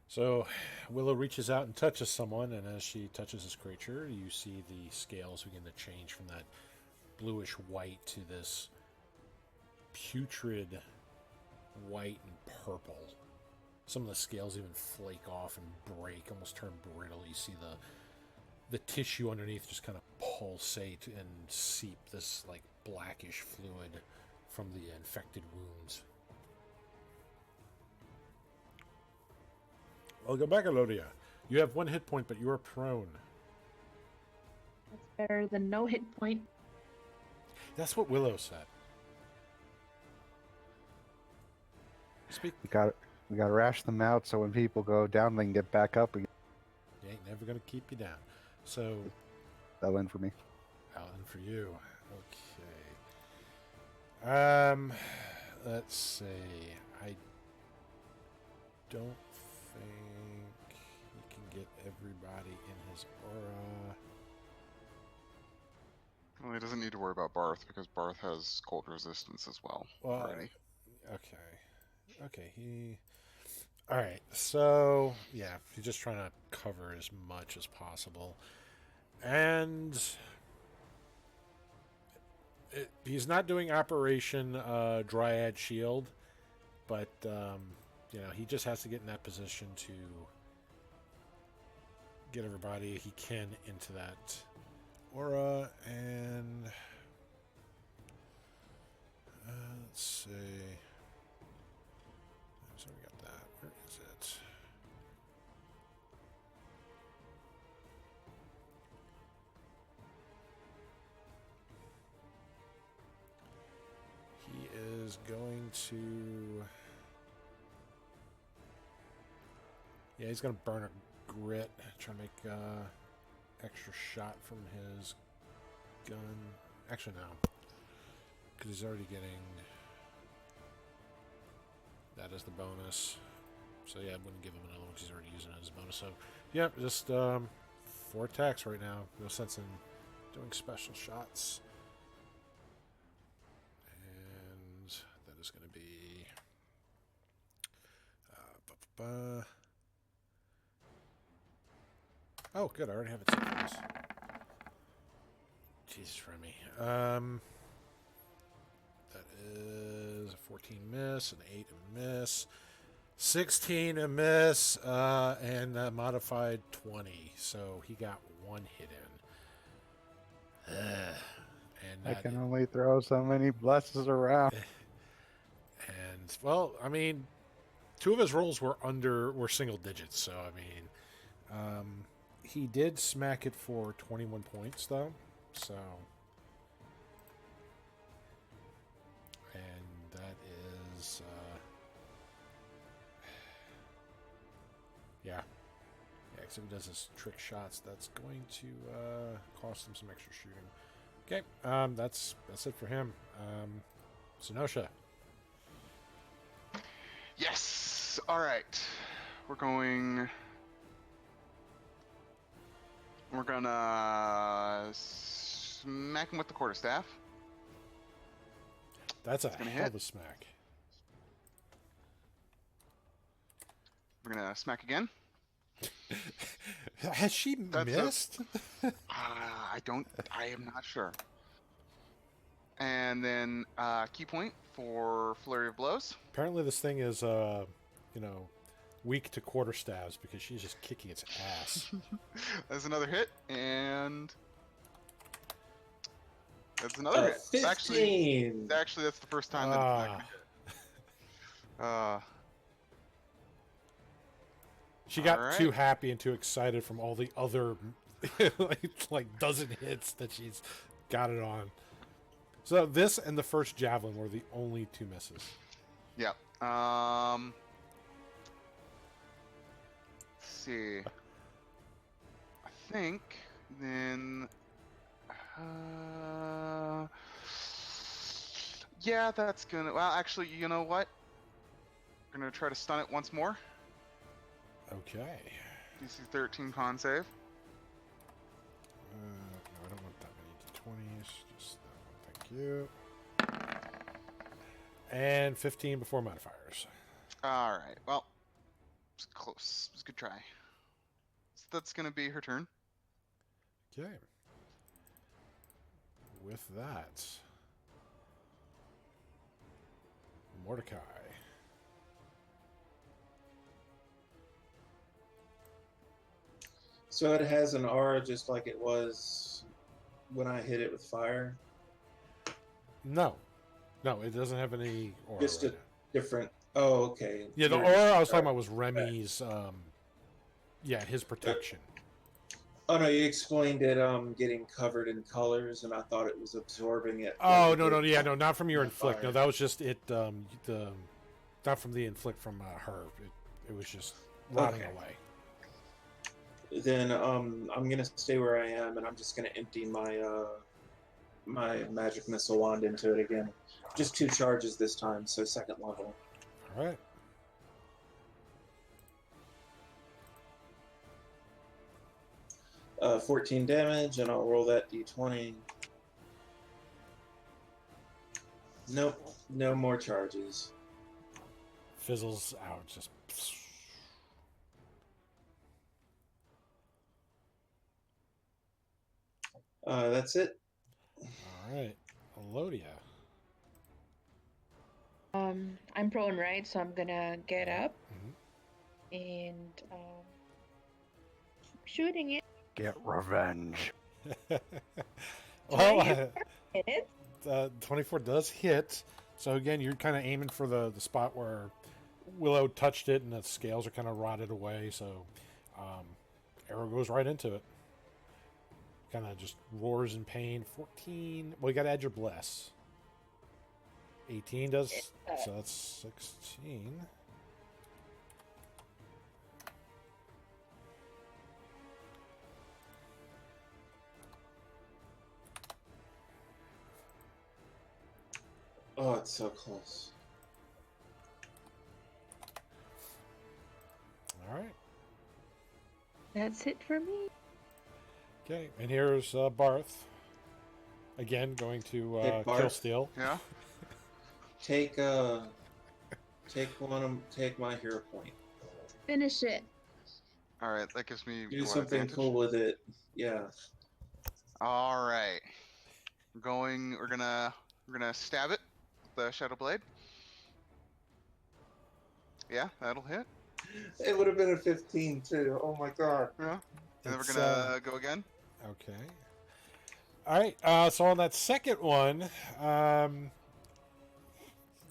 A: So Willow reaches out and touches someone, and as she touches this creature, you see the scales begin to change from that bluish white to this putrid white and purple. Some of the scales even flake off and break, almost turn brittle. You see the tissue underneath just kind of pulsate and seep this like blackish fluid from the infected wounds. Welcome back, Elodia. You have 1 hit point, but you are prone.
D: That's better than no hit point.
A: That's what Willow said. Speak.
B: We gotta rash them out so when people go down, they can get back up again.
A: You ain't never gonna keep you down. So,
B: That'll end for me.
A: Alan, for you. Okay. Let's see. I don't think he can get everybody in his aura.
C: Well, he doesn't need to worry about Barth because Barth has cold resistance as well already.
A: Okay. Okay, All right, so, yeah, he's just trying to cover as much as possible. And... he's not doing Operation Dryad Shield, but, you know, he just has to get in that position to get everybody he can into that aura. And let's see. So we got that. Where is it? He is going to... yeah, he's going to burn a grit, try to make extra shot from his gun. Actually, no. Because he's already getting... that as the bonus. So yeah, I wouldn't give him another one because he's already using it as a bonus. So, yeah, just 4 attacks right now. No sense in doing special shots. And that is going to be... oh, good. I already have it set for this. Jesus, Remy. That is a 14 miss, an 8 a miss, 16 a miss, and a modified 20. So he got 1 hit in. And
B: I can only throw so many blesses around.
A: And well, I mean, 2 of his rolls were single digits. So I mean, he did smack it for 21 points though. So. And that is, yeah, because if he does his trick shots, that's going to cost him some extra shooting. Okay, that's it for him. Zenosha.
C: Yes. All right. We're gonna smack him with the quarterstaff.
A: That's a
C: gonna
A: hell
C: hit.
A: of a smack.
C: We're gonna smack again.
A: Has she
C: That's a-
A: missed?
C: I am not sure. And then key point for flurry of blows.
A: Apparently, this thing is, you know, weak to quarterstaves because she's just kicking its ass.
C: That's another hit, and that's another hit.
E: 15.
C: Actually, that's the first time that it's not gonna hit.
A: She got
C: Alright.
A: too happy and too excited from all the other like dozen hits that she's got it on. So this and the first javelin were the only 2 misses.
C: Yeah. Let's see. I think then. Yeah, that's gonna. Well, actually, you know what? We're gonna try to stun it once more.
A: Okay.
C: DC 13 con save.
A: No, I don't want that many d20s. Just that one, thank you. And 15 before modifiers.
C: All right. Well, it's close. It's a good try. So that's gonna be her turn.
A: Okay. With that, Mordecai.
E: So it has an aura just like it was when I hit it with fire.
A: No, it doesn't have any aura.
E: Just
A: right
E: a
A: now.
E: different. Oh, okay.
A: Yeah, the
E: You're-
A: aura I was talking about was Remy's. Yeah, his protection.
E: Oh no, you explained it getting covered in colors, and I thought it was absorbing it.
A: Oh
E: it
A: no,
E: did
A: not from your
E: the
A: inflict. No,
E: fire.
A: that was just it. The not from the inflict from her. It was just rotting
E: Okay.
A: away.
E: Then I'm gonna stay where I am, and I'm just gonna empty my magic missile wand into it again. Just 2 charges this time, so 2nd level.
A: All right.
E: Uh, 14 damage, and I'll roll that d20. Nope, no more charges.
A: Fizzles out. Just.
E: That's it.
A: All right, Elodia.
F: I'm prone, right? So I'm gonna get up
A: Mhm.
F: and keep shooting it.
B: Get revenge.
A: Well,
F: Hit it.
A: 24 does hit. So again, you're kind of aiming for the spot where Willow touched it, and the scales are kind of rotted away. So arrow goes right into it. Kind of just roars in pain. 14. Well, you got to add your bless. 18 does. So that's 16.
E: Oh, it's so close.
A: All right.
F: That's it for me.
A: Okay, and here's Barth. Again, going to
E: Hey,
A: kill
E: Barth.
A: Steel.
C: Yeah.
E: Take my hero point.
F: Finish it.
C: All right, that gives me
E: Do
C: what,
E: something
C: advantage?
E: cool with it. Yeah.
C: All right. We're gonna stab it with the Shadow Blade. Yeah, that'll hit.
E: It would have been a 15 too. Oh my god.
C: Yeah. And then we're
A: It's,
C: gonna go again.
A: Okay. All right. So on that second one,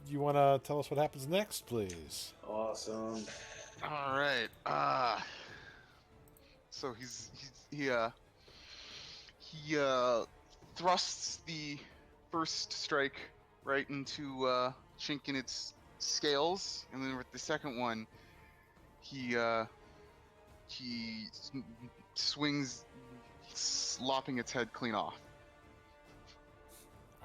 A: you want to tell us what happens next, please?
E: Awesome.
C: All right. So he thrusts the first strike right into chink in its scales, and then with the second one, he swings, lopping its head clean off.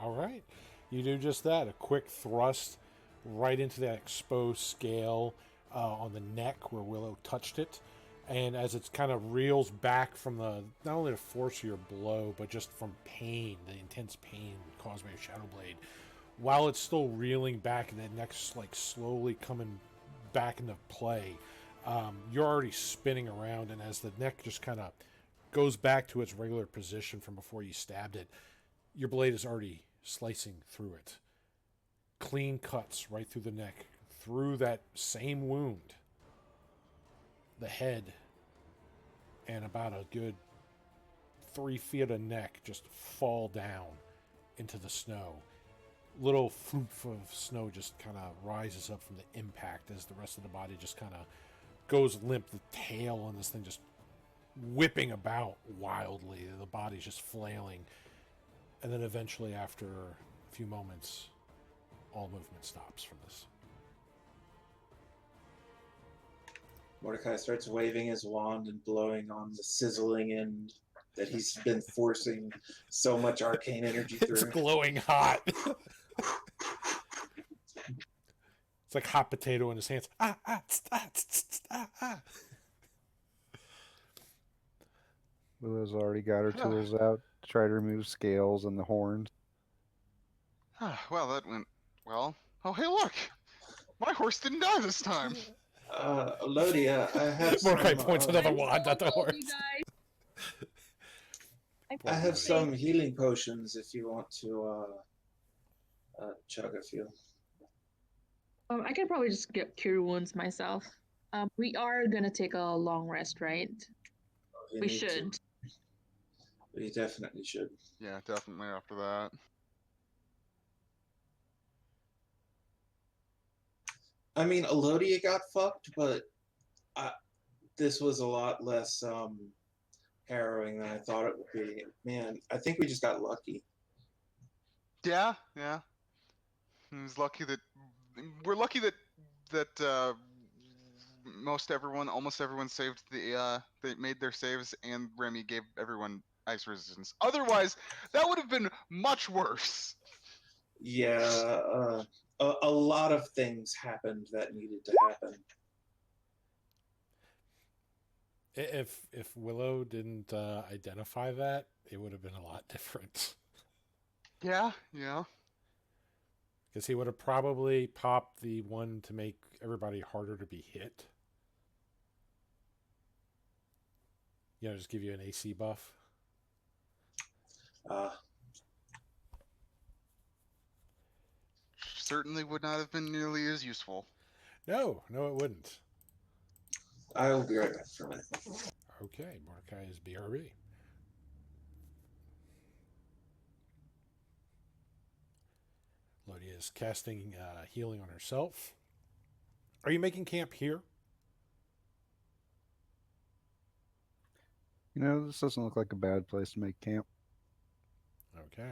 A: All right. You do just that. A quick thrust right into that exposed scale on the neck where Willow touched it. And as it kind of reels back from the, not only the force of your blow, but just from pain, the intense pain caused by your Shadow Blade, while it's still reeling back and the neck's like slowly coming back into play, you're already spinning around. And as the neck just kind of goes back to its regular position from before you stabbed it, your blade is already slicing through it. Clean cuts right through the neck, through that same wound. The head and about a good 3 feet of neck just fall down into the snow. Little floof of snow just kind of rises up from the impact as the rest of the body just kind of goes limp. The tail on this thing just whipping about wildly. The body's just flailing. And then eventually, after a few moments, all movement stops from this.
E: Mordecai starts waving his wand and blowing on the sizzling end that he's been forcing so much arcane energy
A: It's
E: through.
A: glowing hot. It's like hot potato in his hands.
B: Willow's already got her tools out to try to remove scales and the horns.
C: Well, that went well. Oh, hey, look! My horse didn't die this time.
E: Elodia, I have some,
A: Mordecai points another
F: I'm
A: wand
F: so
A: at the
F: cold,
A: horse.
F: you guys.
E: I have some healing potions if you want to chug a few.
D: I can probably just get cure wounds myself. We are gonna take a long rest, right?
E: You
D: We
E: need to.
D: should.
E: We definitely should.
C: Yeah, definitely after that.
E: I mean, Elodia got fucked, but this was a lot less harrowing than I thought it would be. Man, I think we just got lucky.
C: Yeah, yeah. It was lucky that we're lucky that almost everyone saved they made their saves, and Remy gave everyone ice resistance. Otherwise, that would have been much worse.
E: Yeah, a lot of things happened that needed to happen.
A: If Willow didn't identify that, it would have been a lot different.
C: Yeah, yeah.
A: Because he would have probably popped the one to make everybody harder to be hit. You know, just give you an AC buff.
E: Uh,
C: Certainly would not have been nearly as useful.
A: No, it wouldn't.
E: I'll be right back for a minute.
A: Okay, Mordecai is BRB. Lodi is casting healing on herself. Are you making camp here?
B: You know, this doesn't look like a bad place to make camp.
A: Okay.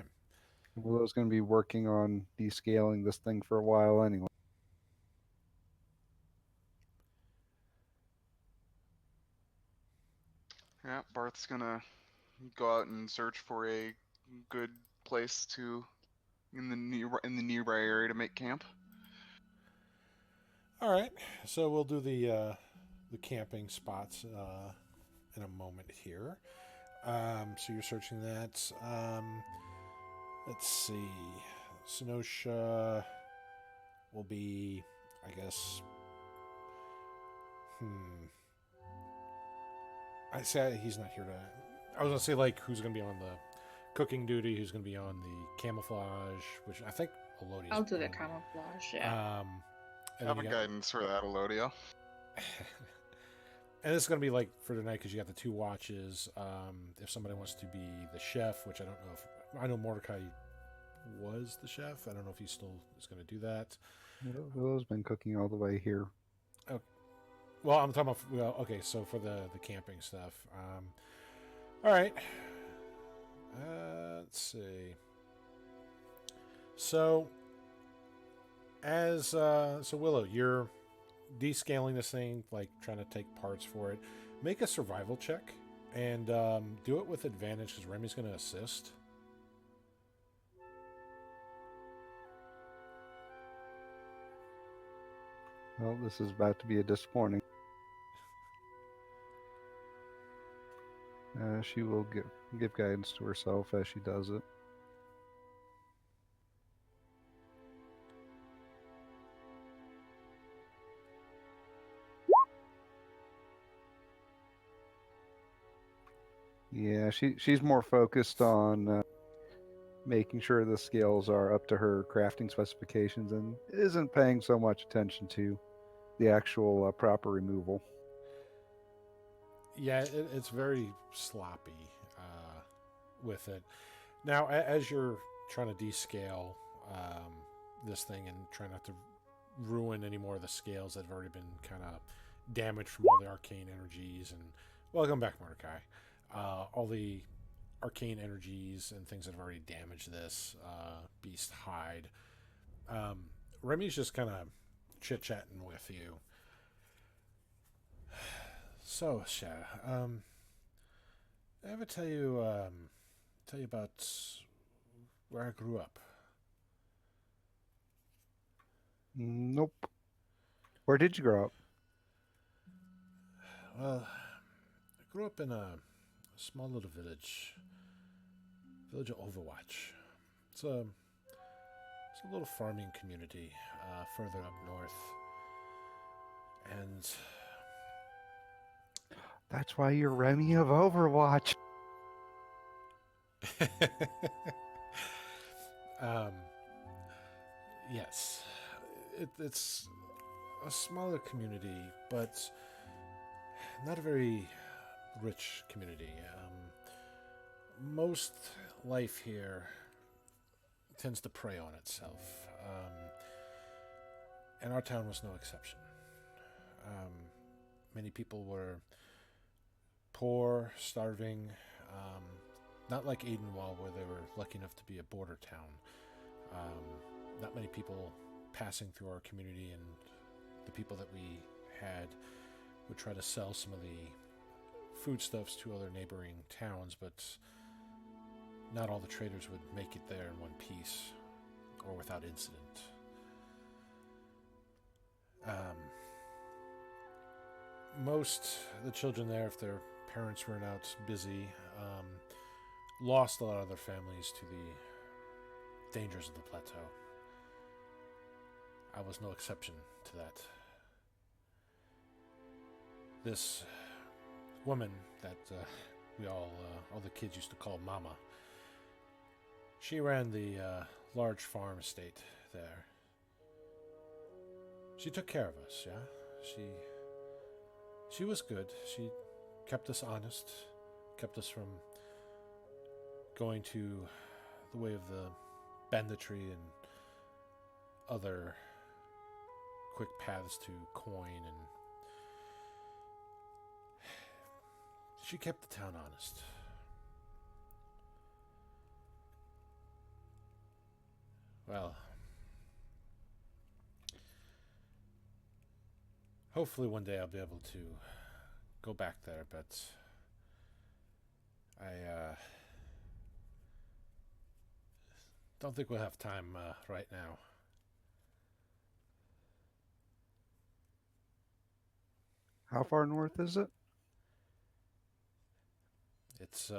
B: Willow's going to be working on descaling this thing for a while anyway.
C: Yeah, Barth's gonna go out and search for a good place in the nearby area to make camp.
A: All right. So we'll do the camping spots in a moment here. So you're searching that. Let's see. Senosha will be, I guess. I say he's not here to. I was gonna say like who's gonna be on the cooking duty, who's gonna be on the camouflage, which I think Elodie.
F: I'll do the camouflage. Yeah.
A: And
C: Have
A: then
C: a
A: you got-
C: guidance for that, Elodia.
A: And this is going to be like for tonight because you got the 2 watches. If somebody wants to be the chef, which I don't know if I know Mordecai was the chef. I don't know if he still is going to do that.
B: Willow's been cooking all the way here.
A: Well, I'm talking about. Okay, so for the camping stuff. All right. Let's see. So so Willow, you're descaling this thing, like trying to take parts for it. Make a survival check and do it with advantage because Remy's going to assist.
B: Well, this is about to be a disappointing. She will give guidance to herself as she does it. Yeah, she's more focused on making sure the scales are up to her crafting specifications and isn't paying so much attention to the actual proper removal.
A: Yeah, it's very sloppy with it. Now, as you're trying to descale this thing and try not to ruin any more of the scales that have already been kind of damaged from all the arcane energies, and welcome back, Mordecai. All the arcane energies and things that have already damaged this beast hide. Remy's just kind of chit-chatting with you. So, Sha, I ever tell you about where I grew up?
B: Nope. Where did you grow up?
A: Well, I grew up in a small little village of Overwatch. It's a little farming community further up north, and
B: That's why you're Remy of Overwatch.
A: Yes, it's a smaller community, but not a very rich community. Most life here tends to prey on itself, and our town was no exception. Many people were poor, starving. Not like Aidenwall, where they were lucky enough to be a border town. Not many people passing through our community, and the people that we had would try to sell some of the foodstuffs to other neighboring towns, but not all the traders would make it there in one piece or without incident. Most of the children there, if their parents weren't out busy, lost a lot of their families to the dangers of the plateau. I was no exception to that. This woman that we all the kids used to call Mama, she ran the large farm estate there. She took care of us, yeah? She was good. She kept us honest, kept us from going to the way of the banditry and other quick paths to coin, and she kept the town honest. Well, hopefully one day I'll be able to go back there, but I don't think we'll have time right now.
B: How far north is it?
A: It's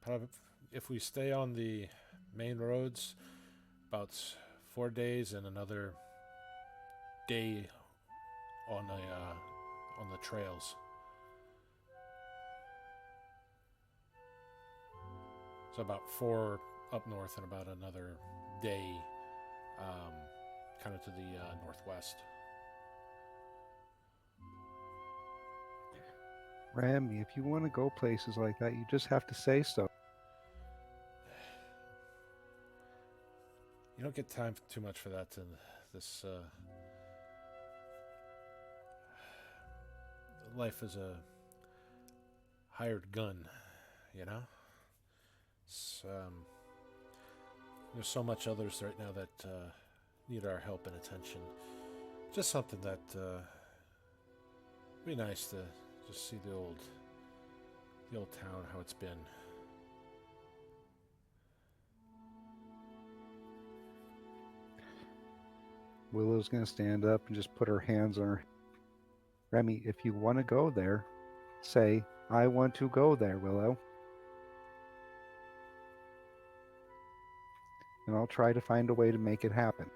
A: probably, if we stay on the main roads, about 4 days and another day on the trails. So about 4 up north and about another day, kind of to the northwest.
B: Rami, if you want to go places like that, you just have to say so.
A: You don't get time too much for that in this life as a hired gun, you know? It's, there's so much others right now that need our help and attention. Just something that be nice to just see the old town, how it's been.
B: Willow's going to stand up and just put her hands on her. Remy, if you want to go there, say, I want to go there, Willow. And I'll try to find a way to make it happen.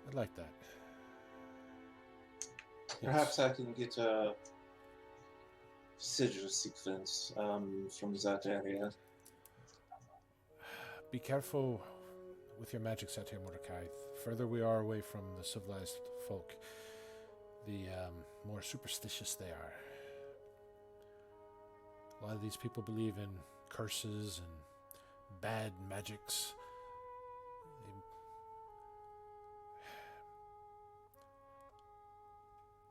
A: I'd like that.
E: Perhaps I can get a sigil sequence from that area.
A: Be careful with your magics out here, Mordecai. The further we are away from the civilized folk, the more superstitious they are. A lot of these people believe in curses and bad magics.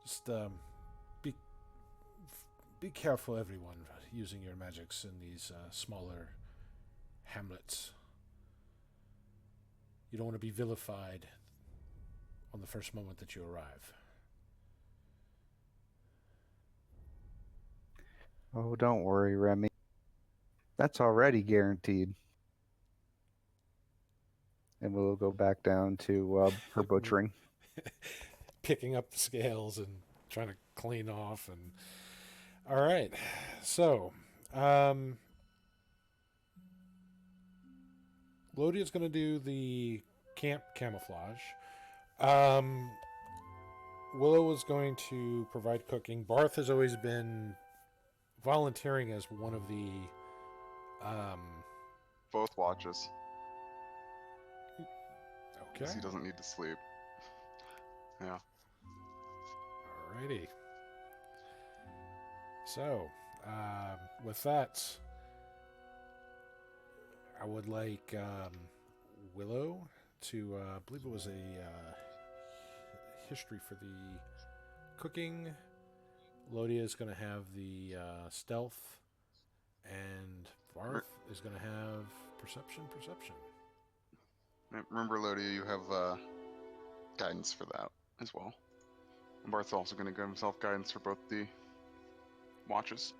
A: Just be careful, everyone, using your magics in these smaller hamlets. You don't want to be vilified on the first moment that you arrive.
B: Oh, don't worry, Remy. That's already guaranteed. And we'll go back down to her butchering.
A: Picking up the scales and trying to clean off. And all right, so Lodia's going to do the camp camouflage. Willow is going to provide cooking. Barth has always been volunteering as one of the
C: Both watches.
A: okay.
C: Because he doesn't need to sleep. Yeah.
A: Alrighty. So, with that, I would like Willow to, I believe it was a history for the cooking. Lodia is going to have the stealth, and Barth is going to have perception.
C: Remember, Lodia, you have guidance for that as well. And Barth's also going to give himself guidance for both the watches.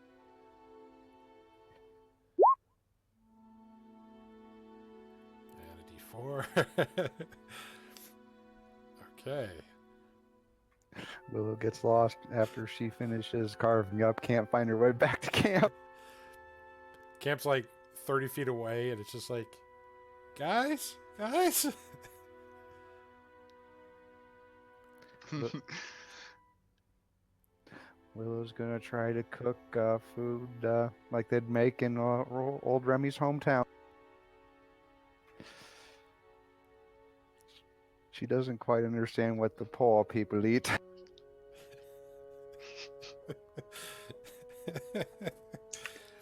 A: And a d4. Okay.
B: Willow gets lost after she finishes carving up, can't find her way back to camp.
A: Camp's like 30 feet away, and it's just like, guys.
B: Willow's gonna try to cook food like they'd make in old Remy's hometown. She doesn't quite understand what the poor people eat.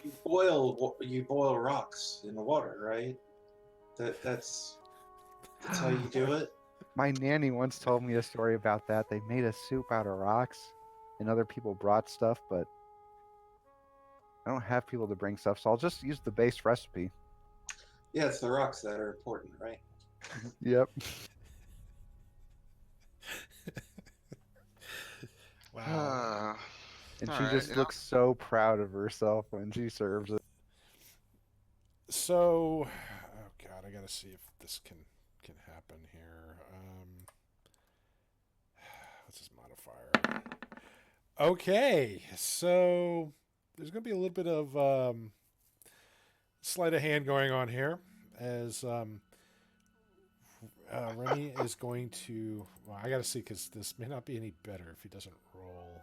E: You boil rocks in the water, right? That's how you do it.
B: My nanny once told me a story about that. They made a soup out of rocks, and other people brought stuff, but I don't have people to bring stuff, so I'll just use the base recipe.
E: Yeah, it's the rocks that are important, right?
B: Yep.
A: Wow.
B: And
C: All
B: she
C: right,
B: just looks so proud of herself when she serves it.
A: So, oh god, I gotta see if this can happen here. What's his modifier? Okay, so there's gonna be a little bit of sleight of hand going on here, as Remy is going to. Well, I gotta see, because this may not be any better if he doesn't roll.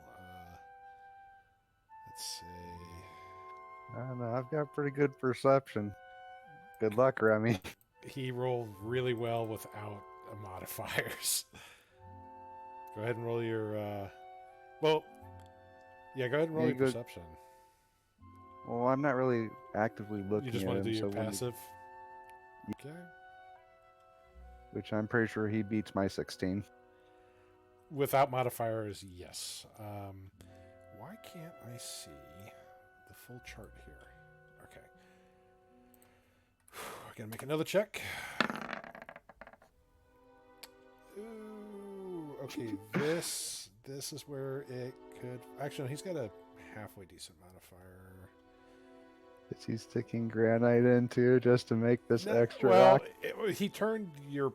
A: Let's see.
B: I don't know. I've got pretty good perception. Good luck, Remy.
A: He rolled really well without modifiers. Go ahead and roll your. Well, yeah, go ahead and roll
B: Yeah,
A: your perception.
B: Well, I'm not really actively looking
A: You just
B: at
A: want to
B: him,
A: do your
B: so when he-
A: passive. Okay.
B: which I'm pretty sure he beats my 16.
A: Without modifiers, yes. Why can't I see the full chart here? Okay. I gotta make another check. Ooh, okay, this is where it could. Actually, no, he's got a halfway decent modifier.
B: Is he sticking granite in too, just to make this
A: No,
B: extra
A: well,
B: rock?
A: he turned your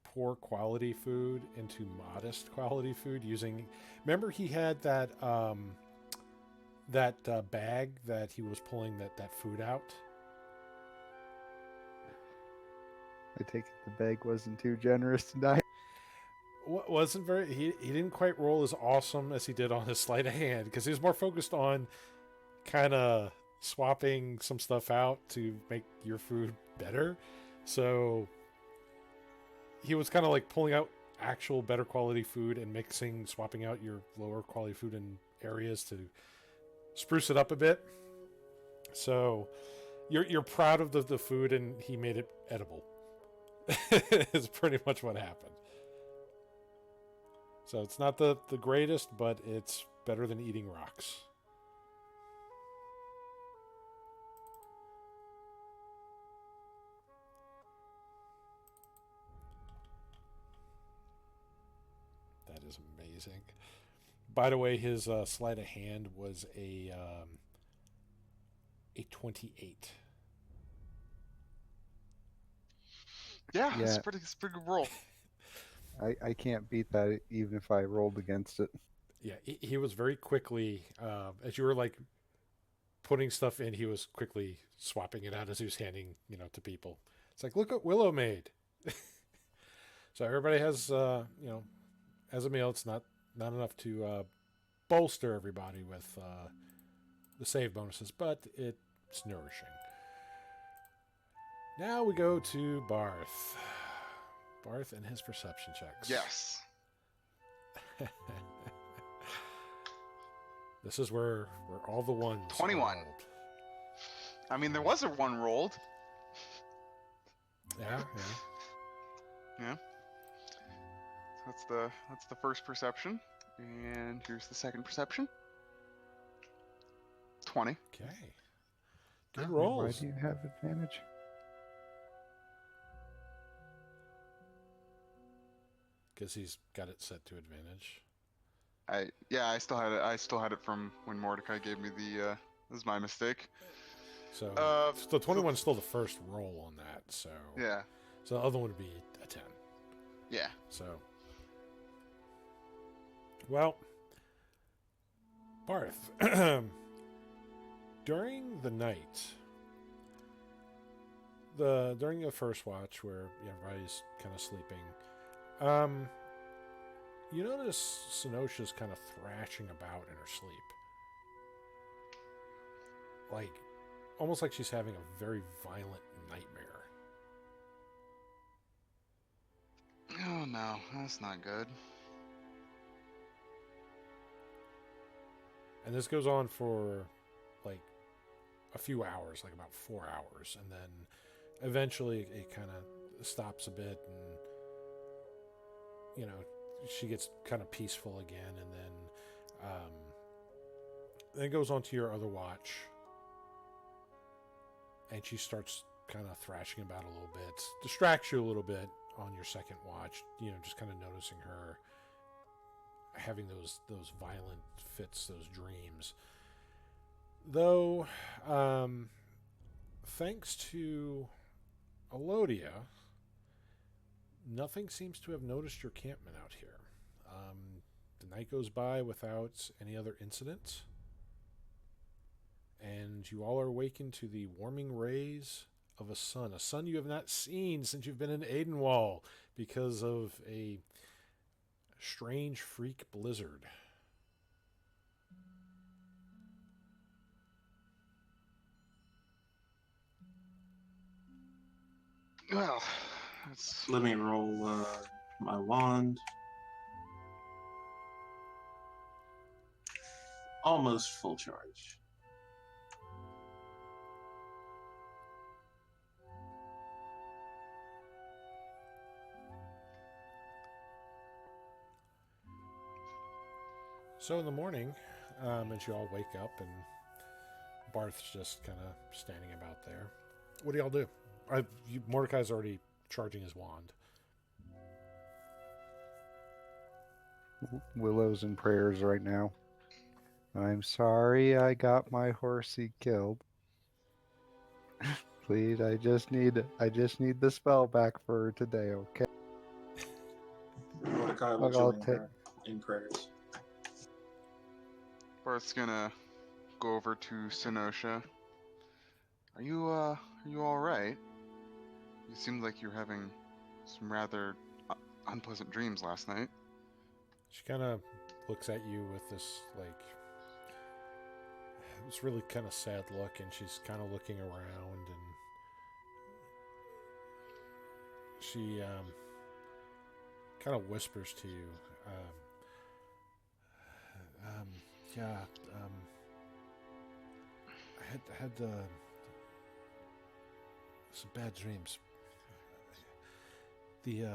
A: poor quality food into modest quality food using. Remember, he had that bag that he was pulling that food out.
B: I take it the bag wasn't too generous tonight.
A: Wasn't very. He didn't quite roll as awesome as he did on his sleight of hand, because he was more focused on kind of swapping some stuff out to make your food better. So he was kind of like pulling out actual better quality food and swapping out your lower quality food in areas to spruce it up a bit. So you're proud of the food, and he made it edible. Is pretty much what happened. So it's not the greatest, but it's better than eating rocks. That is amazing. By the way, his sleight of hand was a 28.
C: Yeah, it's
B: Yeah.
C: a pretty good roll.
B: I can't beat that even if I rolled against it.
A: Yeah, he was very quickly, as you were like putting stuff in, he was quickly swapping it out as he was handing, to people. It's like, look what Willow made. So everybody has, as a meal, it's not enough to bolster everybody with the save bonuses, but it's nourishing. Now we go to Barth. Barth and his perception checks.
C: Yes.
A: This is where all the ones.
C: 21.
A: are rolled.
C: I mean, there was a one rolled.
A: Yeah, yeah.
C: Yeah. That's the first perception, and here's the second perception. 20.
A: Okay. Good
C: Yeah.
B: Why
A: rolls.
B: do you have advantage?
A: Because he's got it set to advantage.
C: I still had it. I still had it from when Mordecai gave me the. This is my mistake.
A: So
C: So-
A: the 21's still the first roll on that. So
C: Yeah.
A: So the other one would be a 10.
C: Yeah.
A: So, well, Barth, during the night, during the first watch where everybody's kind of sleeping, you notice Senosha's kind of thrashing about in her sleep, like almost like she's having a very violent nightmare.
C: Oh no, that's not good.
A: And this goes on for like a few hours, like about 4 hours, and then eventually it kind of stops a bit, and she gets kind of peaceful again, and then it goes on to your other watch, and she starts kind of thrashing about a little bit, distracts you a little bit on your second watch, just kind of noticing her having those violent fits, those dreams. Though, thanks to Elodia, nothing seems to have noticed your campment out here. The night goes by without any other incidents, and you all are awakened to the warming rays of a sun you have not seen since you've been in Aidenwall because of a strange freak blizzard.
C: Well, that's
E: Let me roll my wand. Almost full charge.
A: So in the morning, as you all wake up and Barth's just kind of standing about there, what do y'all do? Mordecai's already charging his wand.
B: Willows and prayers right now. I'm sorry I got my horsey killed. Please, I just need the spell back for today, okay?
E: Mordecai looks
B: I'll
E: at her in prayers.
C: Barth's gonna go over to Senosha. Are you all right? You seemed like you're having some rather unpleasant dreams last night.
A: She kind of looks at you with this, this really kind of sad look, and she's kind of looking around, and she kind of whispers to you, yeah, I had some bad dreams. The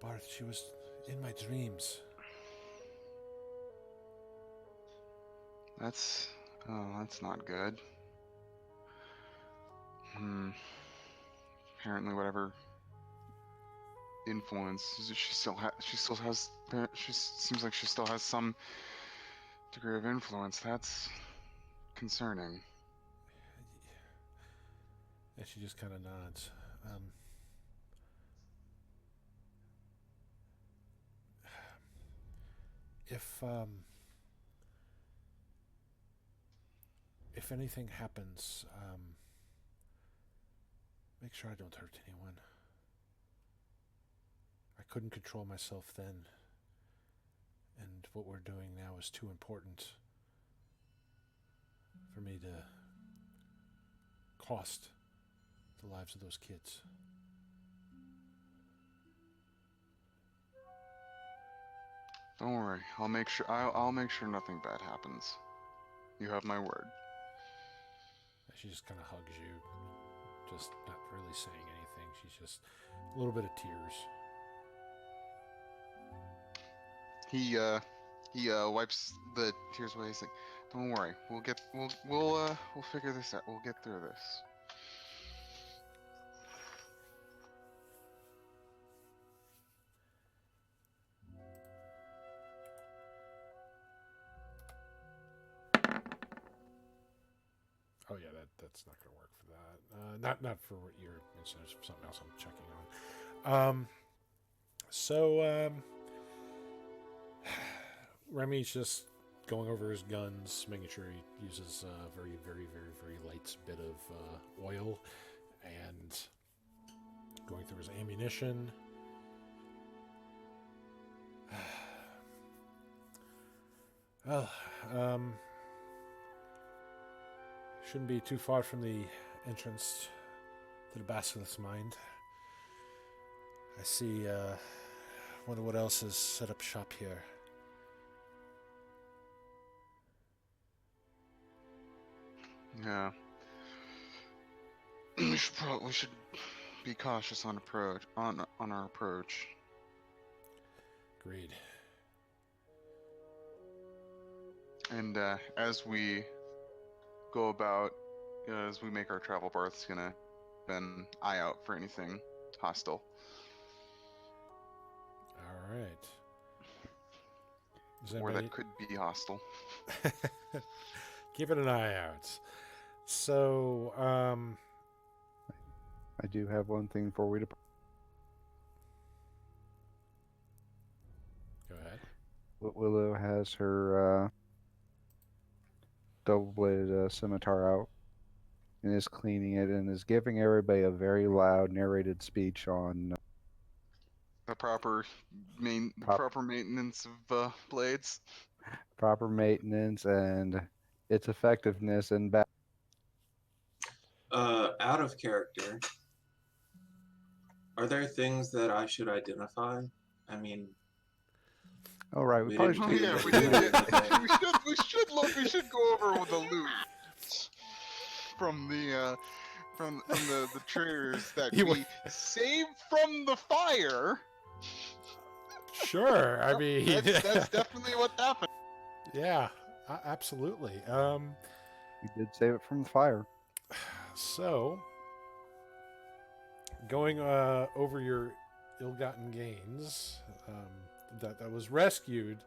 A: Barth, she was in my dreams.
C: That's not good. Apparently, whatever influence she seems like she still has some degree of influence. That's concerning.
A: And she just kind of nods. If anything happens, make sure I don't hurt anyone. I couldn't control myself then, and what we're doing now is too important for me to cost the lives of those kids.
C: Don't worry. I'll make sure. I'll make sure nothing bad happens. You have my word.
A: She just kind of hugs you, just not really saying anything. She's just a little bit of tears.
C: He wipes the tears away. He's like, "Don't worry, we'll figure this out. We'll get through this."
A: Oh yeah, that's not going to work for that. Not for what you're. It's something else I'm checking on. Remy's just going over his guns, making sure he uses a very, very, very, very light bit of oil, and going through his ammunition. Well, shouldn't be too far from the entrance to the Basilisk's Mind. I see, wonder what else is set up shop here.
C: Yeah. We should be cautious on our approach.
A: Agreed.
C: And as we go about, as we make our travel, Barth's gonna keep an eye out for anything hostile.
A: All right. Is
C: Or
A: anybody...
C: that could be hostile.
A: Keep it an eye out. So,
B: I do have one thing before we depart.
A: Go ahead.
B: Willow has her double-bladed scimitar out and is cleaning it and is giving everybody a very loud narrated speech on
C: The proper maintenance of blades.
B: proper maintenance and its effectiveness in battle.
E: Out of character, are there things that I should identify? I mean,
B: Oh right, we
E: We
B: probably
E: didn't
C: Oh
B: should.
E: do
C: yeah,
E: that.
C: we did. We should go over the loot from the traders that
A: You
C: we saved from the fire.
A: Sure. I mean,
C: That's definitely what happened.
A: yeah, absolutely.
B: We did save it from the fire.
A: So, going over your ill-gotten gains, that was rescued,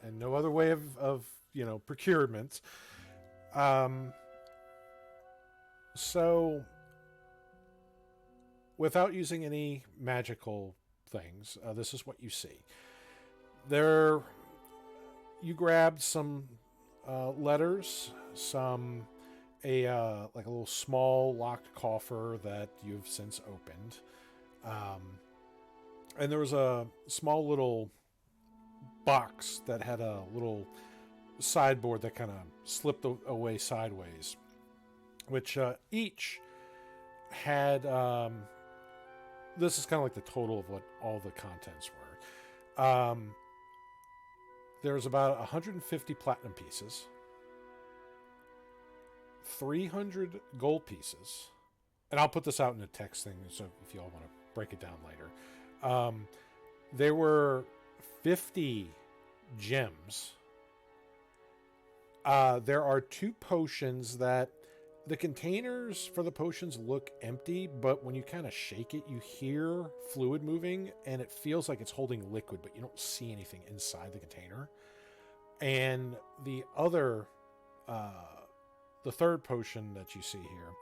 A: and no other way of procurement. So, without using any magical things, this is what you see. There, you grabbed some letters, like a little small locked coffer that you've since opened, and there was a small little box that had a little sideboard that kind of slipped away sideways, which each had this is kind of like the total of what all the contents were. There's about 150 platinum pieces, 300 gold pieces, and I'll put this out in a text thing so if you all want to break it down later. There were 50 gems. There are 2 potions that the containers for the potions look empty, but when you kind of shake it, you hear fluid moving and it feels like it's holding liquid, but you don't see anything inside the container. And the third potion that you see here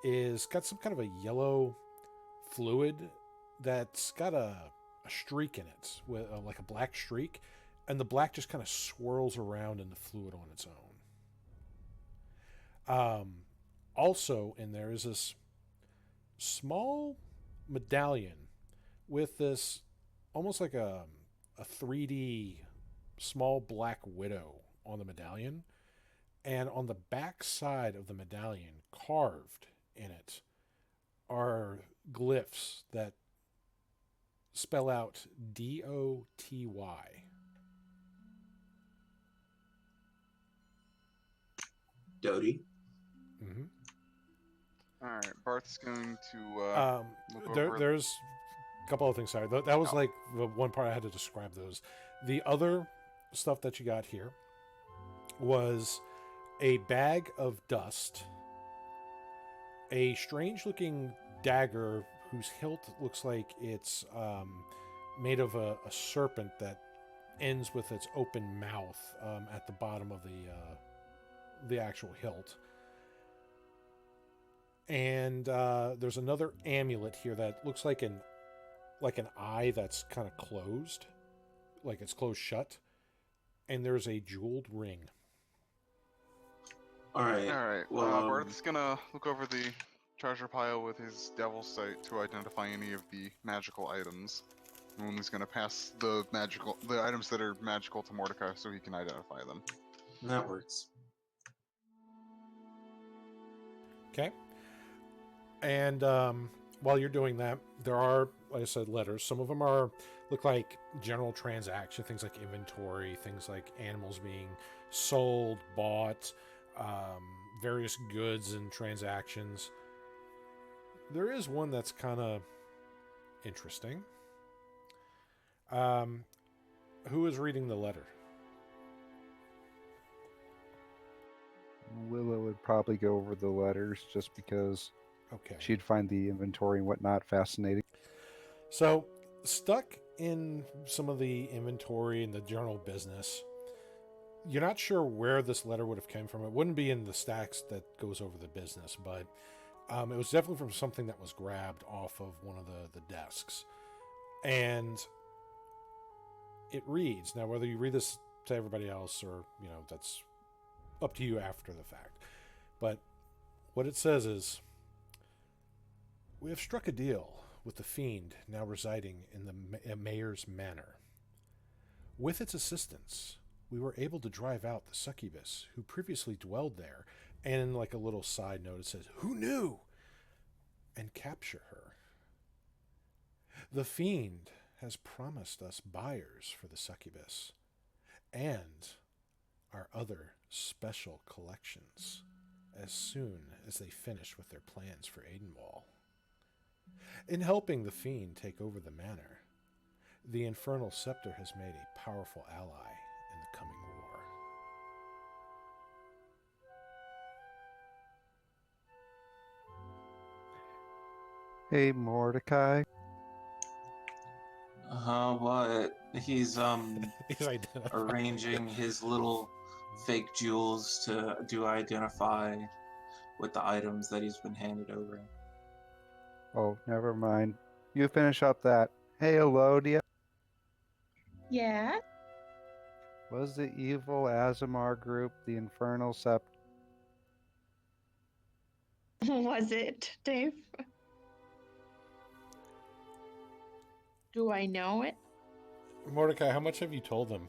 A: is got some kind of a yellow fluid that's got a streak in it, with like a black streak, and the black just kind of swirls around in the fluid on its own. Also in there is this small medallion with this almost like a 3D small black widow on the medallion, and on the back side of the medallion, carved in it, are glyphs that spell out DOTY.
E: Doty.
A: Mm-hmm.
C: All right, Barth's going to look over.
A: There's a couple of things. Sorry, that was like the one part I had to describe those. The other stuff that you got here was a bag of dust, a strange-looking dagger whose hilt looks like it's made of a serpent that ends with its open mouth at the bottom of the actual hilt. And there's another amulet here that looks like an eye that's kind of closed, like it's closed shut. And there's a jeweled ring.
E: All right.
C: All right.
E: Well,
C: Barth's gonna look over the treasure pile with his devil's sight to identify any of the magical items. And he's gonna pass the items that are magical to Mordecai so he can identify them.
E: that works.
A: Okay. And while you're doing that, there are, like I said, letters. Some of them look like general transaction, things like inventory, things like animals being sold, bought, various goods and transactions. There is one that's kind of interesting. Who is reading the letter?
B: Willow would probably go over the letters just because
A: Okay.
B: she'd find the inventory and whatnot fascinating.
A: So, stuck in some of the inventory and the general business, you're not sure where this letter would have come from. It wouldn't be in the stacks that goes over the business, but it was definitely from something that was grabbed off of one of the desks. And it reads, now whether you read this to everybody else or, that's up to you after the fact. But what it says is, we have struck a deal with the fiend now residing in the mayor's manor. With its assistance, we were able to drive out the succubus who previously dwelled there, and in like a little side note it says, who knew? And capture her. The fiend has promised us buyers for the succubus and our other special collections as soon as they finish with their plans for Aidenwall. In helping the fiend take over the manor, the Infernal Scepter has made a powerful ally in the coming war.
B: Hey, Mordecai.
E: What? He's
A: He's identified.
E: arranging his little fake jewels to do identify with the items that he's been handed over.
B: Oh, never mind. You finish up that. Hey, Elodia.
F: Yeah.
B: Was the evil Azamar group the Infernal Scepter?
F: Was it, Dave? Do I know it?
A: Mordecai, how much have you told them?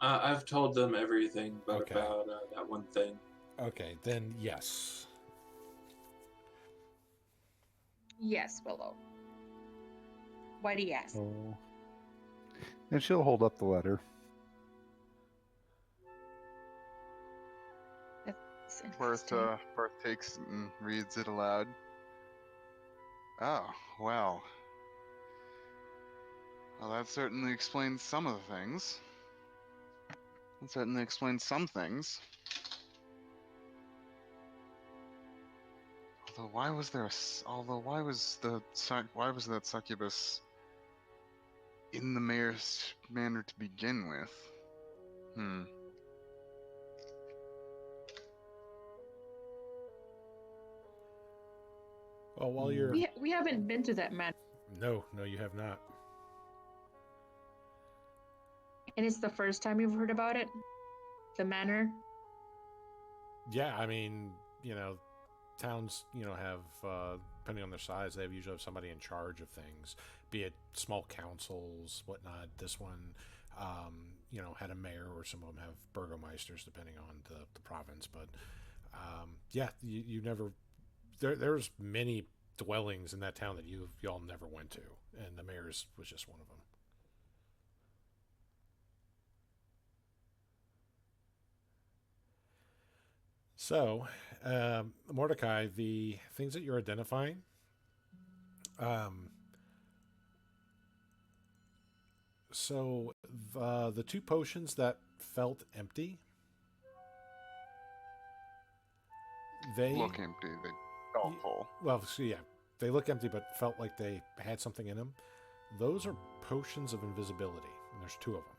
E: I've told them everything but
A: Okay.
E: about that one thing.
A: Okay, then yes.
F: Yes, Willow. Why do you ask?
B: Oh. And she'll hold up the letter.
F: That's
C: Barth
F: interesting.
C: takes it and reads it aloud. Oh, wow. Well, that certainly explains some of the things. That certainly explains some things. Although, why was that succubus in the mayor's manor to begin with?
A: Well, while you're...
D: We haven't been to that man,
A: No, you have not.
D: and it's the first time you've heard about it. The manor.
A: Yeah, I mean, towns, have, depending on their size, they usually have somebody in charge of things, be it small councils, whatnot. This one, had a mayor, or some of them have burgomeisters, depending on the province. But, yeah, you never... There's many dwellings in that town that y'all never went to, and the mayor's was just one of them. So, Mordecai, the things that you're identifying, so the two potions that felt empty, they
C: Look empty. They felt
A: Ye-
C: full.
A: well, so yeah, they look empty, but felt like they had something in them. Those are potions of invisibility, and there's two of them.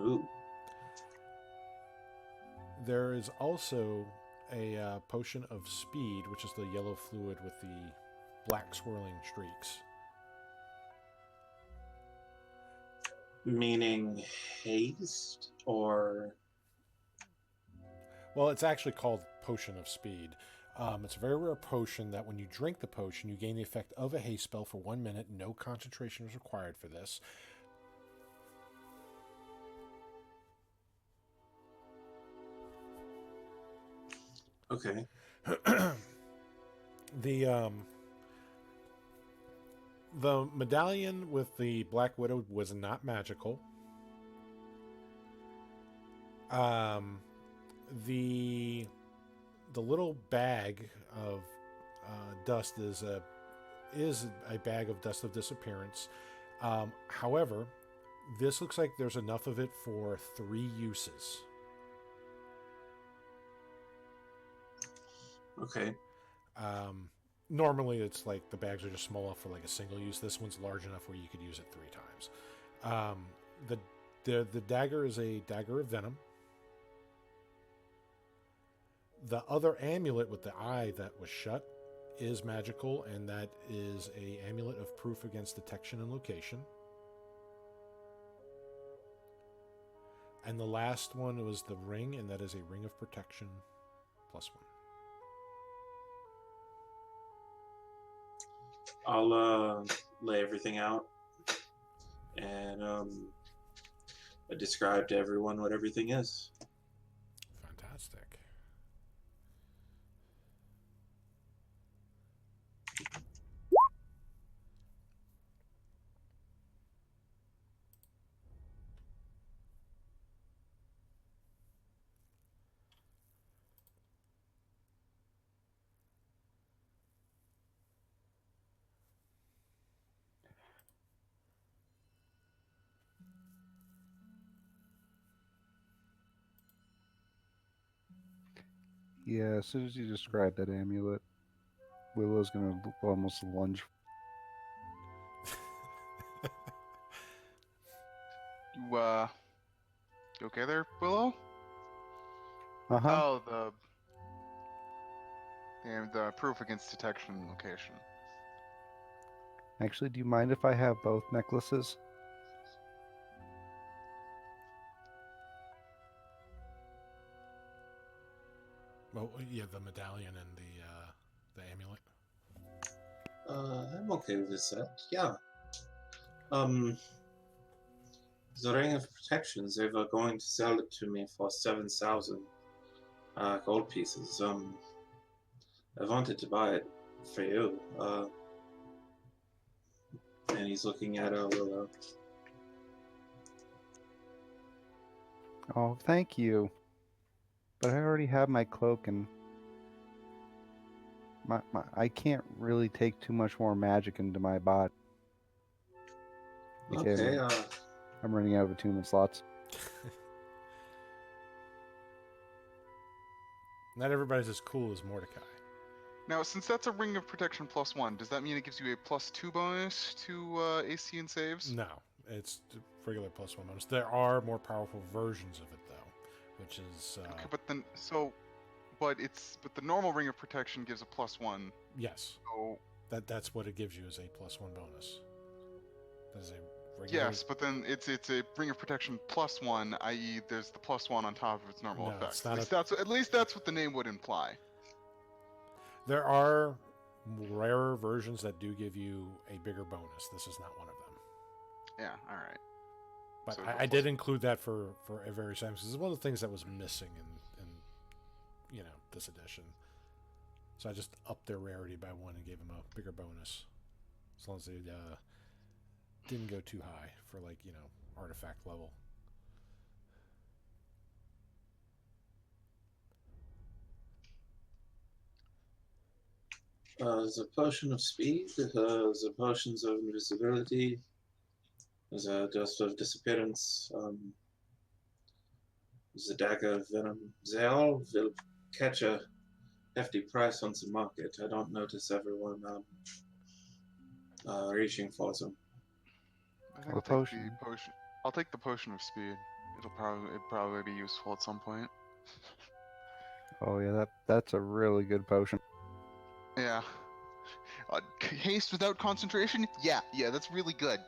E: Ooh.
A: There is also a potion of speed, which is the yellow fluid with the black swirling streaks.
E: Meaning haste or
A: Well, it's actually called Potion of Speed. It's a very rare potion that when you drink the potion, you gain the effect of a haste spell for 1 minute. No concentration is required for this.
E: okay.
A: The medallion with the Black Widow was not magical. The little bag of dust is a bag of dust of disappearance. However, this looks like there's enough of it for 3 uses.
E: Okay.
A: Normally, it's like the bags are just small enough for like a single use. This one's large enough where you could use it 3 times. The dagger is a dagger of venom. The other amulet with the eye that was shut is magical, and that is a amulet of proof against detection and location. And the last one was the ring, and that is a ring of protection +1.
E: I'll lay everything out and describe to everyone what everything is.
A: Fantastic.
B: Yeah, as soon as you describe that amulet, Willow's gonna almost lunge.
C: You okay there, Willow?
B: Uh-huh.
C: Oh, the proof against detection and location.
B: Actually, do you mind if I have both necklaces?
A: Well, yeah, the medallion and the amulet.
E: I'm okay with this set. Yeah. The Ring of Protections, they were going to sell it to me for 7,000 gold pieces. I wanted to buy it for you. And he's looking at Willow.
B: Oh, thank you. But I already have my cloak, and I can't really take too much more magic into my body.
E: Okay,
B: I'm running out of attunement slots.
A: Not everybody's as cool as Mordecai.
C: Now, since that's a ring of protection +1, does that mean it gives you a +2 bonus to AC and saves?
A: No, it's regular +1 bonus. There are more powerful versions of it though, which is
C: Okay, but the normal ring of protection gives a +1.
A: yes.
C: So
A: That's what it gives you is a +1 bonus. That is a regular.
C: yes, but then it's a ring of protection +1, i.e., there's the +1 on top of its normal
A: No,
C: effect.
A: it's not
C: At least that's what the name would imply.
A: There are rarer versions that do give you a bigger bonus. This is not one of them.
C: Yeah, all right.
A: But
C: So
A: I did include that for a very time because it's one of the things that was missing in this edition. So I just upped their rarity by 1 and gave them a bigger bonus, as long as they didn't go too high for artifact level.
E: There's a potion of speed. There's a potions of invisibility. There's a dust of disappearance. There's a dagger of venom. They all will catch a hefty price on the market. I don't notice everyone reaching for them.
C: I think
B: Well,
C: I'll take
B: potion.
C: the potion. I'll take the potion of speed. It'll probably be useful at some point.
B: Oh yeah, that's a really good potion.
C: Yeah. Haste without concentration? Yeah, that's really good.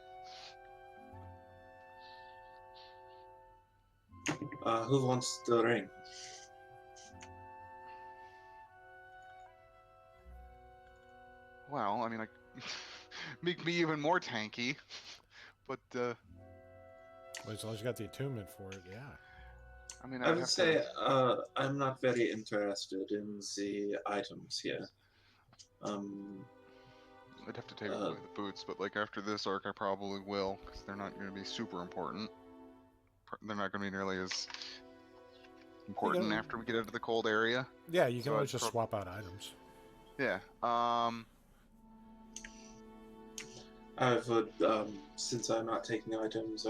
E: Who wants the ring?
C: Well, I mean, like, make me even more tanky. But,
A: Well, as long as you got the attunement for it, yeah.
C: I mean,
E: I
C: I'd
E: would
C: have
E: say
C: to...
E: I'm not very interested in the items here.
C: I'd have to take away the boots, but, like, after this arc, I probably will, because they're not going to be super important. They're not going to be nearly as important
A: can-
C: after we get into the cold area.
A: Yeah, you can
C: So
A: always
C: I'd
A: just swap out items.
C: Yeah.
E: I would, since I'm not taking items,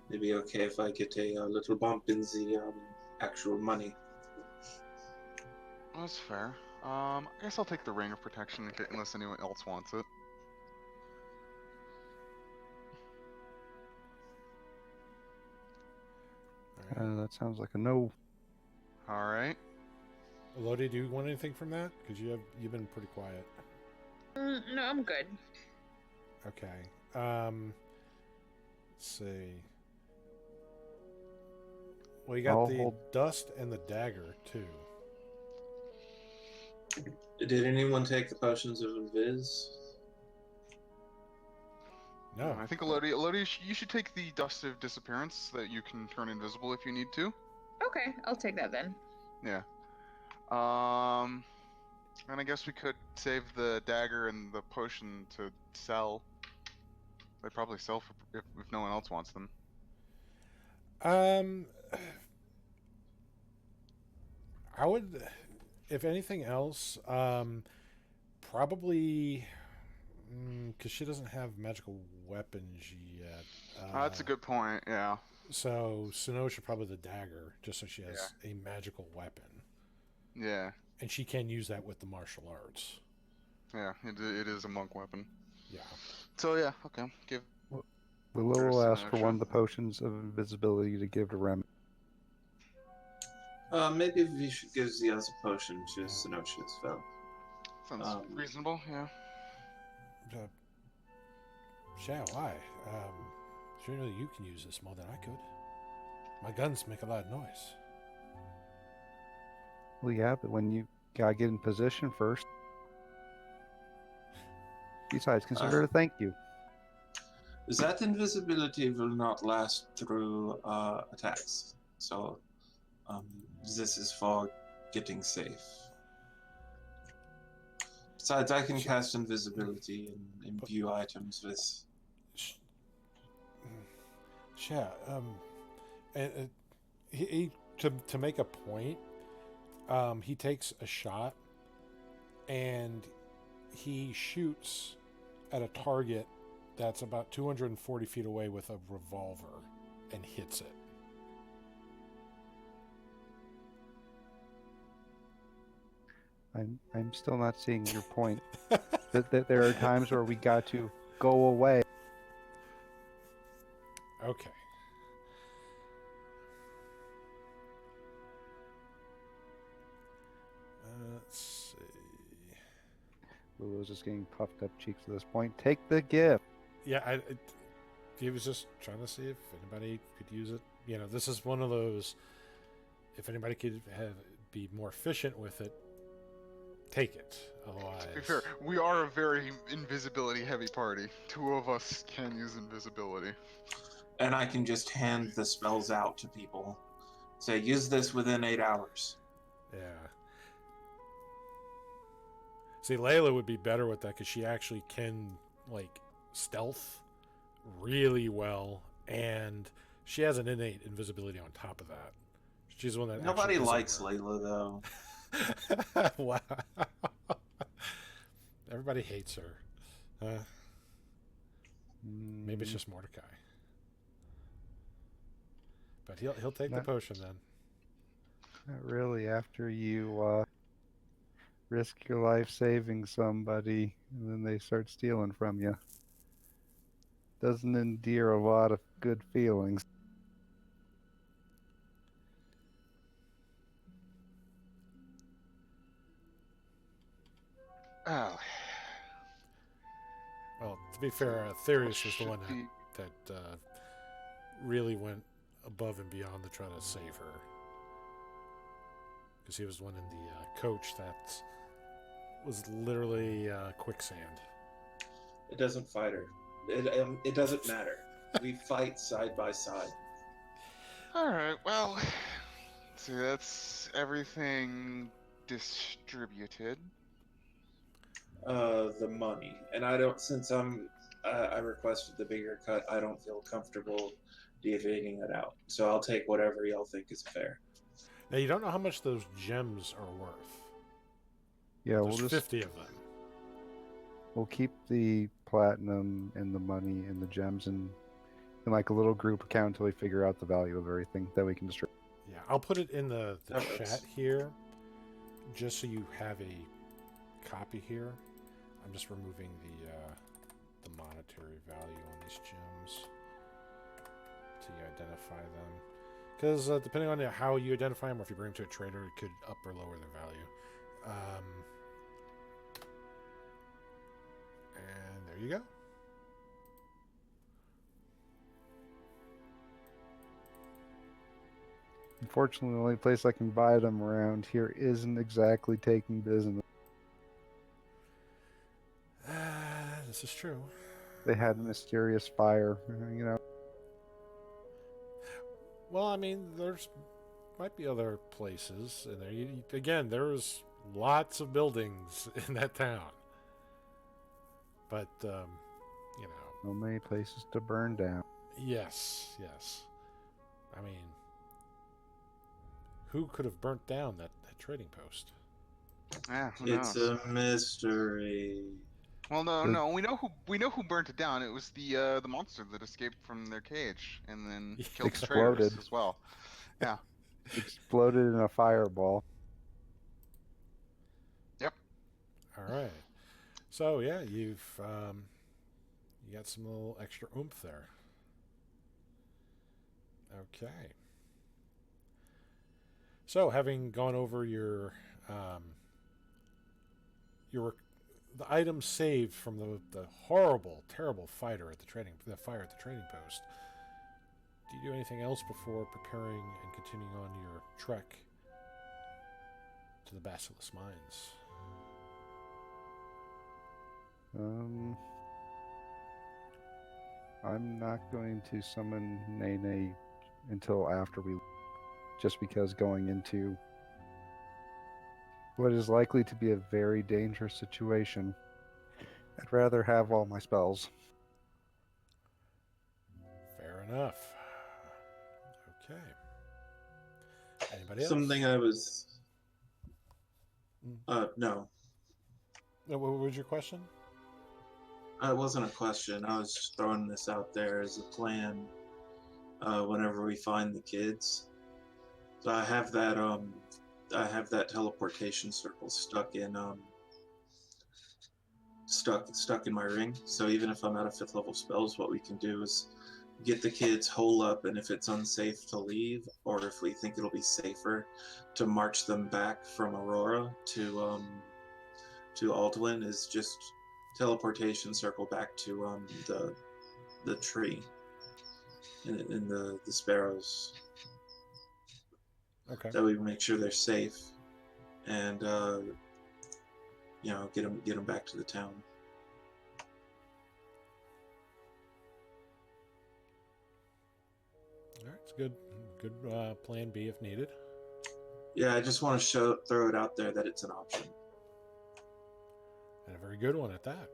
E: it'd be okay if I get a little bump in the actual money.
C: That's fair. I guess I'll take the Ring of Protection unless anyone else wants it.
B: That sounds like a no.
C: Alright.
A: Lodi, do you want anything from that? Because you've been pretty quiet.
F: No, I'm good.
A: Okay. Let's see. Well, you got
B: I'll
A: the
B: hold-
A: dust and the dagger too.
E: Did anyone take the potions of invis?
A: No.
C: I think Elodie, you should take the Dust of Disappearance so that you can turn invisible if you need to.
F: Okay, I'll take that then.
C: Yeah. And I guess we could save the dagger and the potion to sell. They probably sell for, if no one else wants them.
A: I would, if anything else, probably because she doesn't have magical weapons yet.
C: That's a good point. Yeah.
A: So Sunosha probably the dagger, just so she has a magical weapon,
C: Yeah.
A: and she can use that with the martial arts.
C: Yeah. It is a monk weapon.
A: Yeah.
C: So yeah. Okay. Give.
B: Willow
C: There's
B: will
C: an
B: ask for
C: extra.
B: one of the potions of invisibility to give to Rem.
E: Maybe we should give the other potion to Sinosha as well.
C: Sounds reasonable. Yeah.
A: Xiao, why? Surely you can use this more than I could. My guns make a lot of noise.
B: Well, yeah, but when you gotta get in position first. Besides, consider it a thank you.
E: That invisibility will not last through attacks. So this is for getting safe. Besides, I can cast invisibility and view items with.
A: Yeah, and he to make a point, he takes a shot and he shoots at a target that's about 240 feet away with a revolver and hits it.
B: I'm still not seeing your point. that there are times where we got to go away.
A: Okay. Let's see.
B: Lulu's just getting puffed up cheeks at this point. Take the gift.
A: Yeah, he was just trying to see if anybody could use it. You know, this is one of those. If anybody could be more efficient with it, take it. Otherwise,
C: To be fair, we are a very invisibility heavy party. Two of us can use invisibility.
E: And I can just hand the spells out to people. Say, use this within 8 hours.
A: yeah. See, Layla would be better with that because she actually can like stealth really well, and she has an innate invisibility on top of that. She's the one that
E: Nobody
A: actually
E: likes
A: doesn't
E: Layla, though.
A: work. Wow. Everybody hates her. Maybe it's
B: Mm,
A: just Mordecai. But he'll take the
B: Not-
A: potion then.
B: not really. After you risk your life saving somebody, and then they start stealing from you. Doesn't endear a lot of good feelings.
C: Oh,
A: Well, to be fair, Therius was the
C: should
A: one
C: be-
A: that really went above and beyond to try to save her. Because he was the one in the coach that was literally quicksand.
E: It doesn't fight her. It doesn't matter. We fight side by side.
C: All right. Well, so that's everything distributed.
E: The money, and I don't. Since I requested the bigger cut, I don't feel comfortable deviating it out. So I'll take whatever y'all think is fair.
A: Now, you don't know how much those gems are worth.
B: Yeah,
A: There's
B: we'll just
A: 50 of them.
B: we'll keep the platinum and the money and the gems in like a little group account until we figure out the value of everything. Then we can distribute.
A: Yeah, I'll put it in the
E: That works.
A: chat here, just so you have a copy here. I'm just removing the monetary value on these gems to identify them. Because depending on how you identify them, or if you bring them to a trader, it could up or lower their value. And there you go.
B: Unfortunately, the only place I can buy them around here isn't exactly taking business.
A: This is true.
B: They had a mysterious fire,
A: Well, I mean, there's might be other places in there. Again, there's lots of buildings in that town, but you know,
B: So many places to burn down.
A: yes. I mean, who could have burnt down that trading post?
C: Yeah, who
E: It's
C: knows?
E: a mystery.
C: Well, no,
B: The-
C: no. We know who burnt it down. It was the monster that escaped from their cage and then
A: Yeah,
C: killed the
B: exploded.
C: traders as well. Yeah.
B: Exploded in a fireball.
C: Yep.
A: All right. So yeah, you got some little extra oomph there. Okay. So having gone over your the items saved from the horrible, terrible fire at the trading post, do you do anything else before preparing and continuing on your trek to the Basilisk Mines?
B: I'm not going to summon Nene until after we, just because going into what is likely to be a very dangerous situation, I'd rather have all my spells.
A: Fair enough. Okay. Anybody else?
E: Something I was. No,
A: What was your question?
E: it wasn't a question. I was just throwing this out there as a plan. Whenever we find the kids, so I have that teleportation circle stuck in my ring. So even if I'm out of 5th level spells, what we can do is get the kids hole up, and if it's unsafe to leave, or if we think it'll be safer to march them back from Aurora to Alduin, is just teleportation circle back to the tree in the sparrows.
A: Okay.
E: That we make sure they're safe, and get them back to the town.
A: All right. It's good. Good plan B if needed.
E: Yeah, I just want to throw it out there that it's an option.
A: And a very good one at that.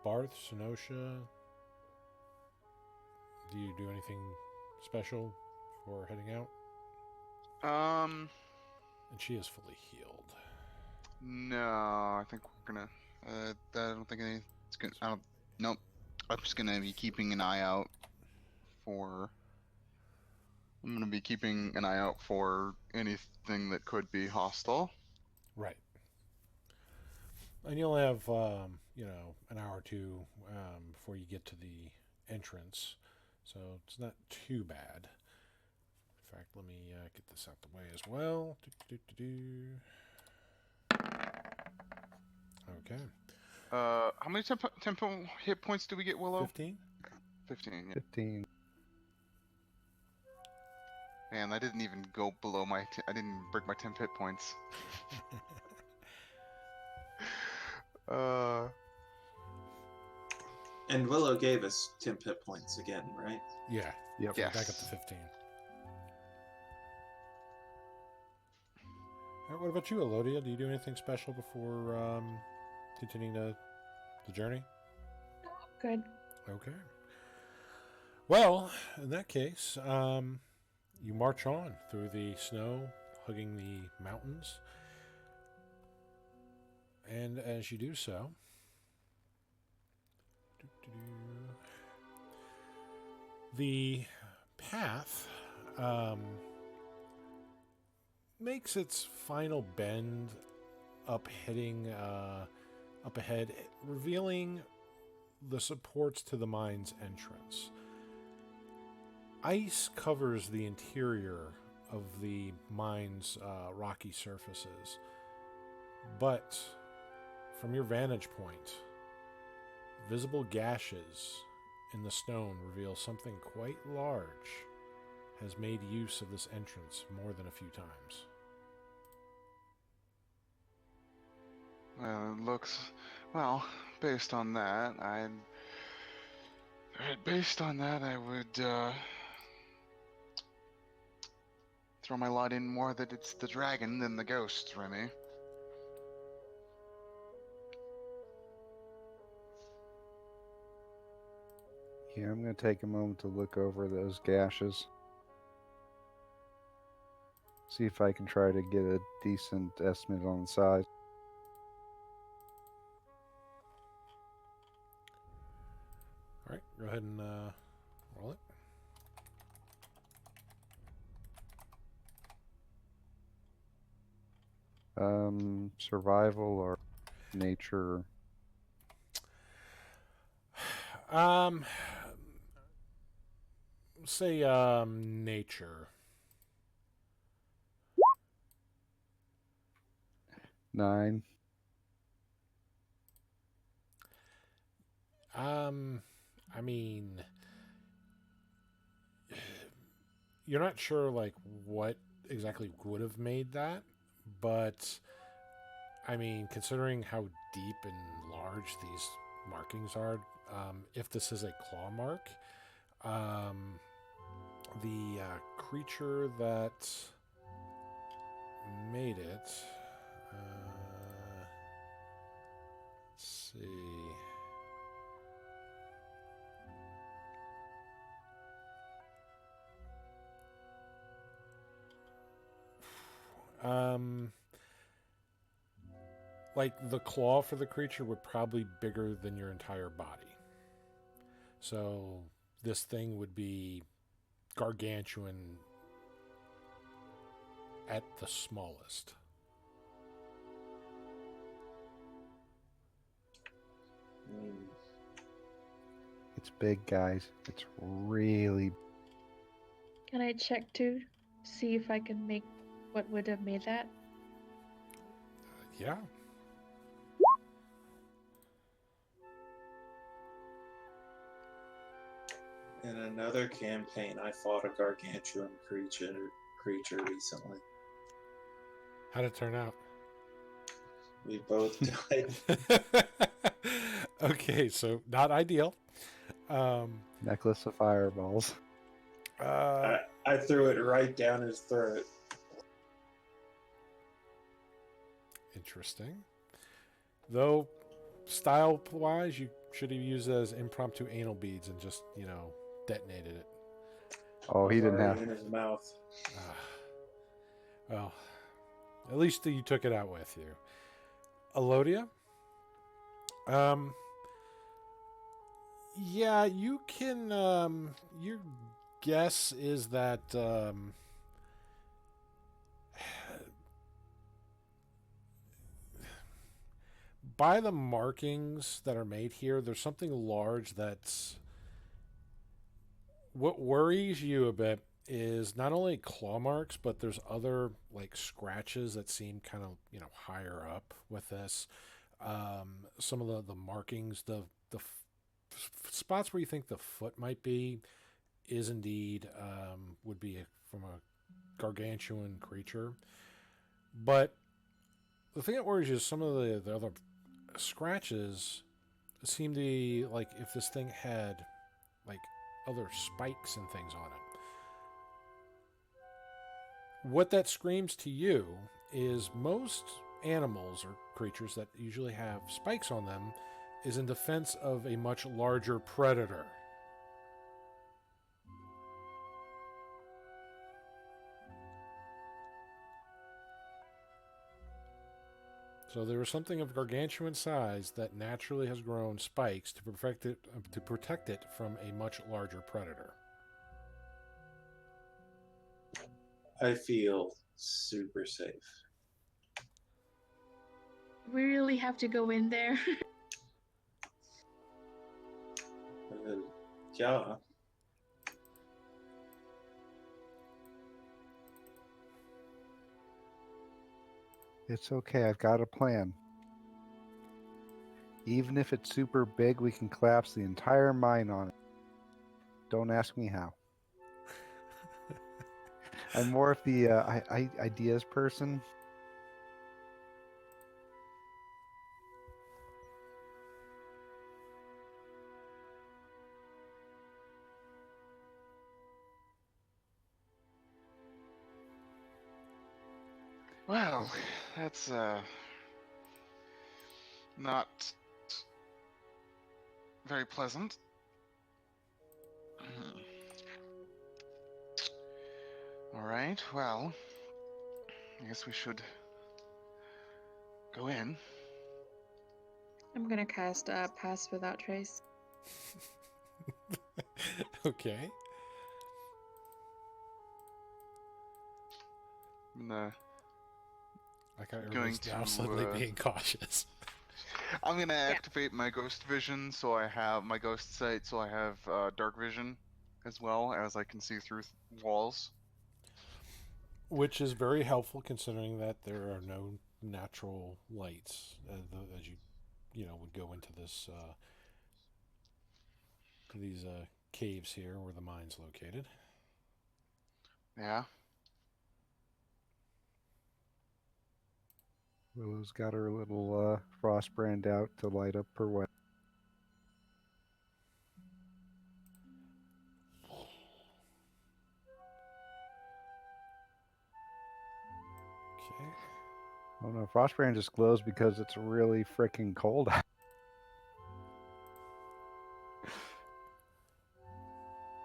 A: Barth, Senosha, do you do anything special before heading out? And she is fully healed.
C: No, I think we're gonna. I don't think any. It's gonna. I don't. Nope. I'm just gonna be keeping an eye out for. I'm gonna be keeping an eye out for anything that could be hostile.
A: Right. And you'll have, an hour or two before you get to the entrance, so it's not too bad. In fact, let me get this out the way as well. Okay.
C: How many tempo hit points do we get, Willow?
A: 15?
C: 15. Yeah.
B: 15.
C: Man, I didn't even go below my. I didn't break my 10 hit points. uh.
E: And Willow gave us 10 hit points again, right?
A: Yeah.
B: Yep.
C: Yes.
A: Back up to 15. All right, what about you, Elodia? Do you do anything special before continuing the journey?
F: Good.
A: Okay. Well, in that case, you march on through the snow, hugging the mountains. And as you do so, the path makes its final bend up ahead, revealing the supports to the mine's entrance. Ice covers the interior of the mine's rocky surfaces, but from your vantage point, visible gashes in the stone reveal something quite large has made use of this entrance more than a few times.
C: Well, it looks. Well, based on that, I would throw my lot in more that it's the dragon than the ghost, Remy.
B: Yeah, I'm going to take a moment to look over those gashes. See if I can try to get a decent estimate on the size.
A: All right, go ahead and roll it.
B: Survival or nature?
A: Say nature.
B: 9.
A: I mean, you're not sure like what exactly would have made that, but I mean, considering how deep and large these markings are, if this is a claw mark, the creature that made it. Let's see. Like the claw for the creature would probably be bigger than your entire body. So this thing would be gargantuan at the smallest.
B: It's big, guys. It's really.
F: Can I check to see if I can make what would have made that?
A: Yeah.
E: In another campaign, I fought a gargantuan creature recently.
A: How'd it turn out?
E: We both died.
A: Okay, so not ideal.
B: Necklace of fireballs.
E: I threw it right down his throat.
A: Interesting. Though, style-wise, you should have used it as impromptu anal beads and just, detonated it.
B: Oh, he didn't
E: Already
B: have.
E: in his mouth.
A: Well, at least you took it out with you. Elodia. Yeah, you can. Your guess is that by the markings that are made here, there's something large that's. What worries you a bit is not only claw marks, but there's other like scratches that seem kind of higher up with this. Some of the markings, spots where you think the foot might be, is indeed would be from a gargantuan creature. But the thing that worries you is some of the other scratches seem to be like if this thing had like other spikes and things on it. What that screams to you is most animals or creatures that usually have spikes on them is in defense of a much larger predator. So there is something of gargantuan size that naturally has grown spikes to protect it from a much larger predator.
E: I feel super safe.
F: We really have to go in there.
E: Yeah.
B: It's okay. I've got a plan. Even if it's super big, we can collapse the entire mine on it. Don't ask me how. I'm more of the ideas person.
C: Well, that's not very pleasant. All right. Well, I guess we should go in.
F: I'm gonna cast Pass Without Trace.
A: Okay.
C: I'm
A: Like how
C: Going
A: everybody's now
C: to,
A: suddenly being cautious.
C: I'm gonna activate my ghost vision, so I have my ghost sight, so I have dark vision, as well as I can see through walls.
A: Which is very helpful considering that there are no natural lights as you would go into this these caves here where the mine's located.
C: Yeah.
B: Willow's got her little frost brand out to light up her way.
A: Okay.
B: Oh no, frost brand just glows because it's really freaking cold out.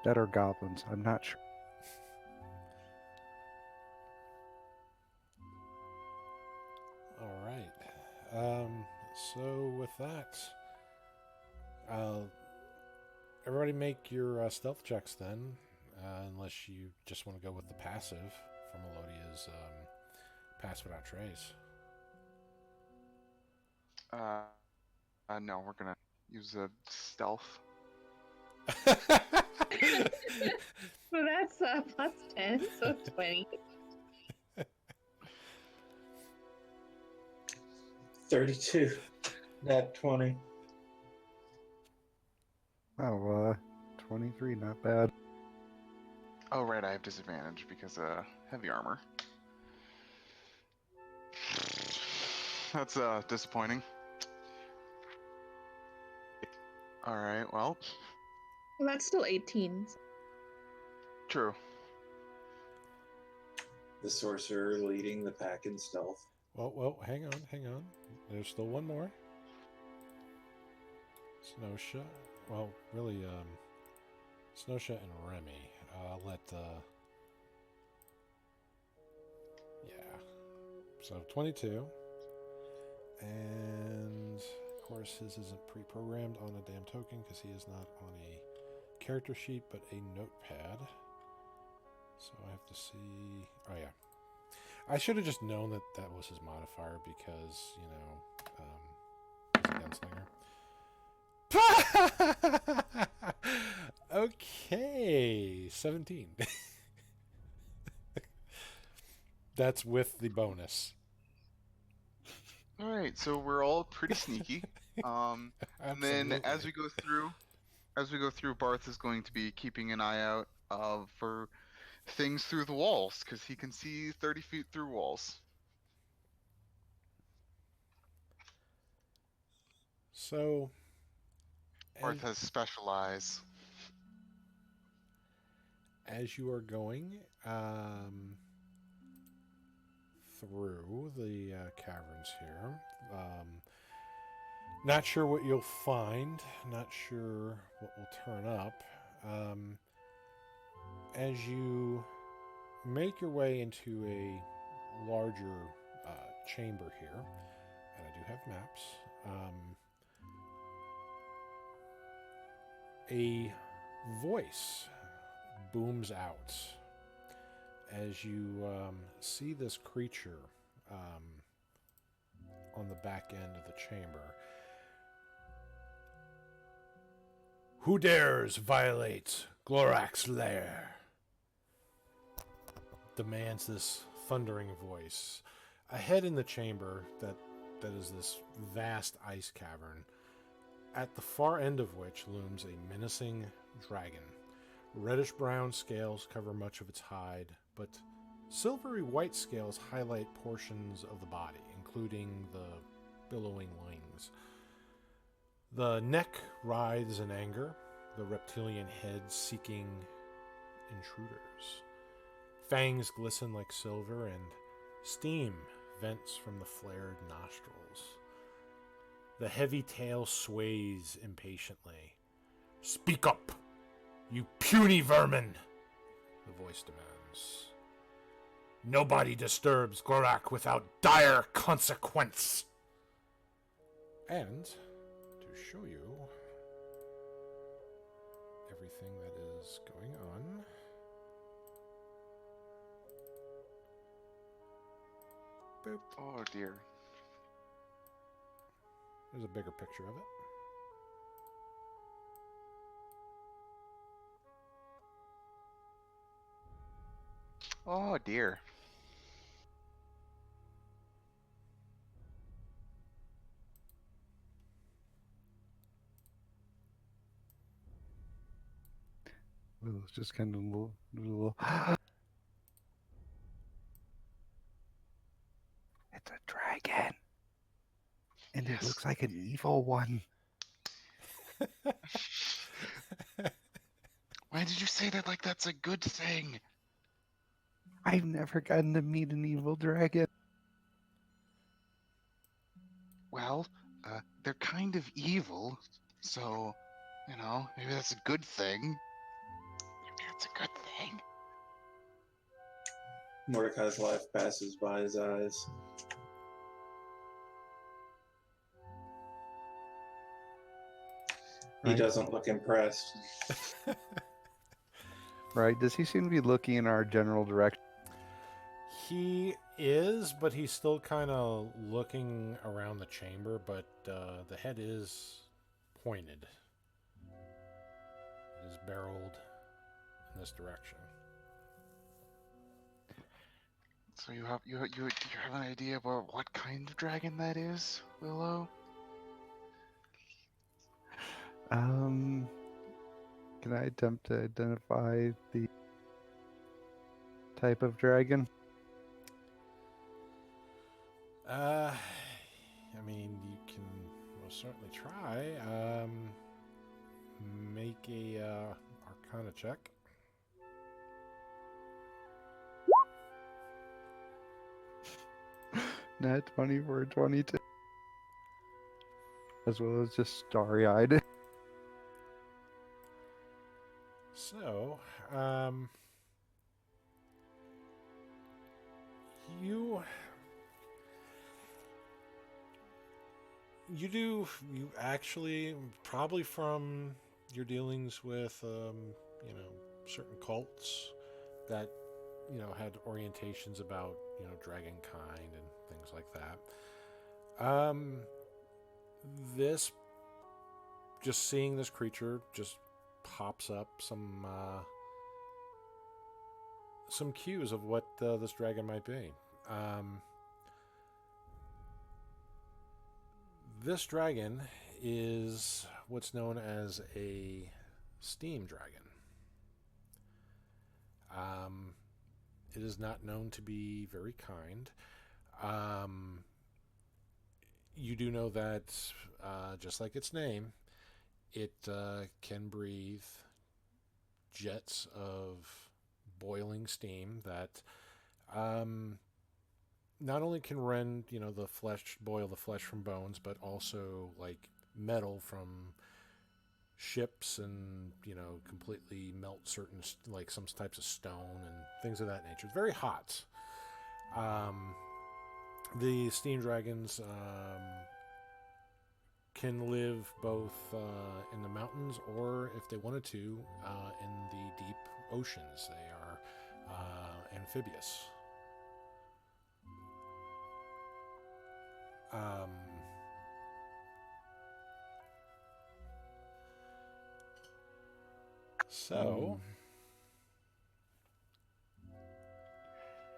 B: That are goblins. I'm not sure.
A: All right. So with that, everybody make your stealth checks then, unless you just want to go with the passive from Elodia's Pass Without Trace.
C: No, we're gonna use a stealth.
F: Well, that's plus 10, so 20.
E: 32. Nat 20.
B: Oh, 23, not bad.
C: Oh right, I have disadvantage because heavy armor. That's disappointing. All right, well,
F: Well, that's still 18.
C: true.
E: The sorcerer leading the pack in stealth.
A: Well, hang on. There's still one more. Snosha. Well, really, Snosha and Remy. I'll let yeah. So 22. And of course, his isn't pre-programmed on a damn token because he is not on a character sheet, but a notepad. So I have to see. Oh yeah, I should have just known that that was his modifier because he's a gunslinger. Okay, 17. That's with the bonus.
C: All right, so we're all pretty sneaky. And then as we go through, Barth is going to be keeping an eye out for things through the walls because he can see 30 feet through walls.
A: So
C: Barth has special eyes.
A: as you are going through the caverns here, not sure what you'll find, not sure what will turn up. As you make your way into a larger chamber here, and I do have maps, a voice booms out as you see this creature on the back end of the chamber. Who dares violate Glorak's lair? Demands this thundering voice. Ahead in the chamber that is this vast ice cavern, at the far end of which looms a menacing dragon. Reddish-brown scales cover much of its hide, but silvery white scales highlight portions of the body, including the billowing wings. The neck writhes in anger, the reptilian head seeking intruders. Fangs glisten like silver, and steam vents from the flared nostrils. The heavy tail sways impatiently. "Speak up, you puny vermin!" the voice demands. "Nobody disturbs Glorak without dire consequence." And to show you everything that is going on, boop.
C: Oh dear.
A: There's a bigger picture of it.
C: Oh dear.
B: It's just kind of little. It's a dragon, and it
C: Yes.
B: looks like an evil one.
C: Why did you say that like that's a good thing?
B: I've never gotten to meet an evil dragon.
C: Well, they're kind of evil, so, maybe that's a good thing. Maybe that's a good thing.
E: Mordecai's life passes by his eyes. He
B: Right.
E: doesn't look impressed.
B: Right? Does he seem to be looking in our general direction?
A: He is, but he's still kind of looking around the chamber, but the head is pointed. It is barreled in this direction.
C: So you have an idea about what kind of dragon that is, Willow?
B: Can I attempt to identify the type of dragon?
A: I mean, you can most certainly try. Make a Arcana check.
B: Nat 20 for 22. As well as just starry-eyed.
A: So, you You actually, probably from your dealings with, certain cults that, had orientations about, dragonkind and things like that. This, just seeing this creature just pops up some cues of what this dragon might be. This dragon is what's known as a steam dragon. It is not known to be very kind. You do know that, just like its name, it can breathe jets of boiling steam that not only can rend, boil the flesh from bones, but also like metal from ships and, completely melt certain, like some types of stone and things of that nature. It's very hot. The steam dragons can live both in the mountains or, if they wanted to, in the deep oceans. They are amphibious. So,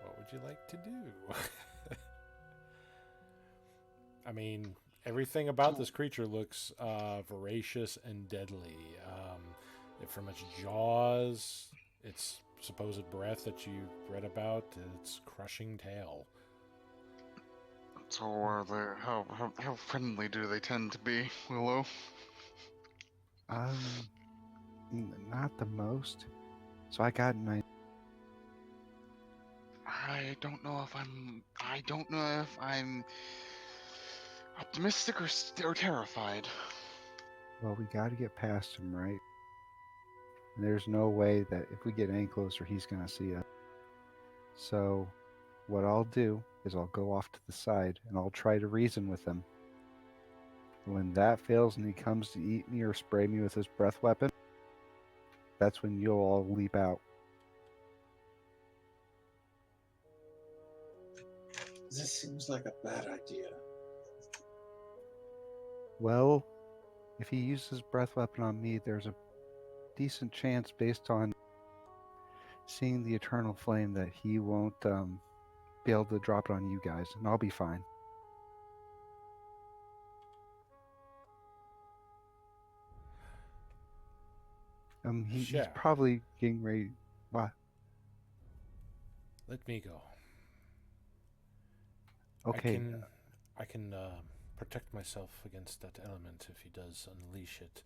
A: what would you like to do? I mean, everything about this creature looks voracious and deadly. From its jaws, its supposed breath that you read about, its crushing tail.
C: So are they? How friendly do they tend to be, Willow?
B: Not the most. So I got an idea.
C: I don't know if I'm optimistic or terrified.
B: Well, we got to get past him, right? And there's no way that if we get any closer, he's going to see us. So, what I'll do is I'll go off to the side and I'll try to reason with him. When that fails and he comes to eat me or spray me with his breath weapon, that's when you'll all leap out.
E: This seems like a bad idea.
B: Well, if he uses breath weapon on me, there's a decent chance, based on seeing the eternal flame, that he won't be able to drop it on you guys, and I'll be fine. He's
A: Sure.
B: probably getting ready. What?
A: Let me go.
B: Okay.
A: I can protect myself against that element if he does unleash it,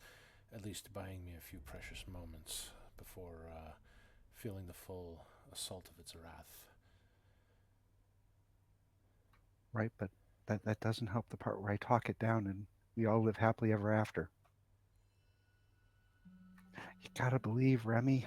A: at least buying me a few precious moments before feeling the full assault of its wrath.
B: Right, but that doesn't help the part where I talk it down and we all live happily ever after. You gotta believe, Remy.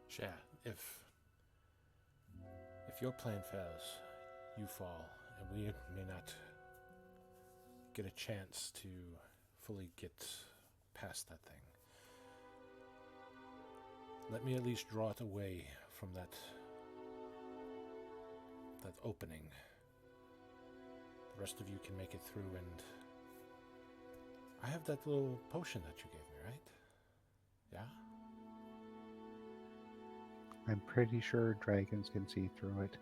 A: Sure. If your plan fails, you fall, and we may not get a chance to fully get past that thing. Let me at least draw it away from that opening. The rest of you can make it through, and I have that little potion that you gave me, right? Yeah?
B: I'm pretty sure dragons can see through it.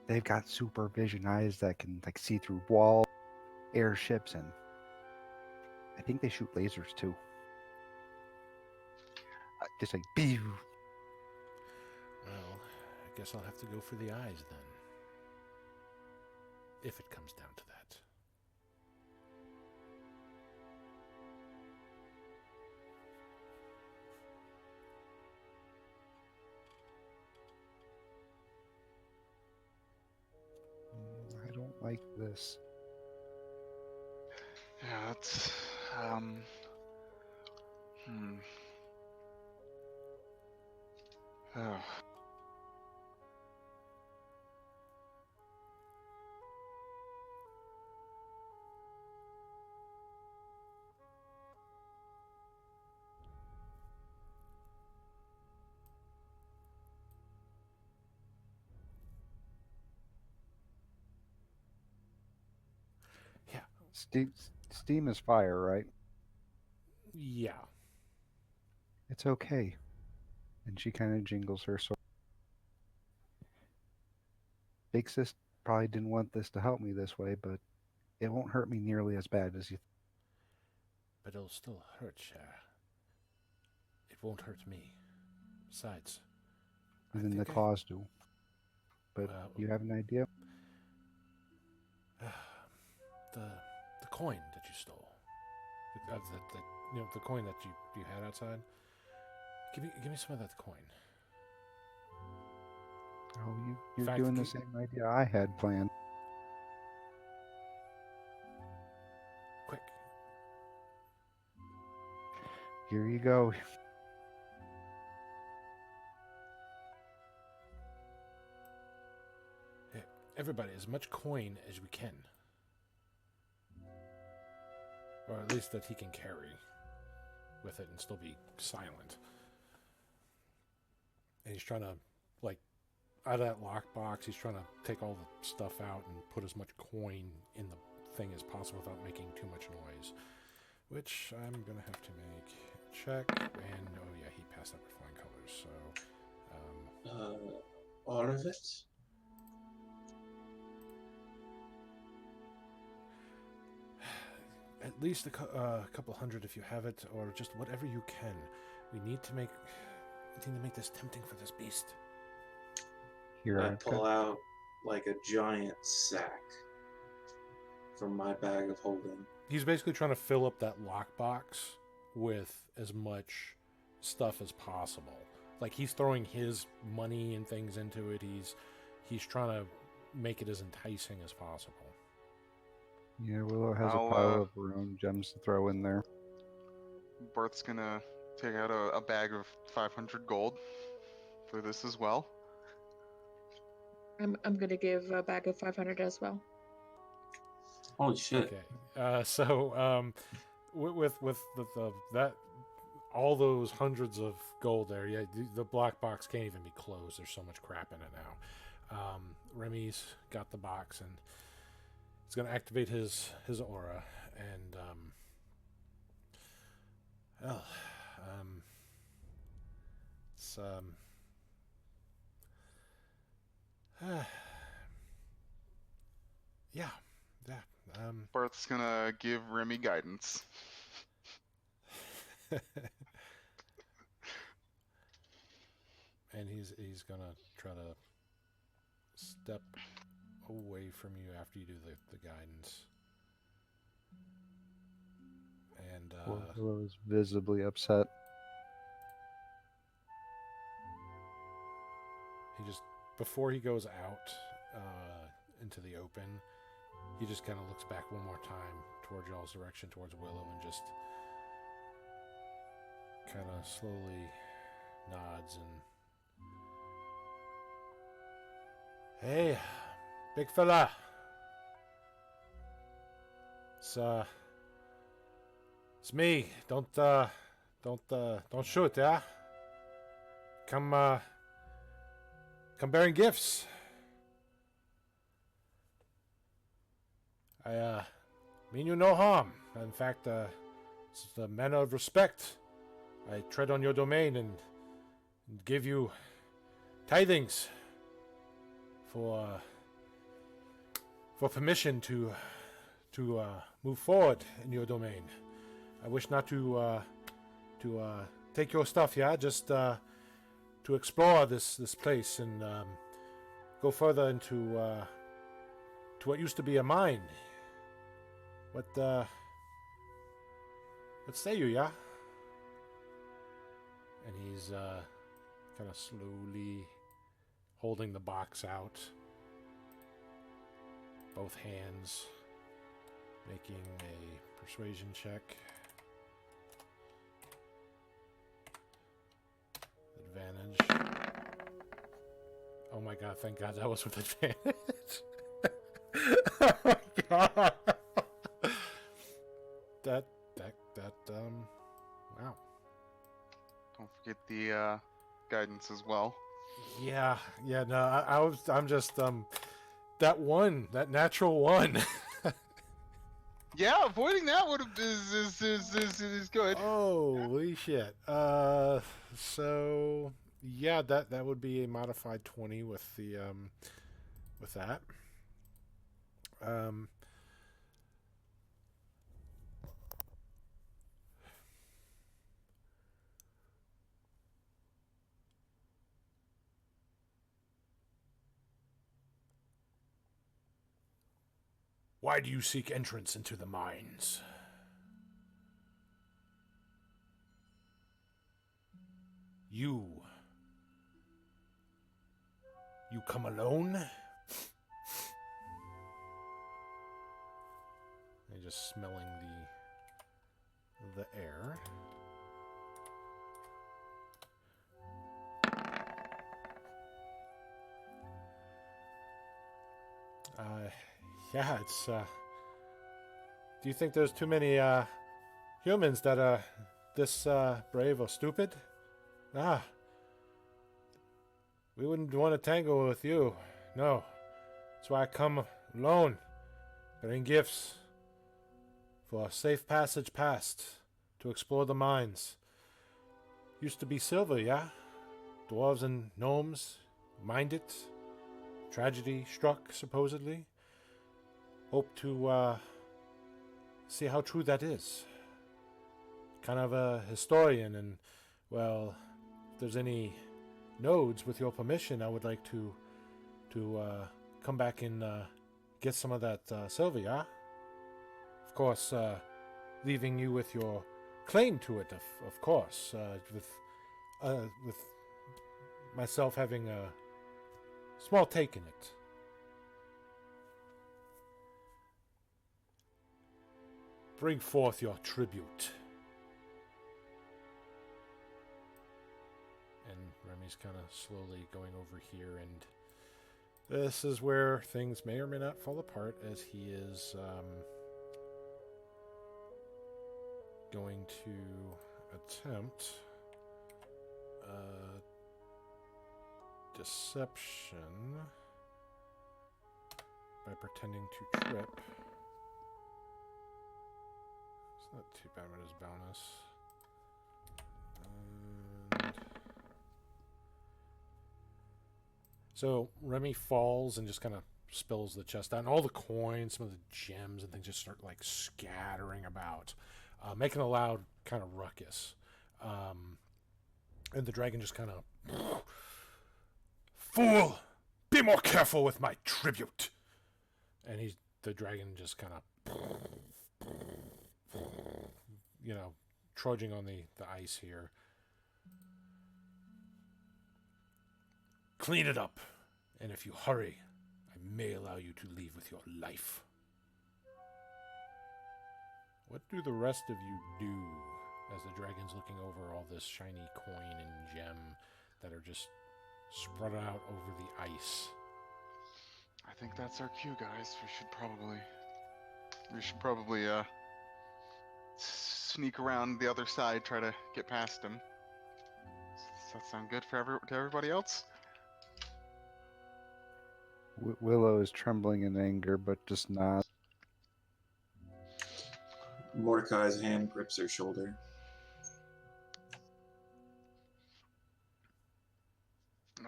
B: They've got supervision eyes that can see through walls, airships, and I think they shoot lasers too. Just like, pew.
A: Well, I guess I'll have to go for the eyes then. if it comes down to that.
B: I don't like this.
C: Yeah, that's hmm. Oh.
A: Yeah.
B: Steam is fire, right?
A: Yeah.
B: It's okay. And she kind of jingles her sword. Big Sis probably didn't want this to help me this way, but it won't hurt me nearly as bad as you.
A: But it'll still hurt, Cher. It won't hurt me. Besides,
B: Even the
A: think I-
B: claws do. But
A: Well,
B: you have an idea?
A: the coin that you stole, the coin that you had outside. Give me some of that coin.
B: Oh, you're
A: fact,
B: doing the same idea I had planned.
A: Quick.
B: Here you go.
A: Everybody, as much coin as we can. Or at least that he can carry with it and still be silent. And he's trying to, like, out of that lockbox, he's trying to take all the stuff out and put as much coin in the thing as possible without making too much noise. Which I'm going to have to make a check. And, oh yeah, he passed that with flying colors, so...
E: All of it?
A: At least a couple hundred if you have it, or just whatever you can. We need to make this tempting for this beast.
B: Here,
E: I pull out like a giant sack from my bag of holding.
A: He's basically trying to fill up that lockbox with as much stuff as possible. Like, he's throwing his money and things into it. He's trying to make it as enticing as possible.
B: Yeah, Willow has
C: I'll,
B: a pile of her own gems to throw in there.
C: Bart's gonna take out a bag of 500 gold for this as well.
F: I'm gonna give a bag of 500 as well.
E: Holy shit.
A: Okay. With that all those hundreds of gold there, yeah, the black box can't even be closed. There's so much crap in it now. Remy's got the box and he's gonna activate his aura and it's yeah.
C: Bart's gonna give Remy guidance.
A: And he's gonna try to step away from you after you do the guidance. And
B: Willow is visibly upset.
A: he just, before he goes out into the open, he just kind of looks back one more time towards y'all's direction, towards Willow, and just kind of slowly nods and, hey, big fella, it's me. Don't shoot, yeah? Come bearing gifts. I mean you no harm. In fact, it's the manner of respect. I tread on your domain and give you tithings for permission to move forward in your domain. I wish not to take your stuff, yeah, just to explore this place and go further into to what used to be a mine. What say you, yeah? And he's kind of slowly holding the box out. Both hands, making a persuasion check. Advantage. Oh my god, thank god that was with advantage. Oh my god. Wow.
C: Don't forget the guidance as well.
A: Yeah, no, I'm just, that natural one.
C: Yeah, avoiding that would have is good.
A: Holy shit. So yeah, that would be a modified 20 with the with that. Why do you seek entrance into the mines? You come alone? And just smelling the air. Yeah, it's do you think there's too many humans that are this brave or stupid? Ah. We wouldn't want to tangle with you. No. That's why I come alone. Bring gifts. For a safe passage past. To explore the mines. Used to be silver, yeah? Dwarves and gnomes mined it. Tragedy struck, supposedly. Hope to see how true that is. Kind of a historian, and, well, if there's any nodes, with your permission, I would like to come back and get some of that silver, yeah? Of course, leaving you with your claim to it, of course, with myself having a small take in it. Bring forth your tribute. And Remy's kind of slowly going over here, and this is where things may or may not fall apart, as he is going to attempt deception by pretending to trip. It's not too bad with his bonus. So Remy falls and just kind of spills the chest out, and all the coins, some of the gems and things just start like scattering about, making a loud kind of ruckus. And the dragon just kind of, fool! Be more careful with my tribute. And the dragon just kind of, trudging on the ice here. Clean it up, and if you hurry, I may allow you to leave with your life. What do the rest of you do as the dragon's looking over all this shiny coin and gem that are just spread out over the ice?
C: I think that's our cue, guys. We should probably sneak around the other side, try to get past him. Does that sound good to everybody else?
B: Willow is trembling in anger, but just not.
E: Mordecai's hand grips her shoulder.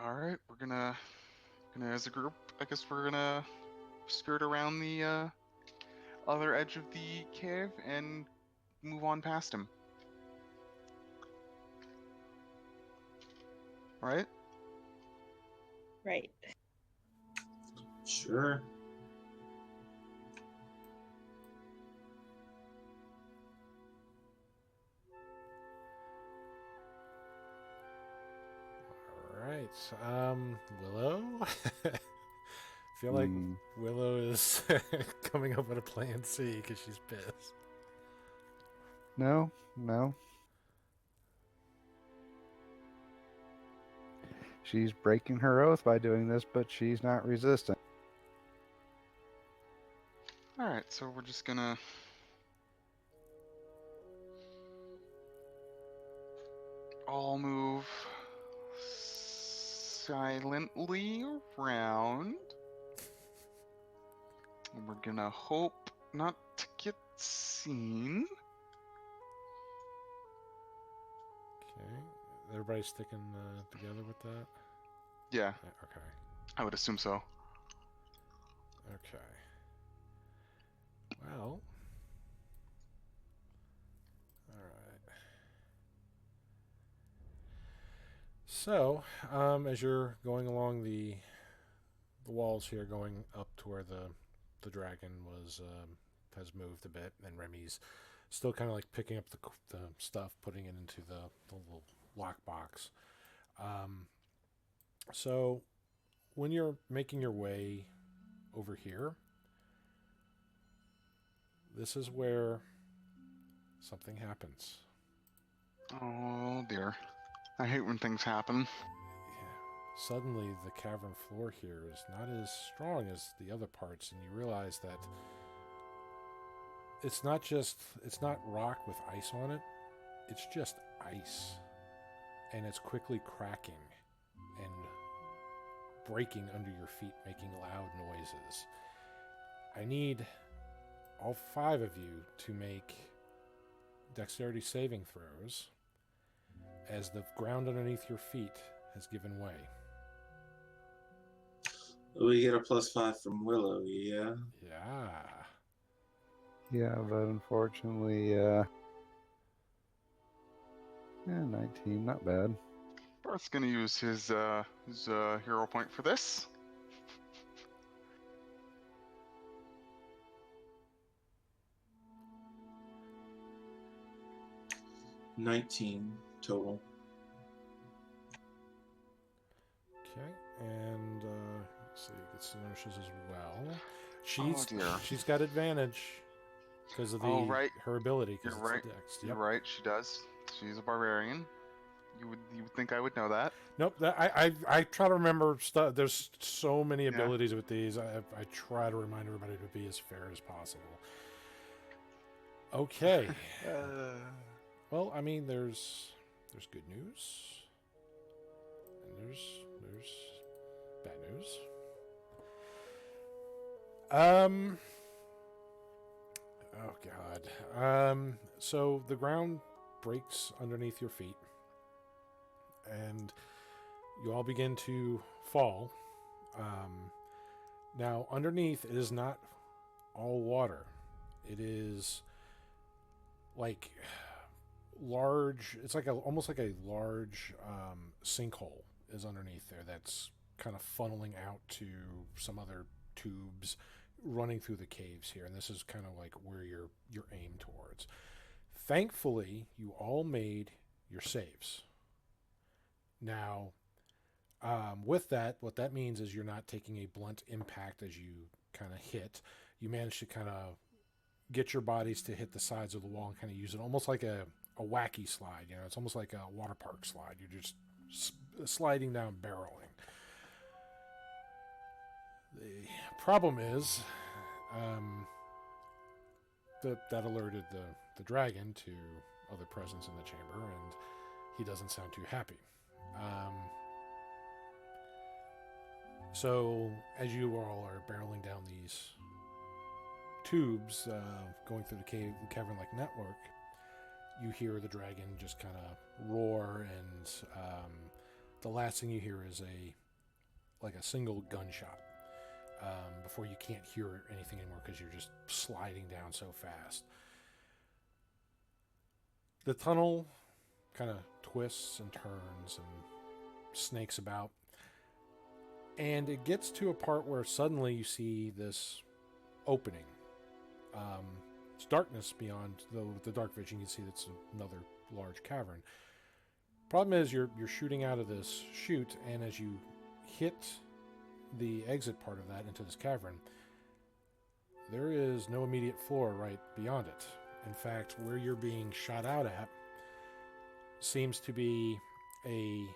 C: All right, we're gonna as a group, I guess we're gonna skirt around the other edge of the cave and move on past him. Right?
F: Right.
E: Sure.
A: Willow? I feel like
B: Hmm.
A: Willow is coming up with a plan C because she's pissed.
B: No, no. She's breaking her oath by doing this, but she's not resistant.
C: Alright, so we're just gonna... all move silently around. And we're gonna hope not to get seen.
A: Okay. Everybody sticking together with that?
C: Yeah,
A: Yeah, okay.
C: I would assume so.
A: Okay. Well. Alright. So, as you're going along the walls here, going up to where the dragon was has moved a bit, and Remy's still kind of like picking up the stuff, putting it into the little lockbox. So, when you're making your way over here, this is where something happens.
C: Oh dear. I hate when things happen.
A: Yeah. Suddenly, the cavern floor here is not as strong as the other parts, and you realize that it's not rock with ice on it, it's just ice. And it's quickly cracking and breaking under your feet, making loud noises. I need all 5 of you to make dexterity saving throws as the ground underneath your feet has given way.
E: We get a +5 from Willow, yeah.
A: Yeah.
B: Yeah, but unfortunately, 19, not bad.
C: Barth's gonna use his hero point for this.
E: $19 total.
A: Okay, and let's see, gets notices as well.
C: Oh, dear.
A: She's got advantage because of
C: Oh, right.
A: her ability.
C: You're
A: Because
C: right.
A: it's a dex.
C: You're
A: Yep.
C: right, she does. She's a barbarian. You would think I would know that.
A: Nope. I try to remember stuff. There's so many
C: Yeah.
A: abilities with these. I try to remind everybody to be as fair as possible. Okay. Well, I mean, there's good news, and there's bad news. Oh God. So the ground breaks underneath your feet, and you all begin to fall. Now, underneath it is not all water. It is like large. It's like almost like a large sinkhole is underneath there. That's kind of funneling out to some other tubes running through the caves here, and this is kind of like where you're aimed towards. Thankfully, you all made your saves. Now, with that, what that means is you're not taking a blunt impact as you kind of hit. You manage to kind of get your bodies to hit the sides of the wall and kind of use it almost like a wacky slide. You know, it's almost like a water park slide. You're just sliding down, barreling. The problem is that alerted the dragon to other presence in the chamber, and he doesn't sound too happy. So as you all are barreling down these tubes, going through the cavern-like network, you hear the dragon just kind of roar, and the last thing you hear is a single gunshot. Before you can't hear anything anymore because you're just sliding down so fast. The tunnel kind of twists and turns and snakes about, and it gets to a part where suddenly you see this opening. It's darkness beyond the dark vision. You can see it's another large cavern. Problem is, you're shooting out of this chute, and as you hit the exit part of that into this cavern, there is no immediate floor right beyond it. In fact, where you're being shot out at seems to be a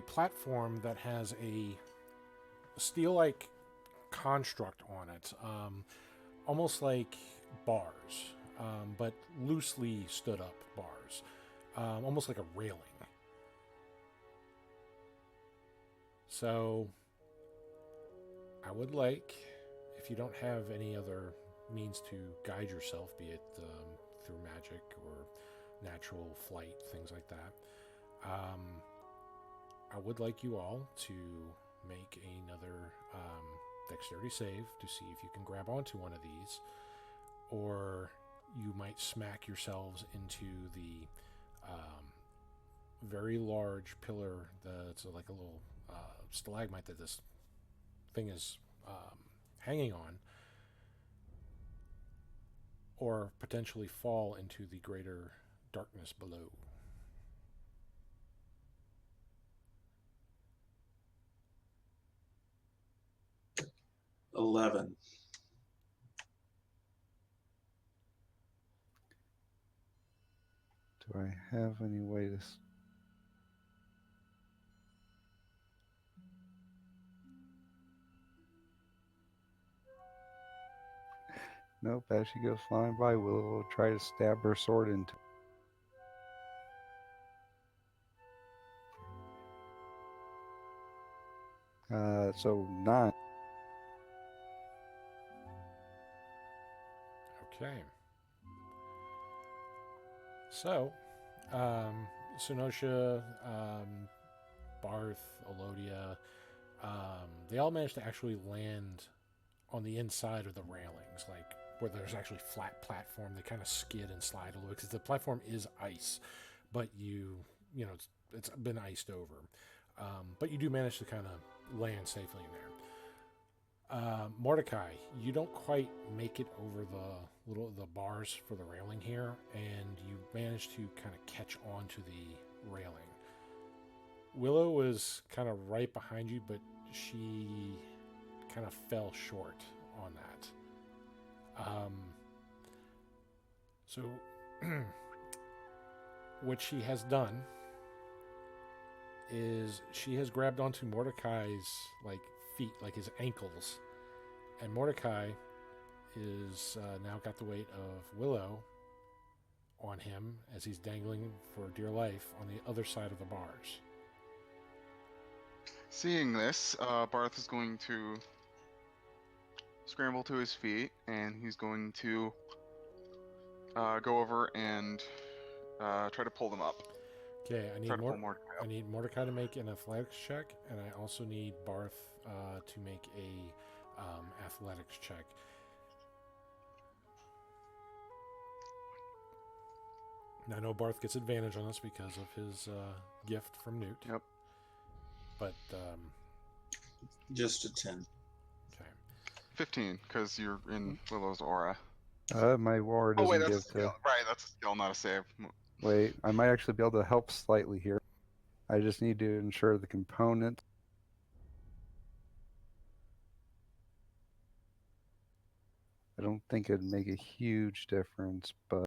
A: platform that has a steel-like construct on it, almost like bars, but loosely stood up bars, almost like a railing. So I would like, if you don't have any other means to guide yourself, be it through magic or natural flight, things like that, I would like you all to make another dexterity save to see if you can grab onto one of these, or you might smack yourselves into the very large pillar that's like a little stalagmite that this thing is hanging on, or potentially fall into the greater darkness below.
E: $11.
B: Do I have any way to... Nope, as she goes flying by, Willow will try to stab her sword into... So 9.
A: Okay. So, Sunosha, Barth, Elodia, they all managed to actually land on the inside of the railings, like where there's actually flat platform. They kind of skid and slide a little because the platform is ice, but you know, it's been iced over. But you do manage to kind of land safely in there. Mordecai, you don't quite make it over the bars for the railing here, and you manage to kind of catch on to the railing. Willow was kind of right behind you, but she kind of fell short on that. So what she has done is she has grabbed onto Mordecai's like feet, like his ankles, and Mordecai is now got the weight of Willow on him as he's dangling for dear life on the other side of the bars.
C: Seeing this, Barth is going to scramble to his feet, and he's going to go over and try to pull them up.
A: Okay, I
C: Try to pull
A: need
C: Mordecai up.
A: I need Mordecai to make an athletics check, and I also need Barth to make a athletics check. Now, I know Barth gets advantage on this because of his gift from Newt.
C: Yep.
A: But
E: Just a 10.
A: okay.
C: 15, because you're in Willow's aura.
B: My war
C: Oh
B: doesn't
C: wait, that's a
B: give
C: skill.
B: to...
C: Right, that's a skill, not a save.
B: Wait, I might actually be able to help slightly here. I just need to ensure the component. I don't think it'd make a huge difference, but...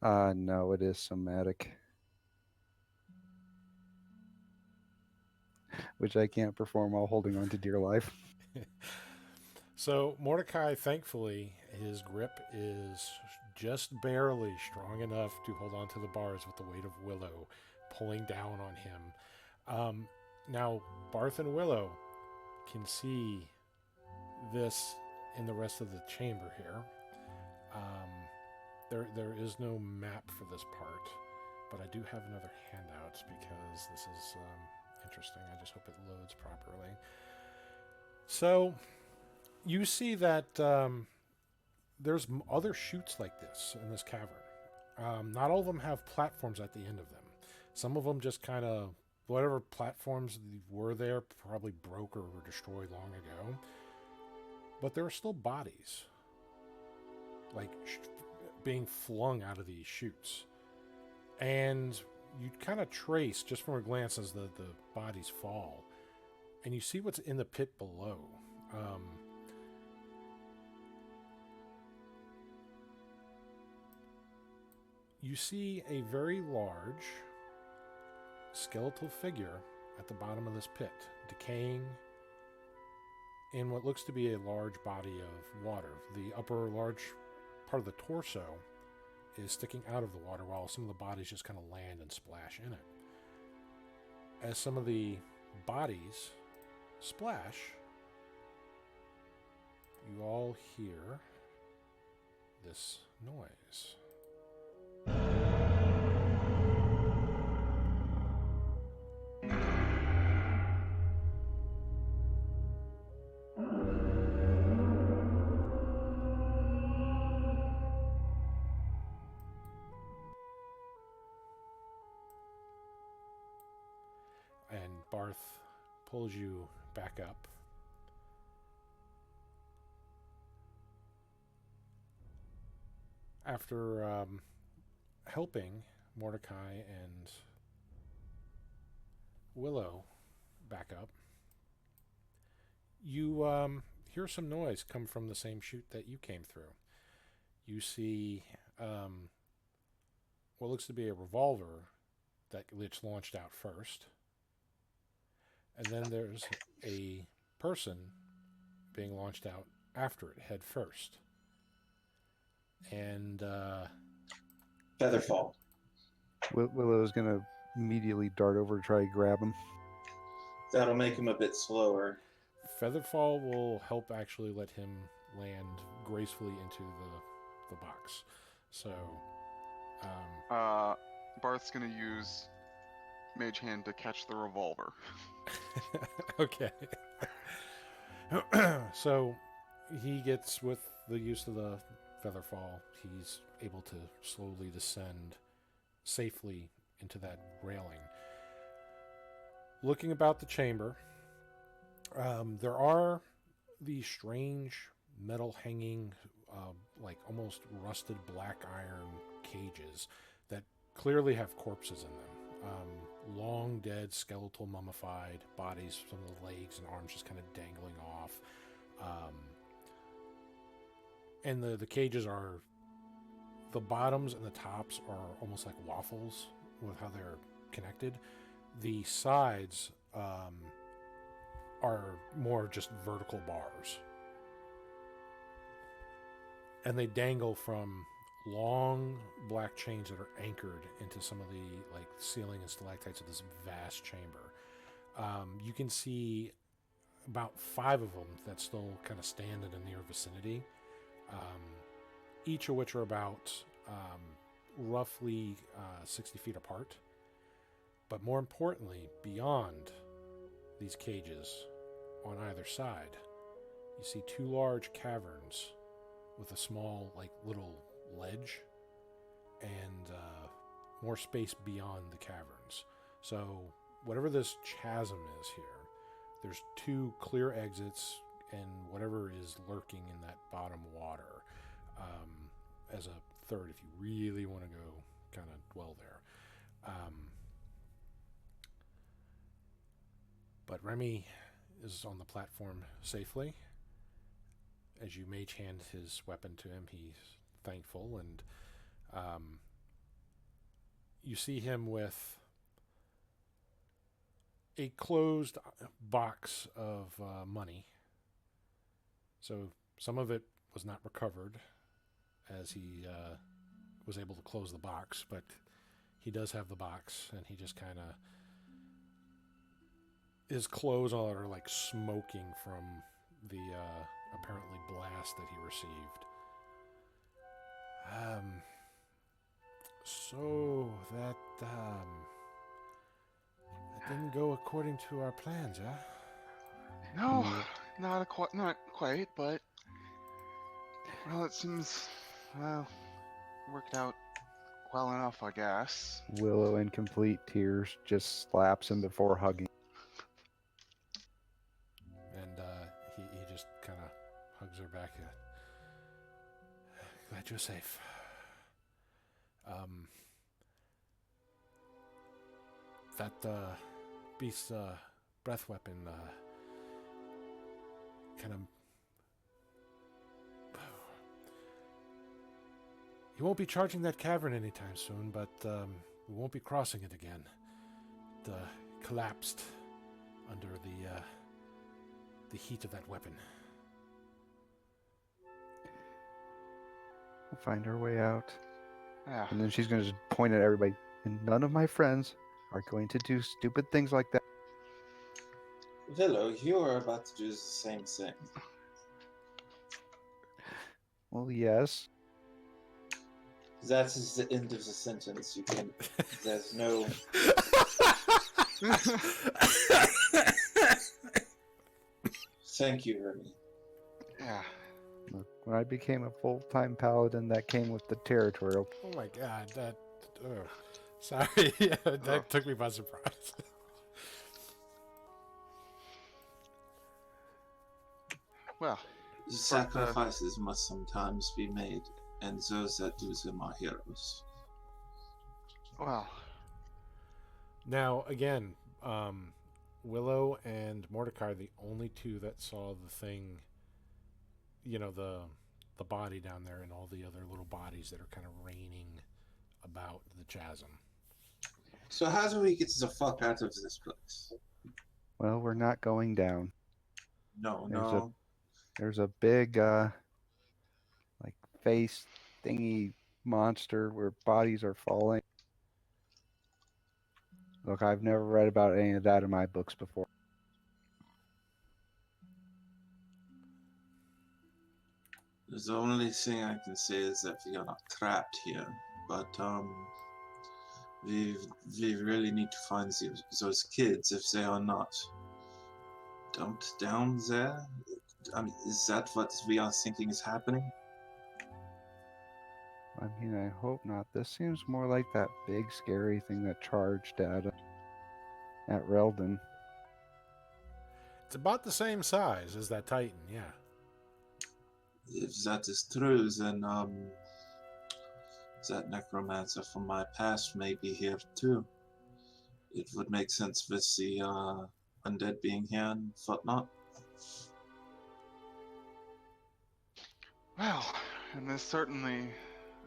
B: no, it is somatic. Which I can't perform while holding on to dear life.
A: So Mordecai, thankfully, his grip is just barely strong enough to hold on to the bars with the weight of Willow pulling down on him. Now, Barth and Willow can see this in the rest of the chamber here. There is no map for this part, but I do have another handout because this is interesting. I just hope it loads properly. So you see that there's other chutes like this in this cavern. Not all of them have platforms at the end of them. Some of them just kind of, whatever platforms were there probably broke or were destroyed long ago. But there are still bodies. Like being flung out of these chutes. And you kind of trace, just from a glance, as the bodies fall. And you see what's in the pit below. You see a very large skeletal figure at the bottom of this pit, decaying in what looks to be a large body of water. The upper large part of the torso is sticking out of the water, while some of the bodies just kind of land and splash in it. As some of the bodies splash, you all hear this noise. And Barth pulls you back up. After helping Mordecai and Willow back up, you hear some noise come from the same chute that you came through. You see what looks to be a revolver that gets launched out first. And then there's a person being launched out after it, head first. And
E: Featherfall.
B: Willow's going to immediately dart over to try to grab him.
E: That'll make him a bit slower.
A: Featherfall will help actually let him land gracefully into the box. So,
C: Barth's gonna use Mage Hand to catch the revolver.
A: okay. So he gets, with the use of the Featherfall, he's able to slowly descend safely into that railing. Looking about the chamber, there are these strange metal hanging, like almost rusted black iron cages that clearly have corpses in them. Long dead, skeletal, mummified bodies, some of the legs and arms just kind of dangling off. And the cages are, the bottoms and the tops are almost like waffles with how they're connected. The sides are more just vertical bars. And they dangle from long black chains that are anchored into some of the like ceiling and stalactites of this vast chamber. You can see about 5 of them that still kind of stand in the near vicinity, each of which are about roughly 60 feet apart. But more importantly, beyond these cages on either side, you see 2 large caverns with a small, like, little ledge and more space beyond the caverns. So whatever this chasm is here, there's 2 clear exits and whatever is lurking in that bottom water as a third, if you really want to go kind of dwell there. But Remy is on the platform safely. As you mage hand his weapon to him, he's thankful, and you see him with a closed box of money. So some of it was not recovered as he was able to close the box, but he does have the box, and he just kind of, his clothes are like smoking from the apparently blast that he received. So that didn't go according to our plans, huh?
C: No, not quite, but well, it seems worked out well enough, I guess.
B: Willow, in complete tears, just slaps him before hugging.
A: And he just kind of hugs her back. Glad you're safe. that beast's breath weapon kind of. He won't be charging that cavern anytime soon, but we won't be crossing it again. It collapsed under the heat of that weapon.
B: We'll find our way out.
C: Yeah.
B: And then she's going to just point at everybody. And none of my friends are going to do stupid things like that.
E: Villo, you are about to do the same thing.
B: Well, yes.
E: That is the end of the sentence. You can. There's no. Thank you, Remy.
C: Yeah.
B: Look, when I became a full-time paladin, that came with the territory.
A: Oh my god, that. Oh, sorry, that took me by surprise.
C: Well,
E: Sacrifices must sometimes be made, and those that do them are heroes.
C: well.
A: Now, again, Willow and Mordecai are the only two that saw the thing, you know, the body down there and all the other little bodies that are kind of raining about the chasm.
E: So how do we get the fuck out of this place?
B: Well, we're not going down.
E: No,
B: There's
E: no.
B: There's a big, like, face thingy monster where bodies are falling. Look, I've never read about any of that in my books before.
E: The only thing I can say is that we are not trapped here, but we really need to find those kids if they are not dumped down there. I mean, is that what we are thinking is happening?
B: I mean, I hope not. This seems more like that big scary thing that charged at Relden.
A: It's about the same size as that Titan, yeah.
E: If that is true, then that necromancer from my past may be here too. It would make sense with the undead being here and whatnot.
C: Well, and this certainly,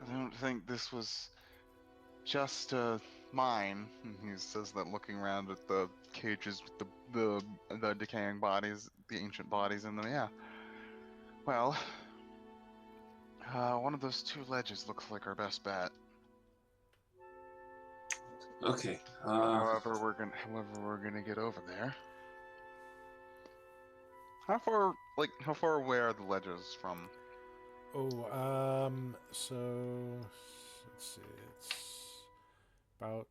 C: I don't think this was just mine. And he says that looking around at the cages with the decaying bodies, the ancient bodies in them. Yeah. Well, one of those two ledges looks like our best bet.
E: Okay.
C: However we're gonna get over there. How far away are the ledges from?
A: Oh, so let's see, it's about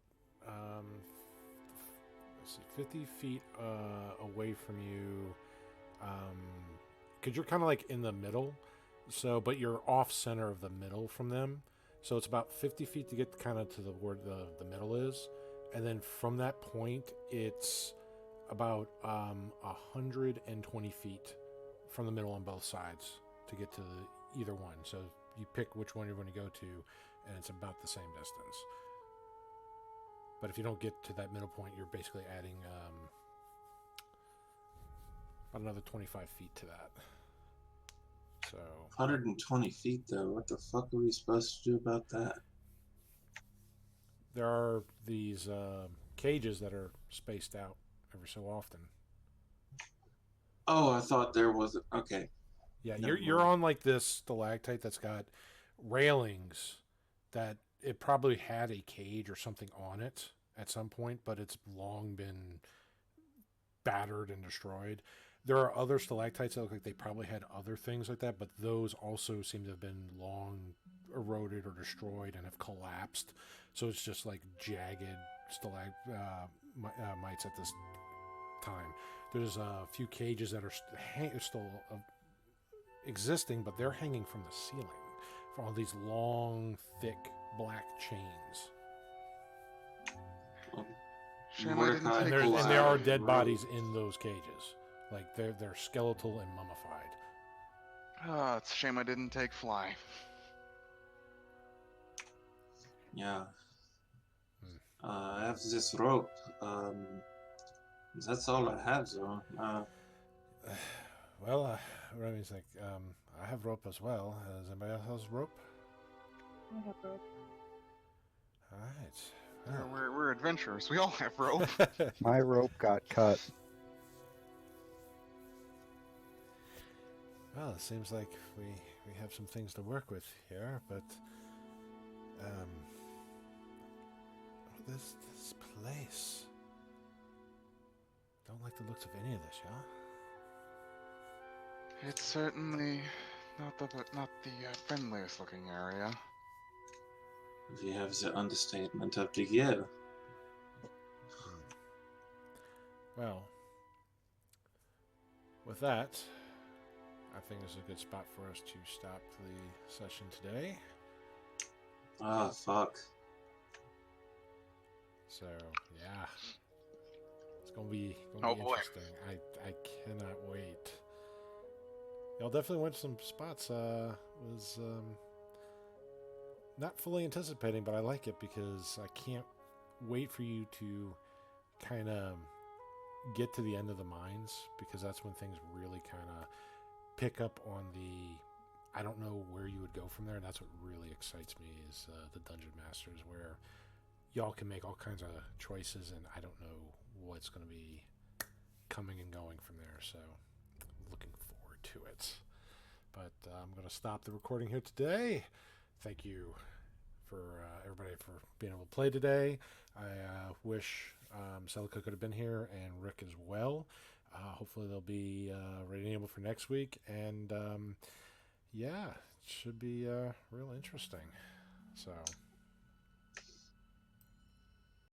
A: let's see, 50 feet away from you, because you're kind of like in the middle, so but you're off center of the middle from them, so it's about 50 feet to get kind of to the where the middle is, and then from that point it's about 120 feet from the middle on both sides to get to either one. So you pick which one you're going to go to, and it's about the same distance. But if you don't get to that middle point, you're basically adding about another 25 feet to that. So
E: 120 feet though, what the fuck are we supposed to do about that?
A: there are these cages that are spaced out every so often.
E: Oh, I thought there was okay.
A: Yeah,
E: Never
A: you're
E: mind.
A: on like this stalactite that's got railings that it probably had a cage or something on it at some point, but it's long been battered and destroyed. There are other stalactites that look like they probably had other things like that, but those also seem to have been long eroded or destroyed and have collapsed. So it's just like jagged stalagmites at this time. There's a few cages that are still existing, but they're hanging from the ceiling for all these long, thick, black chains.
C: Shame I didn't
E: Mordecai
C: take
A: And
E: pulls
A: there
E: out
A: are
E: a
A: dead
E: rope.
A: bodies in those cages. Like they're skeletal and mummified.
C: It's a shame I didn't take fly.
E: Yeah.
A: Hmm.
E: I have this rope. That's all I have, though.
A: Well, Remy's like, I have rope as well. Does anybody else have rope?
F: I have rope.
A: All right.
C: We're adventurers. We all have rope.
B: My rope got cut.
A: Well, it seems like we have some things to work with here, but this place. Don't like the looks of any of this, yeah.
C: It's certainly not the friendliest looking area.
E: We have the understatement of the year.
A: Well, with that, I think this is a good spot for us to stop the session today.
E: Ah, fuck.
A: So yeah, it's gonna be
C: Oh, boy.
A: interesting. I cannot wait. Y'all definitely went to some spots. Was not fully anticipating, but I like it because I can't wait for you to kind of get to the end of the mines, because that's when things really kind of pick up on the. I don't know where you would go from there, and that's what really excites me is the Dungeon Masters, where y'all can make all kinds of choices, and I don't know what's going to be coming and going from there. So, looking forward to it. But I'm going to stop the recording here today. Thank you for everybody for being able to play today. I wish Celica could have been here, and Rick as well. Hopefully they'll be ready and able for next week. And yeah, it should be real interesting. So